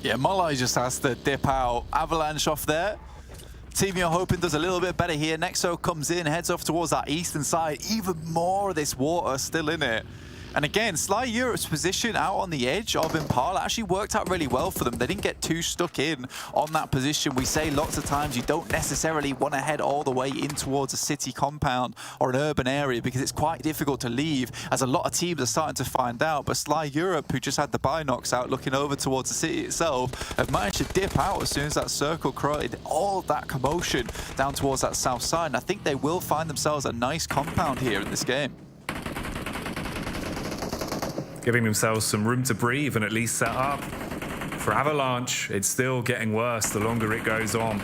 Yeah, Molai just has to dip out. Avalanche off there. Team you're hoping does a little bit better here. Nexo comes in, heads off towards that eastern side. Even more of this water still in it. And again, Sly Europe's position out on the edge of Impala actually worked out really well for them. They didn't get too stuck in on that position. We say lots of times you don't necessarily want to head all the way in towards a city compound or an urban area because it's quite difficult to leave, as a lot of teams are starting to find out. But Sly Europe, who just had the binocs out looking over towards the city itself, have managed to dip out as soon as that circle created all of that commotion down towards that south side. And I think they will find themselves a nice compound here in this game. Giving themselves some room to breathe and at least set up. For Avalanche, it's still getting worse the longer it goes on.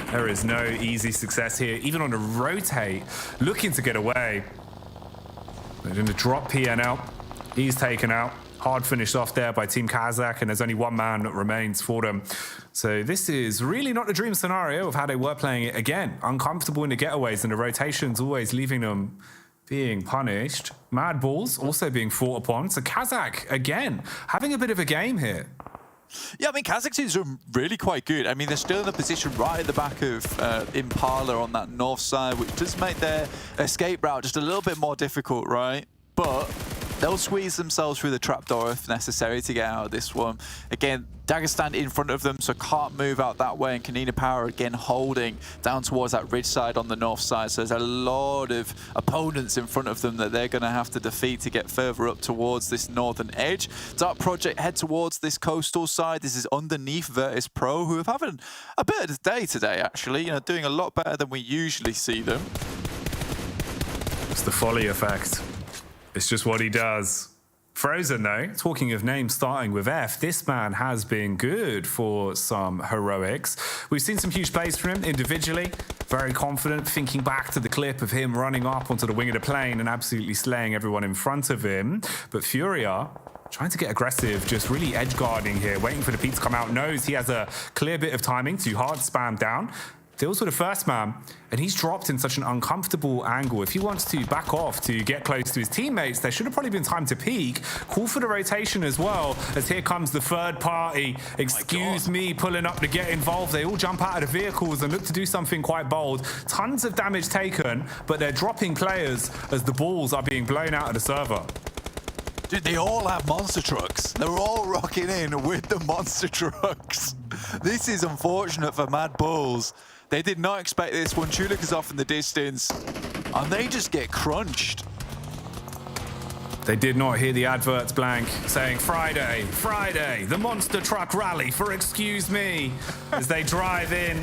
There is no easy success here, even on the rotate, looking to get away. They're going to drop PNL. He's taken out. Hard finished off there by Team KASIK, and there's only one man that remains for them. So this is really not the dream scenario of how they were playing it. Again, uncomfortable in the getaways and the rotations always leaving them being punished. MADBULLS also being fought upon. So KASIK, again, having a bit of a game here. Yeah, I mean, KASIK seems really quite good. I mean, they're still in a position right at the back of Impala on that north side, which does make their escape route just a little bit more difficult, right? But They'll squeeze themselves through the trapdoor if necessary to get out of this one. Again, Dagestan in front of them, so can't move out that way, and KONINA Power again holding down towards that ridge side on the north side. So there's a lot of opponents in front of them that they're going to have to defeat to get further up towards this northern edge. Dark Project head towards this coastal side. This is underneath VIRTUS.PRO, who have having a bit of a day today, actually. You know, doing a lot better than we usually see them. It's the Folly effect. It's just what he does. Frozen, though, talking of names starting with F, this man has been good for some heroics. We've seen some huge plays from him individually. Very confident, thinking back to the clip of him running up onto the wing of the plane and absolutely slaying everyone in front of him. But Furia, trying to get aggressive, just really edge guarding here, waiting for the peak to come out, knows he has a clear bit of timing to hard spam down. Deals with the first man, and he's dropped in such an uncomfortable angle. If he wants to back off to get close to his teammates, there should have probably been time to peek. Call for the rotation as well, as here comes the third party. Excuse me, pulling up to get involved. They all jump out of the vehicles and look to do something quite bold. Tons of damage taken, but they're dropping players as the balls are being blown out of the server. Dude, they all have monster trucks. They're all rocking in with the monster trucks. This is unfortunate for MADBULLS. They did not expect this one. Chulik is off in the distance, and they just get crunched. They did not hear the adverts blank saying Friday, Friday, the monster truck rally for excuse me, as they drive in.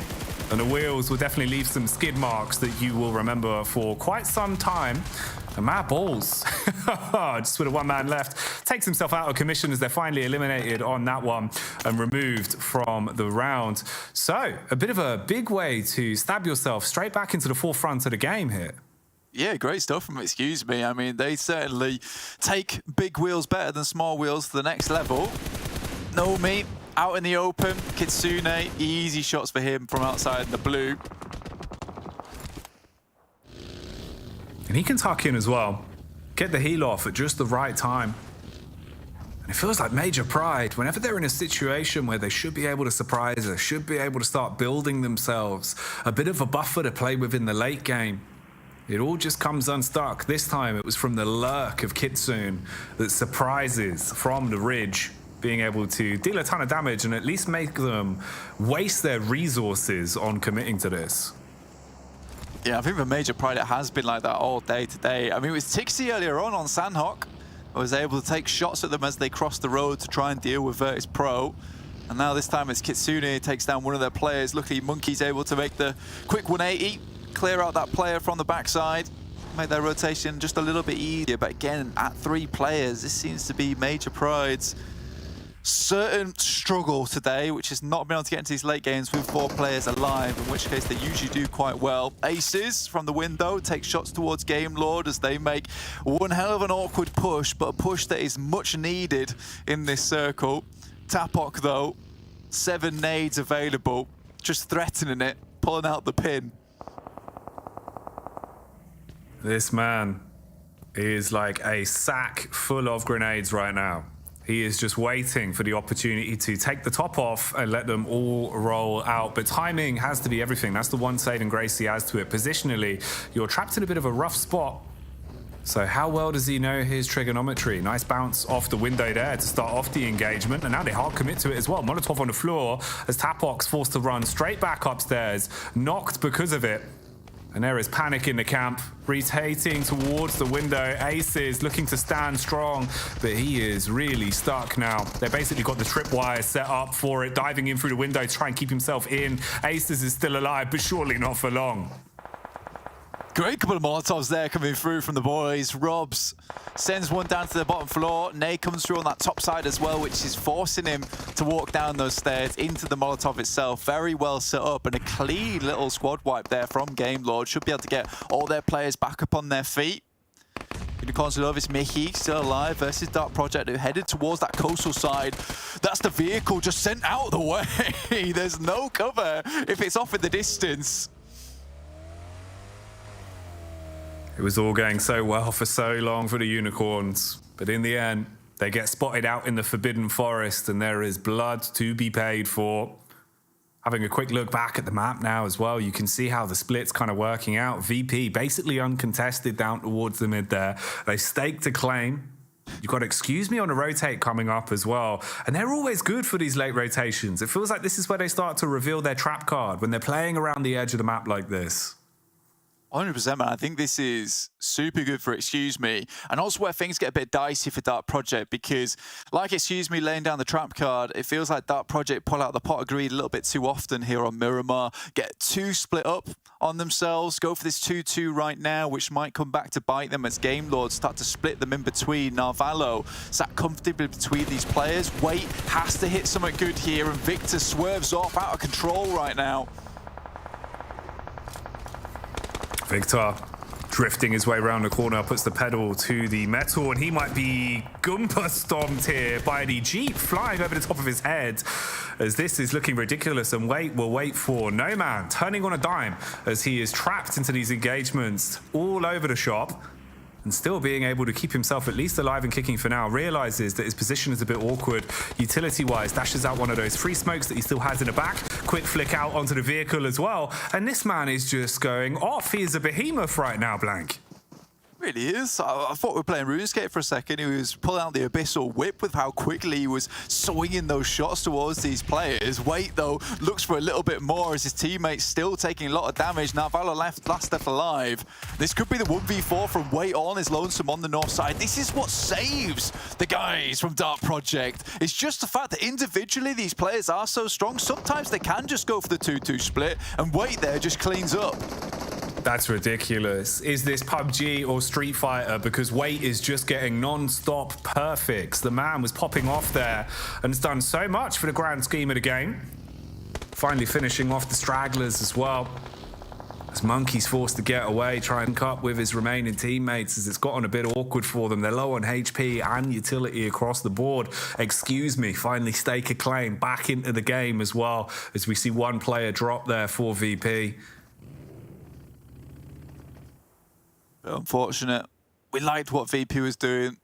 And the wheels will definitely leave some skid marks that you will remember for quite some time. And MADBULLS, just with a one man left, takes himself out of commission as they're finally eliminated on that one and removed from the round. So a bit of a big way to stab yourself straight back into the forefront of the game here. Yeah, great stuff from Excuse Me. I mean, they certainly take big wheels better than small wheels to the next level. Nomi out in the open. Kitsune, easy shots for him from outside the blue. And he can tuck in as well. Get the heal off at just the right time. And it feels like major pride. Whenever they're in a situation where they should be able to surprise us, should be able to start building themselves a bit of a buffer to play with in the late game, it all just comes unstuck. This time it was from the lurk of Kitsune that surprises from the ridge, being able to deal a ton of damage and at least make them waste their resources on committing to this. Yeah, I think for Major Pride, it has been like that all day today. I mean, it was Tixi earlier on Sanhok. I was able to take shots at them as they crossed the road to try and deal with VIRTUS.PRO. And now this time it's Kitsune takes down one of their players. Luckily, Monkey's able to make the quick 180, clear out that player from the backside, make their rotation just a little bit easier. But again, at 3 players, this seems to be Major Pride's certain struggle today, which has not been able to get into these late games with 4 players alive, in which case they usually do quite well. Aces from the window take shots towards Game Lord as they make one hell of an awkward push, but a push that is much needed in this circle. Tapok though, 7 nades available, just threatening it, pulling out the pin. This man is like a sack full of grenades right now. He is just waiting for the opportunity to take the top off and let them all roll out. But timing has to be everything. That's the one saving grace he has to it. Positionally, you're trapped in a bit of a rough spot. So how well does he know his trigonometry? Nice bounce off the window there to start off the engagement. And now they hard commit to it as well. Molotov on the floor as Tapok's forced to run straight back upstairs. Knocked because of it. And there is panic in the camp, rotating towards the window. Aces looking to stand strong, but he is really stuck now. They've basically got the tripwire set up for it, diving in through the window to try and keep himself in. Aces is still alive, but surely not for long. Great couple of Molotovs there coming through from the boys. Robs sends one down to the bottom floor. Nay comes through on that top side as well, which is forcing him to walk down those stairs into the Molotov itself. Very well set up and a clean little squad wipe there from Game Lord. Should be able to get all their players back up on their feet. Unicorns Lovis Mickey still alive versus Dark Project, who headed towards that coastal side. That's the vehicle just sent out of the way. There's no cover if it's off in the distance. It was all going so well for so long for the Unicorns, but in the end, they get spotted out in the Forbidden Forest and there is blood to be paid for. Having a quick look back at the map now as well, you can see how the split's kind of working out. VP basically uncontested down towards the mid there. They staked a claim. You've got Excuse Me on a rotate coming up as well. And they're always good for these late rotations. It feels like this is where they start to reveal their trap card, when they're playing around the edge of the map like this. 100%, man. I think this is super good for Excuse Me, and also where things get a bit dicey for Dark Project, because like Excuse Me laying down the trap card, it feels like Dark Project pull out the pot of greed a little bit too often here on Miramar, get too split up on themselves, go for this 2-2 right now, which might come back to bite them as Game Lords start to split them in between. Narvalo sat comfortably between these players. Wait has to hit something good here, and Victor swerves off out of control right now. Victor drifting his way around the corner, puts the pedal to the metal, and he might be Goomba stomped here by the Jeep flying over the top of his head, as this is looking ridiculous. And Wait will wait for No Man, turning on a dime as he is trapped into these engagements all over the shop, and still being able to keep himself at least alive and kicking for now. Realizes that his position is a bit awkward utility-wise, dashes out one of those free smokes that he still has in the back, quick flick out onto the vehicle as well, and this man is just going off. He is a behemoth right now, Blank. Really is. I thought we were playing RuneScape for a second. He was pulling out the Abyssal Whip with how quickly he was swinging those shots towards these players. Wait, though, looks for a little bit more as his teammates still taking a lot of damage. Narvalo last left alive. This could be the 1v4 from Wait on his lonesome on the north side. This is what saves the guys from Dark Project. It's just the fact that individually these players are so strong. Sometimes they can just go for the 2-2 split, and Wait there just cleans up. That's ridiculous. Is this PUBG or Street Fighter? Because Wait is just getting non-stop perfects. The man was popping off there and has done so much for the grand scheme of the game. Finally finishing off the stragglers as well. As Monkey's forced to get away, try and cut with his remaining teammates, as it's gotten a bit awkward for them. They're low on HP and utility across the board. Excuse Me finally stake a claim back into the game as well, as we see one player drop there for VP. Unfortunate. We liked what VP was doing.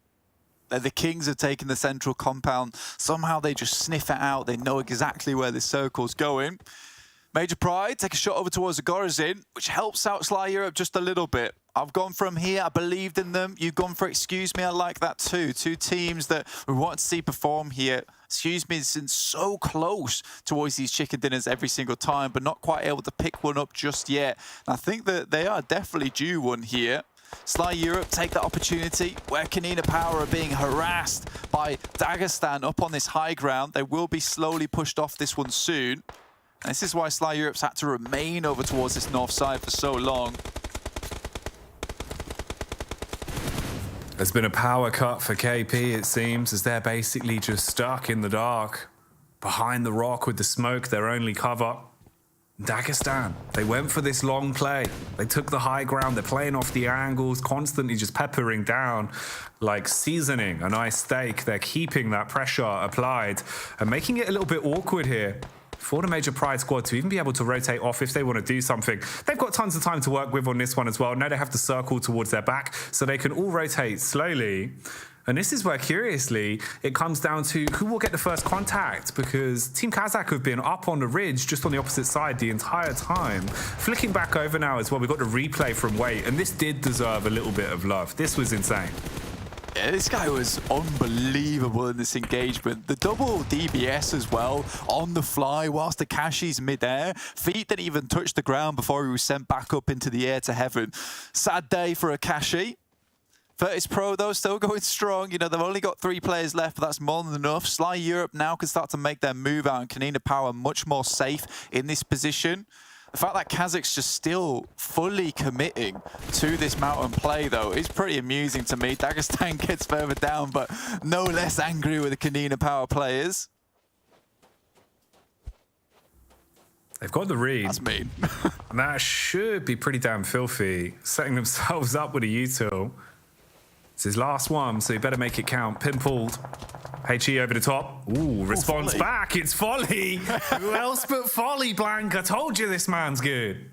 They're the kings of taking the central compound. Somehow they just sniff it out. They know exactly where this circle's going. Major Pride take a shot over towards the Gorazin, which helps out Sly Europe just a little bit. I've gone from here. I believed in them. You've gone for Excuse Me. I like that too. Two teams that we want to see perform here. Excuse Me has been so close towards these chicken dinners every single time, but not quite able to pick one up just yet. And I think that they are definitely due one here. Sly Europe take that opportunity where KONINA Power are being harassed by Dagestan up on this high ground. They will be slowly pushed off this one soon. And this is why Sly Europe's had to remain over towards this north side for so long. There's been a power cut for KP, it seems, as they're basically just stuck in the dark. Behind the rock with the smoke, their only cover. Dagestan, they went for this long play. They took the high ground. They're playing off the angles, constantly just peppering down, like seasoning a nice steak. They're keeping that pressure applied and making it a little bit awkward here for the Major Pride squad to even be able to rotate off if they want to do something. They've got tons of time to work with on this one as well. Now they have to circle towards their back so they can all rotate slowly. And this is where, curiously, it comes down to who will get the first contact, because Team KASIK have been up on the ridge just on the opposite side the entire time. Flicking back over now as well, we've got the replay from Wait, and this did deserve a little bit of love. This was insane. Yeah, this guy was unbelievable in this engagement. The double DBS as well, on the fly, whilst Takashi's mid-air. Feet didn't even touch the ground before he was sent back up into the air to heaven. Sad day for Akashi. VIRTUS.PRO, though, still going strong. You know, they've only got 3 players left, but that's more than enough. Sly Europe now can start to make their move out, and KONINA Power much more safe in this position. The fact that KASIK's just still fully committing to this mountain play, though, is pretty amusing to me. Dagestan gets further down, but no less angry with the KONINA Power players. They've got the read. That's mean. And that should be pretty damn filthy. Setting themselves up with a util. It's his last one, so he better make it count. Pin pulled. HE over the top. Ooh, response back. It's Folly. Who else but Folly, Blank? I told you this man's good.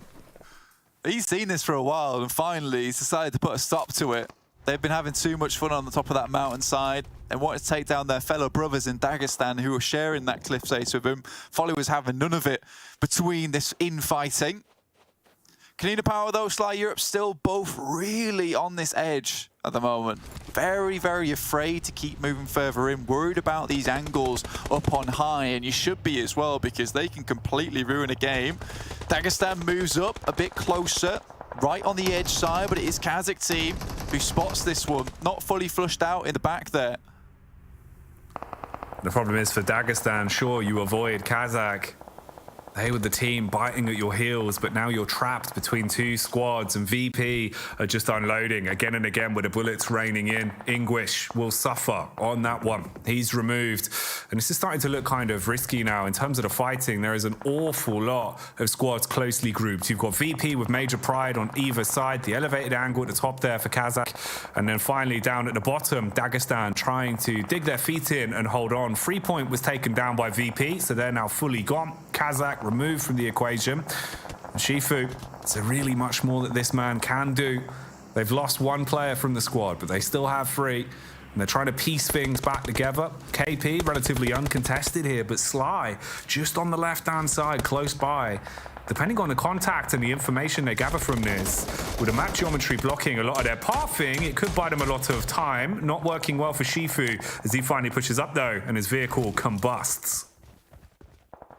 He's seen this for a while, and finally he's decided to put a stop to it. They've been having too much fun on the top of that mountainside and wanted to take down their fellow brothers in Dagestan who were sharing that cliff face with him. Folly was having none of it between this infighting. KONINA Power, though, Sly Europe still both really on this edge at the moment. Very, very afraid to keep moving further in, worried about these angles up on high, and you should be as well, because they can completely ruin a game. Dagestan moves up a bit closer, right on the edge side, but it is KASIK team who spots this one. Not fully flushed out in the back there. The problem is for Dagestan, sure, you avoid KASIK. They were the team biting at your heels, but now you're trapped between two squads, and VP are just unloading again and again with the bullets raining in. English will suffer on that one. He's removed. And this is starting to look kind of risky now. In terms of the fighting, there is an awful lot of squads closely grouped. You've got VP with Major Pride on either side, the elevated angle at the top there for KASIK. And then finally down at the bottom, Dagestan trying to dig their feet in and hold on. 3 point was taken down by VP, so they're now fully gone. KASIK removed from the equation. And Shifu, is there really much more that this man can do? They've lost one player from the squad, but they still have 3. And they're trying to piece things back together. KP, relatively uncontested here, but Sly, just on the left-hand side, close by. Depending on the contact and the information they gather from this, with a map geometry blocking a lot of their pathing, it could buy them a lot of time. Not working well for Shifu as he finally pushes up, though, and his vehicle combusts.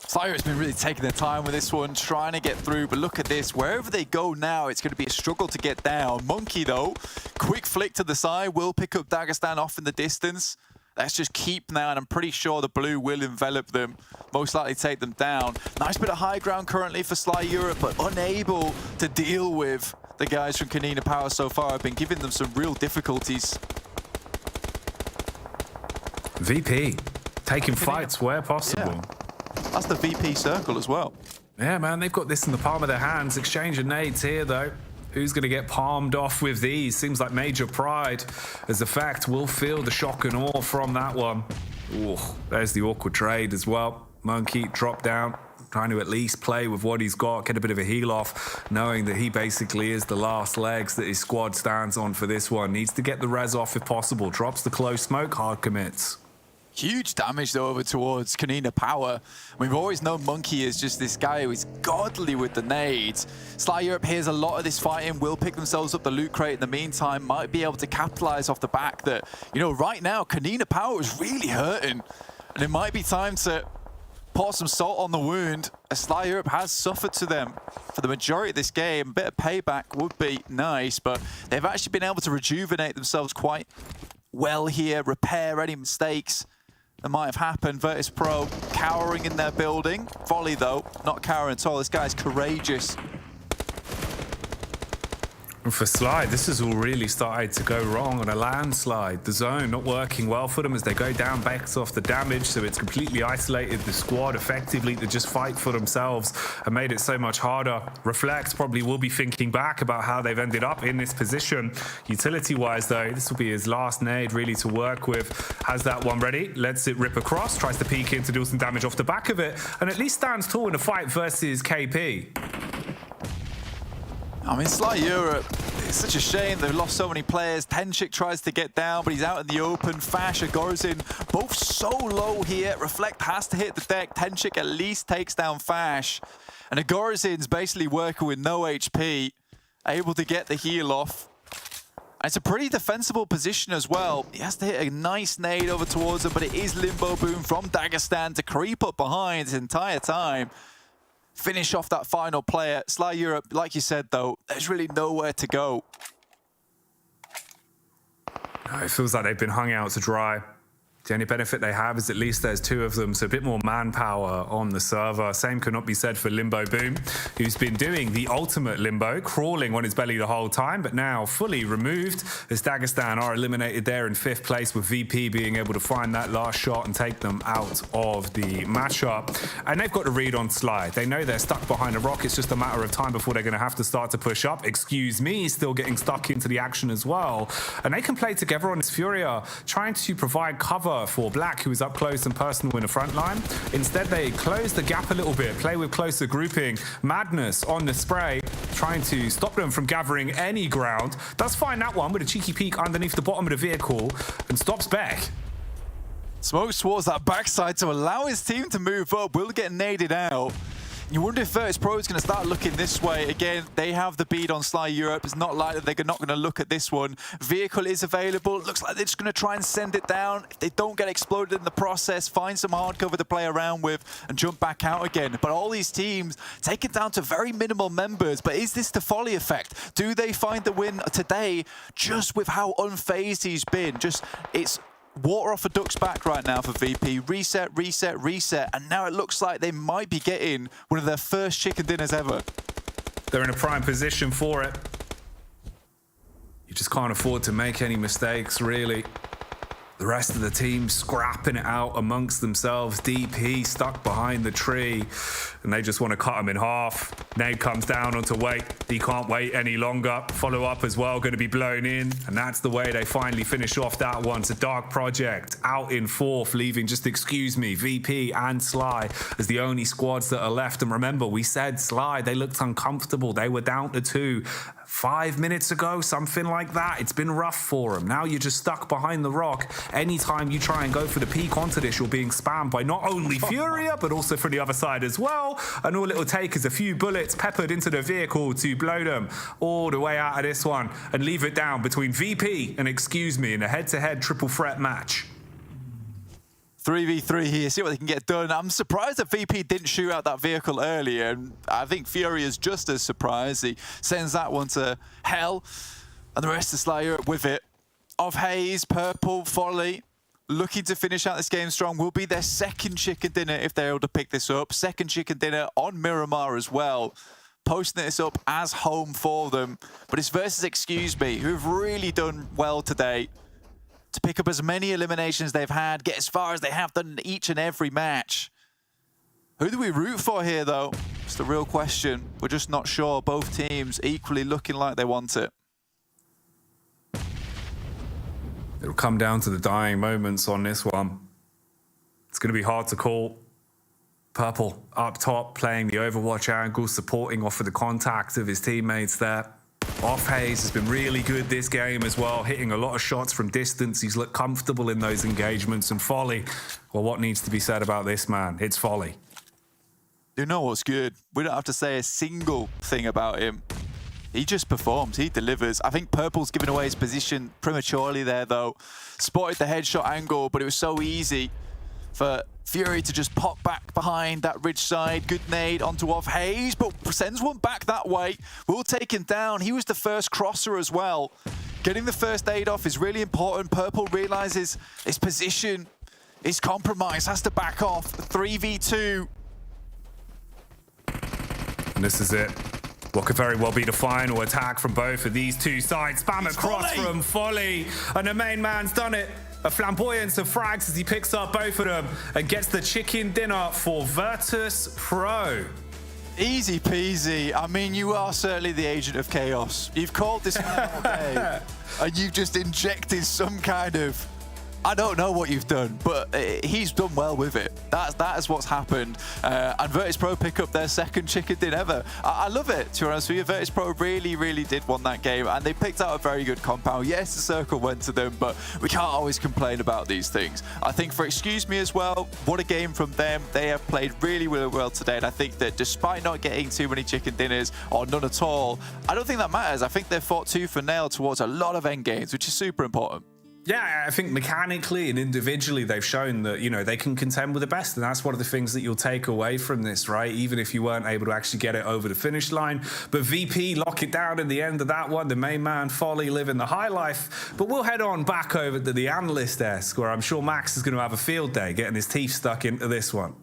Sly Europe's been really taking their time with this one, trying to get through, but look at this. Wherever they go now, it's going to be a struggle to get down. Monkey, though, quick flick to the side, will pick up Dagestan off in the distance. Let's just keep now, and I'm pretty sure the blue will envelop them, most likely take them down. Nice bit of high ground currently for Sly Europe, but unable to deal with the guys from KONINA Power so far. Have been giving them some real difficulties. VP, taking fights where possible. Yeah. That's the VP circle as well. Yeah, man, they've got this in the palm of their hands. Exchange of nades here, though. Who's going to get palmed off with these? Seems like Major Pride, as a fact, will feel the shock and awe from that one. Ooh, there's the awkward trade as well. Monkey drop down, trying to at least play with what he's got, get a bit of a heal off, knowing that he basically is the last legs that his squad stands on for this one. Needs to get the res off if possible. Drops the close smoke, hard commits. Huge damage, though, over towards KONINA Power. We've always known Monkey as just this guy who is godly with the nades. Sly Europe hears a lot of this fighting, will pick themselves up the loot crate in the meantime, might be able to capitalize off the back that, you know, right now, KONINA Power is really hurting. And it might be time to pour some salt on the wound, as Sly Europe has suffered to them for the majority of this game. A bit of payback would be nice, but they've actually been able to rejuvenate themselves quite well here, repair any mistakes that might have happened. VIRTUS.PRO cowering in their building. Volley, though, not cowering at all. This guy's courageous. For Sly, this has all really started to go wrong on a landslide. The zone not working well for them as they go down, backs off the damage, so it's completely isolated the squad effectively to just fight for themselves and made it so much harder. Reflex probably will be thinking back about how they've ended up in this position. Utility-wise, though, this will be his last nade really to work with. Has that one ready, lets it rip across, tries to peek in to do some damage off the back of it, and at least stands tall in a fight versus KP. I mean, Sly Europe, it's such a shame they've lost so many players. Tenchik tries to get down, but he's out in the open. Fash, Agorzin, both so low here. Reflect has to hit the deck. Tenchik at least takes down Fash. And Agorzin's basically working with no HP, able to get the heal off. And it's a pretty defensible position as well. He has to hit a nice nade over towards him, but it is Limbo Boom from Dagestan to creep up behind this entire time. Finish off that final player. Sly Europe, like you said, though, there's really nowhere to go. It feels like they've been hung out to dry. The only benefit they have is at least there's 2 of them, so a bit more manpower on the server. Same cannot be said for Limbo Boom, who's been doing the ultimate Limbo, crawling on his belly the whole time, but now fully removed as Dagestan are eliminated there in 5th place, with VP being able to find that last shot and take them out of the matchup. And they've got a read on Sly. They know they're stuck behind a rock. It's just a matter of time before they're going to have to start to push up. Excuse me, still getting stuck into the action as well. And they can play together on this Furia, trying to provide cover for Black, who is up close and personal in the front line. Instead, they close the gap a little bit, play with closer grouping. Madness on the spray, trying to stop them from gathering any ground. Does find that one with a cheeky peek underneath the bottom of the vehicle and stops back. Smokes towards that backside to allow his team to move up. Will get naded out. You wonder if VIRTUS.PRO is going to start looking this way. Again, they have the bead on Sly Europe. It's not likely they're not going to look at this one. Vehicle is available. Looks like they're just going to try and send it down. If they don't get exploded in the process, find some hard cover to play around with and jump back out again. But all these teams take it down to very minimal members. But is this the Folly effect? Do they find the win today just with how unfazed he's been? It's water off a duck's back right now for VP. Reset, reset, reset. And now it looks like they might be getting one of their first chicken dinners ever. They're in a prime position for it. You just can't afford to make any mistakes, really. The rest of the team scrapping it out amongst themselves. DP stuck behind the tree, and they just want to cut him in half. Nade comes down onto wait. He can't wait any longer. Follow up as well, going to be blown in, and that's the way they finally finish off that one. It's a Dark Project out in fourth, leaving just excuse me, VP and Sly as the only squads that are left. And remember, we said Sly, they looked uncomfortable. They were down to 2. 5 minutes ago, something like that. It's been rough for them. Now you're just stuck behind the rock. Anytime you try and go for the peak onto this, you're being spammed by not only Furia, but also from the other side as well. And all it'll take is a few bullets peppered into the vehicle to blow them all the way out of this one and leave it down between VP and excuse me in a head-to-head triple threat match. 3v3 here, see what they can get done. I'm surprised that VP didn't shoot out that vehicle earlier, and I think Fury is just as surprised. He sends that one to hell, and the rest of Sly Europe with it. Of Haze, Purple, Folly, looking to finish out this game strong. Will be their second chicken dinner if they're able to pick this up. Second chicken dinner on Miramar as well. Posting this up as home for them. But it's versus Excuse Me, who've really done well today to pick up as many eliminations they've had, get as far as they have done in each and every match. Who do we root for here, though? It's the real question. We're just not sure. Both teams equally looking like they want it. It'll come down to the dying moments on this one. It's going to be hard to call. Purple up top, playing the Overwatch angle, supporting off of the contact of his teammates there. Off Haze has been really good this game as well, hitting a lot of shots from distance. He's looked comfortable in those engagements. And Folly, well, what needs to be said about this man? It's Folly. You know what's good? We don't have to say a single thing about him. He just performs, he delivers. I think Purple's given away his position prematurely there, though. Spotted the headshot angle, but it was so easy for Fury to just pop back behind that ridge side. Good nade onto Off Haze, but sends one back that way. Will take him down. He was the first crosser as well. Getting the first aid off is really important. Purple realizes his position is compromised, has to back off. 3v2. And this is it. What could very well be the final attack from both of these two sides. Spam across from Folly, and the main man's done it. A flamboyance of frags as he picks up both of them and gets the chicken dinner for VIRTUS.PRO. Easy peasy. I mean, you are certainly the agent of chaos. You've called this man all day, and you've just injected some kind of... I don't know what you've done, but he's done well with it. That is what's happened. And VIRTUS.PRO pick up their second chicken din ever. I love it, to be honest with you. VIRTUS.PRO really, really did want that game, and they picked out a very good compound. Yes, the circle went to them, but we can't always complain about these things. I think for Excuse Me as well, what a game from them. They have played really, really well today, and I think that despite not getting too many chicken dinners, or none at all, I don't think that matters. I think they've fought tooth and nail towards a lot of end games, which is super important. Yeah, I think mechanically and individually they've shown that, you know, they can contend with the best, and that's one of the things that you'll take away from this, right? Even if you weren't able to actually get it over the finish line. But VP lock it down in the end of that one. The main man, Folly, living the high life. But we'll head on back over to the analyst desk, where I'm sure Max is going to have a field day getting his teeth stuck into this one.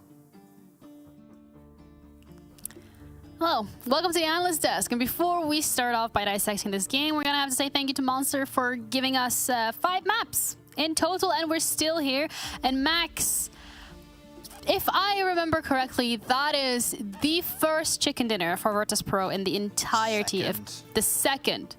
Hello, welcome to the analyst desk. And before we start off by dissecting this game, we're gonna have to say thank you to Monster for giving us 5 maps in total, and we're still here. And Max, if I remember correctly, that is the first chicken dinner for VIRTUS.PRO in the entirety of the second.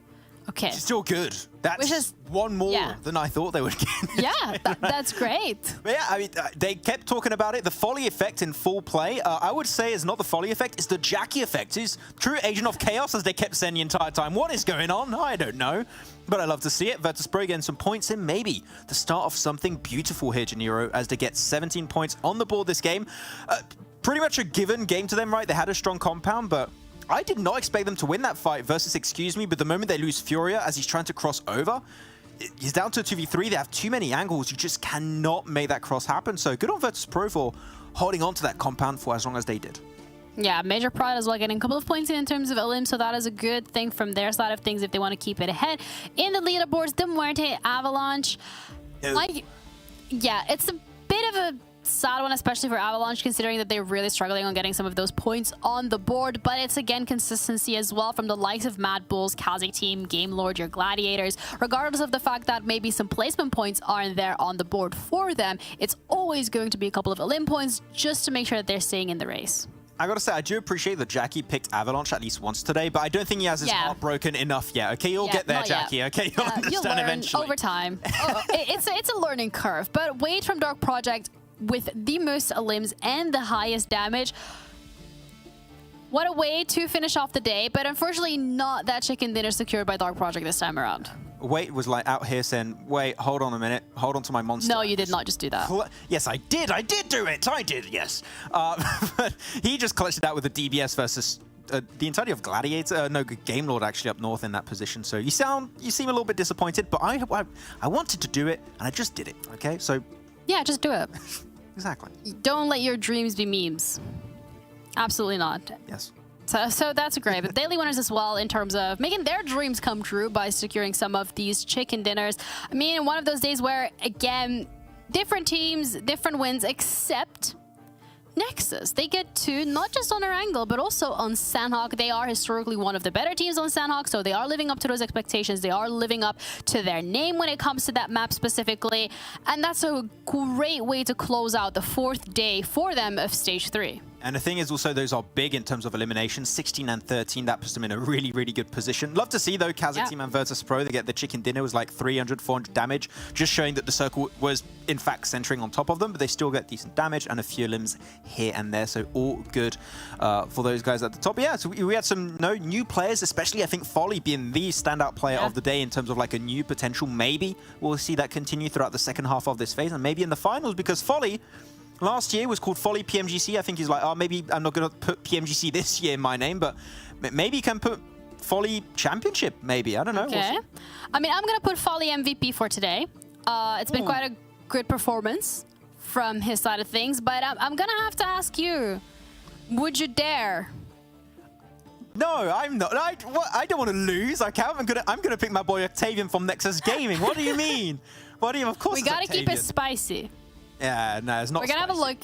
Okay. It's still good. That's one more than I thought they would get. Yeah, that's great. But yeah, I mean, they kept talking about it. The Folly effect in full play, I would say is not the Folly effect, it's the Jackie effect. He's true agent of chaos, as they kept saying the entire time. What is going on? I don't know. But I love to see it. VIRTUS.PRO getting some points in, maybe the start of something beautiful here, Janiro, as they get 17 points on the board this game. pretty much a given game to them, right? They had a strong compound, but I did not expect them to win that fight versus Excuse Me, but the moment they lose Furia as he's trying to cross over, he's down to a 2v3. They have too many angles. You just cannot make that cross happen. So good on VIRTUS.PRO for holding on to that compound for as long as they did. Yeah, Major Pride as well, getting a couple of points in terms of Elim, so that is a good thing from their side of things if they want to keep it ahead. In the leaderboards, the Muerte Avalanche. Yeah, it's a bit of a sad one, especially for Avalanche, considering that they're really struggling on getting some of those points on the board. But it's, again, consistency as well from the likes of MADBULLS, KASIK team, Game Lord, your Gladiators. Regardless of the fact that maybe some placement points aren't there on the board for them, it's always going to be a couple of Elim points just to make sure that they're staying in the race. I gotta say, I do appreciate that Jackie picked Avalanche at least once today, but I don't think he has his heart broken enough yet. Okay, you'll get there, Jackie. Yet. Okay, you'll understand learn eventually. Over time. It's a learning curve. But Wade from Dark Project with the most Elims and the highest damage. What a way to finish off the day, but unfortunately not that chicken dinner secured by Dark Project this time around. Wade was like out here saying, wait, hold on a minute, hold on to my monster. No, you did not just do that. Yes, I did do it, I did, yes. But he just clutched it out with the DBS versus the entirety of Gladiator, no, Game Lord actually up north in that position. So you seem a little bit disappointed, but I wanted to do it, and I just did it, okay? So yeah, just do it. Exactly. Don't let your dreams be memes. Absolutely not. Yes. So that's great. But daily winners as well in terms of making their dreams come true by securing some of these chicken dinners. I mean, one of those days where, again, different teams, different wins, except NEXUS. They get two, not just on Erangel, but also on Sanhok. They are historically one of the better teams on Sanhok, so they are living up to those expectations. They are living up to their name when it comes to that map specifically. And that's a great way to close out the 4th day for them of Stage 3. And the thing is also, those are big in terms of elimination, 16 and 13. That puts them in a really, really good position. Love to see, though, KASIK team and VIRTUS.PRO, they get the chicken dinner, was like 300, 400 damage, just showing that the circle was, in fact, centering on top of them, but they still get decent damage and a few limbs here and there. So all good for those guys at the top. Yeah, so we had some new players, especially, I think, Folly being the standout player of the day in terms of like a new potential. Maybe we'll see that continue throughout the second half of this phase and maybe in the finals, because Folly last year was called Folly PMGC. I think he's like, oh, maybe I'm not going to put PMGC this year in my name, but maybe he can put Folly Championship, maybe. I don't know. Okay. We'll I mean, I'm going to put Folly MVP for today. It's been quite a good performance from his side of things, but I'm going to have to ask you, would you dare? No, I'm not. I don't want to lose. I can't. I'm gonna pick my boy Octavian from Nexus Gaming. What do you mean? Of course. We got to keep it spicy. Yeah, no, it's not. We're going to have a look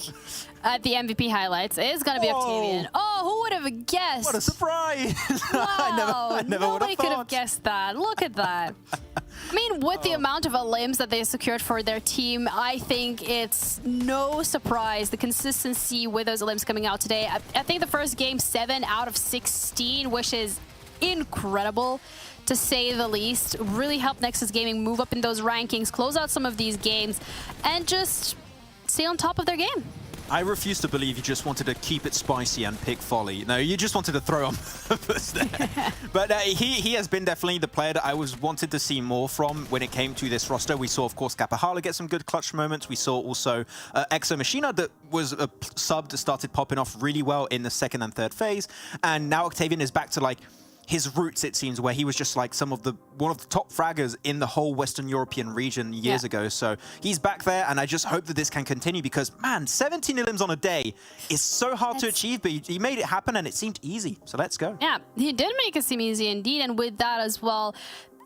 at the MVP highlights. It is going to be Octavian. Oh, who would have guessed? What a surprise. Wow, I never nobody could have guessed that. Look at that. I mean, with the amount of Elims that they secured for their team, I think it's no surprise the consistency with those Elims coming out today. I think the first game, 7 out of 16, which is incredible, to say the least. Really helped Nexus Gaming move up in those rankings, close out some of these games, and just stay on top of their game. I refuse to believe you just wanted to keep it spicy and pick Folly. No, you just wanted to throw on purpose there. But he has been definitely the player that I wanted to see more from when it came to this roster. We saw, of course, Kapahala get some good clutch moments. We saw also Exo Machina that was a sub that started popping off really well in the second and third phase. And now Octavian is back to like his roots, it seems, where he was just like one of the top fraggers in the whole Western European region years ago. So he's back there, and I just hope that this can continue because, man, 17 Elims on a day is so hard to achieve, but he made it happen, and it seemed easy. So let's go. Yeah, he did make it seem easy indeed, and with that as well,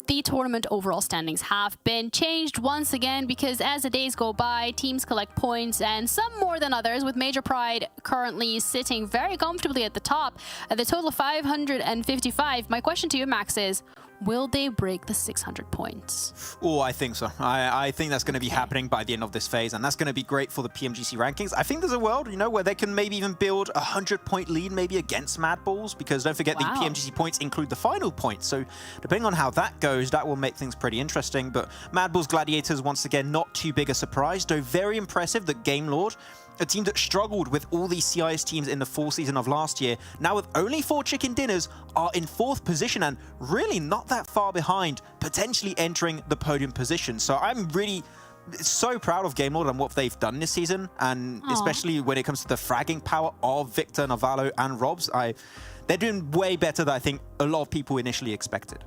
the tournament overall standings have been changed once again because as the days go by, teams collect points and some more than others, with Major Pride currently sitting very comfortably at the top at the total of 555. My question to you, Max, is will they break the 600 points? Oh, I think so. I think that's going to be happening by the end of this phase, and that's going to be great for the PMGC rankings. I think there's a world, where they can maybe even build a 100-point lead maybe against MADBULLS, because don't forget the PMGC points include the final points. So depending on how that goes, that will make things pretty interesting. But MADBULLS Gladiators, once again, not too big a surprise, though very impressive that Game Lord, a team that struggled with all these CIS teams in the fall season of last year, now with only 4 chicken dinners, are in 4th position and really not that far behind, potentially entering the podium position. So I'm really so proud of Game Lord and what they've done this season, and especially when it comes to the fragging power of Victor, Navallo, and Robs. They're doing way better than I think a lot of people initially expected.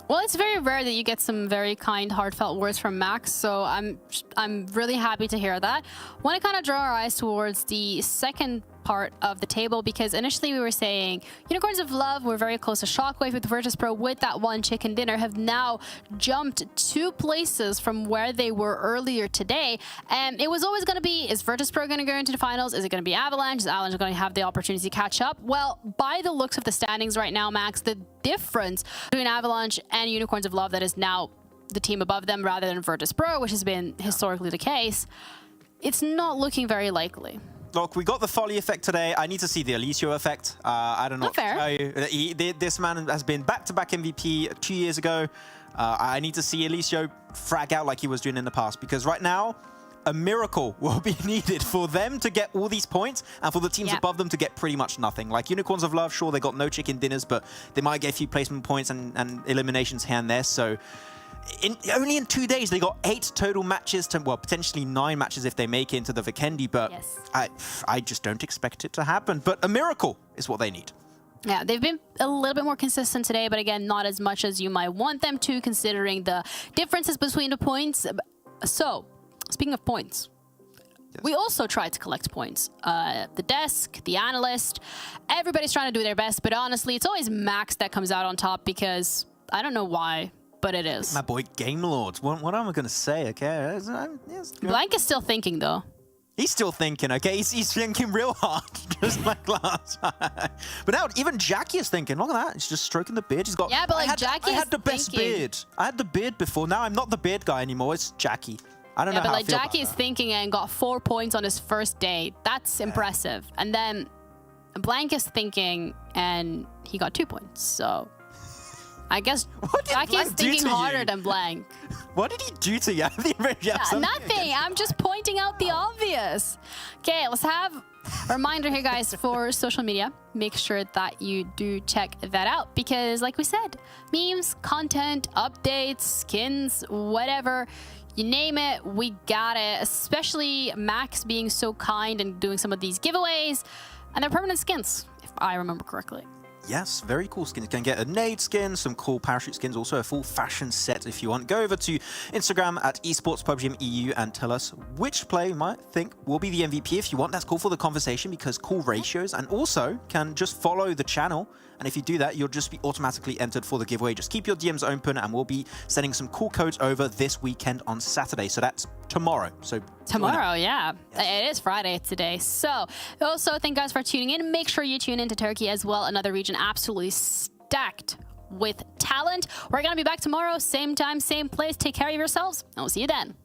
Well, it's very rare that you get some very kind, heartfelt words from Max, so I'm really happy to hear that. Want to kind of draw our eyes towards the second part of the table, because initially we were saying Unicorns of Love were very close to Shockwave with VIRTUS.PRO with that one chicken dinner, have now jumped 2 places from where they were earlier today. And it was always going to be, is VIRTUS.PRO going to go into the finals? Is it going to be Avalanche? Is Avalanche going to have the opportunity to catch up? Well, by the looks of the standings right now, Max, the difference between Avalanche and Unicorns of Love, that is now the team above them rather than VIRTUS.PRO, which has been historically the case, it's not looking very likely. Look, we got the Folly effect today. I need to see the Alicio effect. I don't know what to tell you. This man has been back-to-back MVP 2 years ago. I need to see Alicio frag out like he was doing in the past, because right now, a miracle will be needed for them to get all these points and for the teams above them to get pretty much nothing. Like Unicorns of Love, sure, they got no chicken dinners, but they might get a few placement points and eliminations here and there. So only in 2 days, they got 8 total matches, well, potentially 9 matches if they make it into the Vikendi, but I just don't expect it to happen. But a miracle is what they need. Yeah, they've been a little bit more consistent today, but again, not as much as you might want them to, considering the differences between the points. So, speaking of points, we also tried to collect points. The desk, the analyst, everybody's trying to do their best, but honestly, it's always Max that comes out on top, because I don't know why, but it is. My boy Game Lord. What am I going to say, okay? Blank is still thinking, though. He's still thinking, okay? He's thinking real hard, just like last time. But now even Jackie is thinking, look at that. He's just stroking the beard. He's got... Yeah, but like Jackie I had the best beard. I had the beard before. Now I'm not the beard guy anymore. It's Jackie. I don't know how but I like feel Jackie is thinking and got 4 points on his first day. That's impressive. And then Blank is thinking and he got 2 points. So... I guess Jackie's thinking harder than Blank. What did he do to you? Nothing. I'm just pointing out the obvious. Okay, let's have a reminder here, guys, for social media. Make sure that you do check that out, because like we said, memes, content, updates, skins, whatever, you name it, we got it. Especially Max being so kind and doing some of these giveaways. And they're permanent skins, if I remember correctly. Yes, very cool skins. You can get a nade skin, some cool parachute skins, also a full fashion set if you want. Go over to Instagram at Esports PUBGM EU and tell us which player you might think will be the MVP if you want. That's cool for the conversation, because cool ratios, and also can just follow the channel. And if you do that, you'll just be automatically entered for the giveaway. Just keep your DMs open and we'll be sending some cool codes over this weekend on Saturday. So that's tomorrow. So tomorrow, yeah. It is Friday today. So also thank you guys for tuning in. Make sure you tune into Turkey as well. Another region absolutely stacked with talent. We're going to be back tomorrow. Same time, same place. Take care of yourselves. And we'll see you then.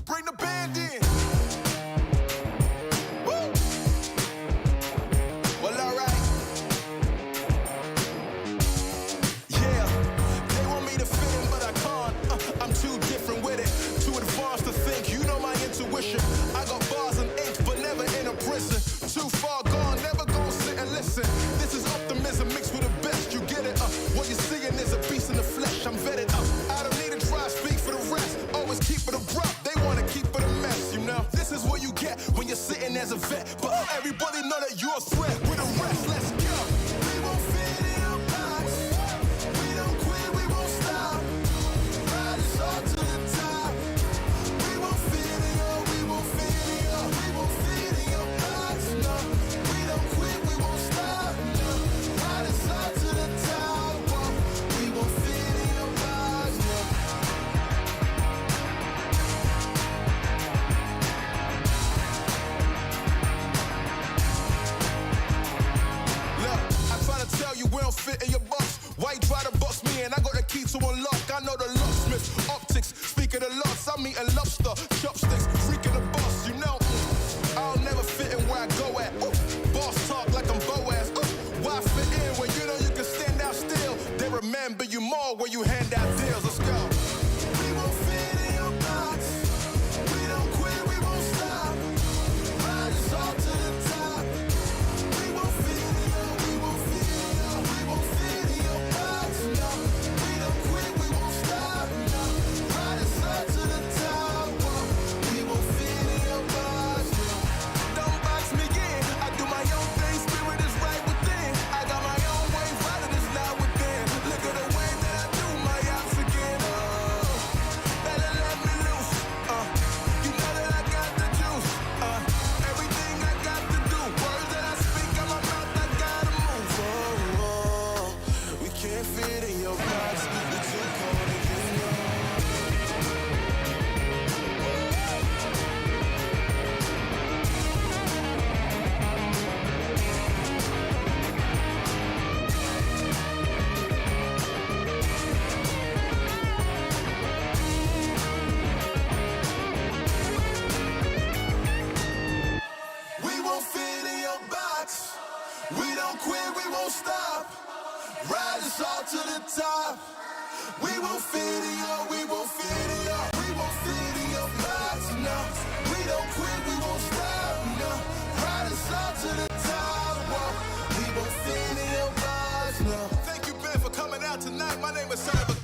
Bring the band in. Woo! Well, alright. Yeah, they want me to fit in, but I can't. I'm too different with it. Too advanced to think. You know my intuition. I got bars and ink, but never in a prison. Too far gone, never gonna sit and listen. This is optimism mixed with the best. You get it? What you're seeing is a beast in the flesh. I'm vetted up. I don't need to try to speak for the rest. Always keep it abrupt. They wanna keep it a mess, you know. This is what you get when you're sitting as a vet. But everybody know that you're a threat. With the rest, let's go. We won't fit in your box. We don't quit, we won't stop. Ride us all to the top. We won't fit in your, we won't fit in your, we won't fit in your box. No, we don't quit, we won't stop. No, ride us all to the top. Whoa. We won't fit in your box. No. Look, I try to tell you we don't fit in your box. Why you try to box me and I got the key to unlock? I know the locksmith, optics, speak of the lots. I'm eating lobster, chopsticks, freaking the boss, you know. I'll never fit in where I go at. Ooh, boss talk like I'm Boaz. Ooh, why fit in when you know you can stand out still? They remember you more when you hand out deals. Let's go. We won't fit in your box. We don't quit, we won't stop. Ride us all to the top. We won't fit in your, we won't fit in your, we won't fit in your box. No, we don't quit, we won't stop. No, ride us all to the top. Whoa. We won't fit in your box. No. Don't box me in. I do my own thing. Spirit is right within. I got my own way. Riding is not within. Look at the way that I do my ops again. Oh, better let me loose. You know that I got the juice. Everything I got to do. Words that I speak out my mouth, I gotta move. Oh, oh, we can't fit in your box. You're too cold and you know. We won't fit in your box. We don't quit, we won't stop. Ride us all to the top. We won't fit in your, we won't fit in your, we won't fit in your box. No, we don't quit, we won't stop. No, ride us all to the top. Whoa. We won't fit in your box. No. Thank you, Ben, for coming out tonight. My name is Sanhok.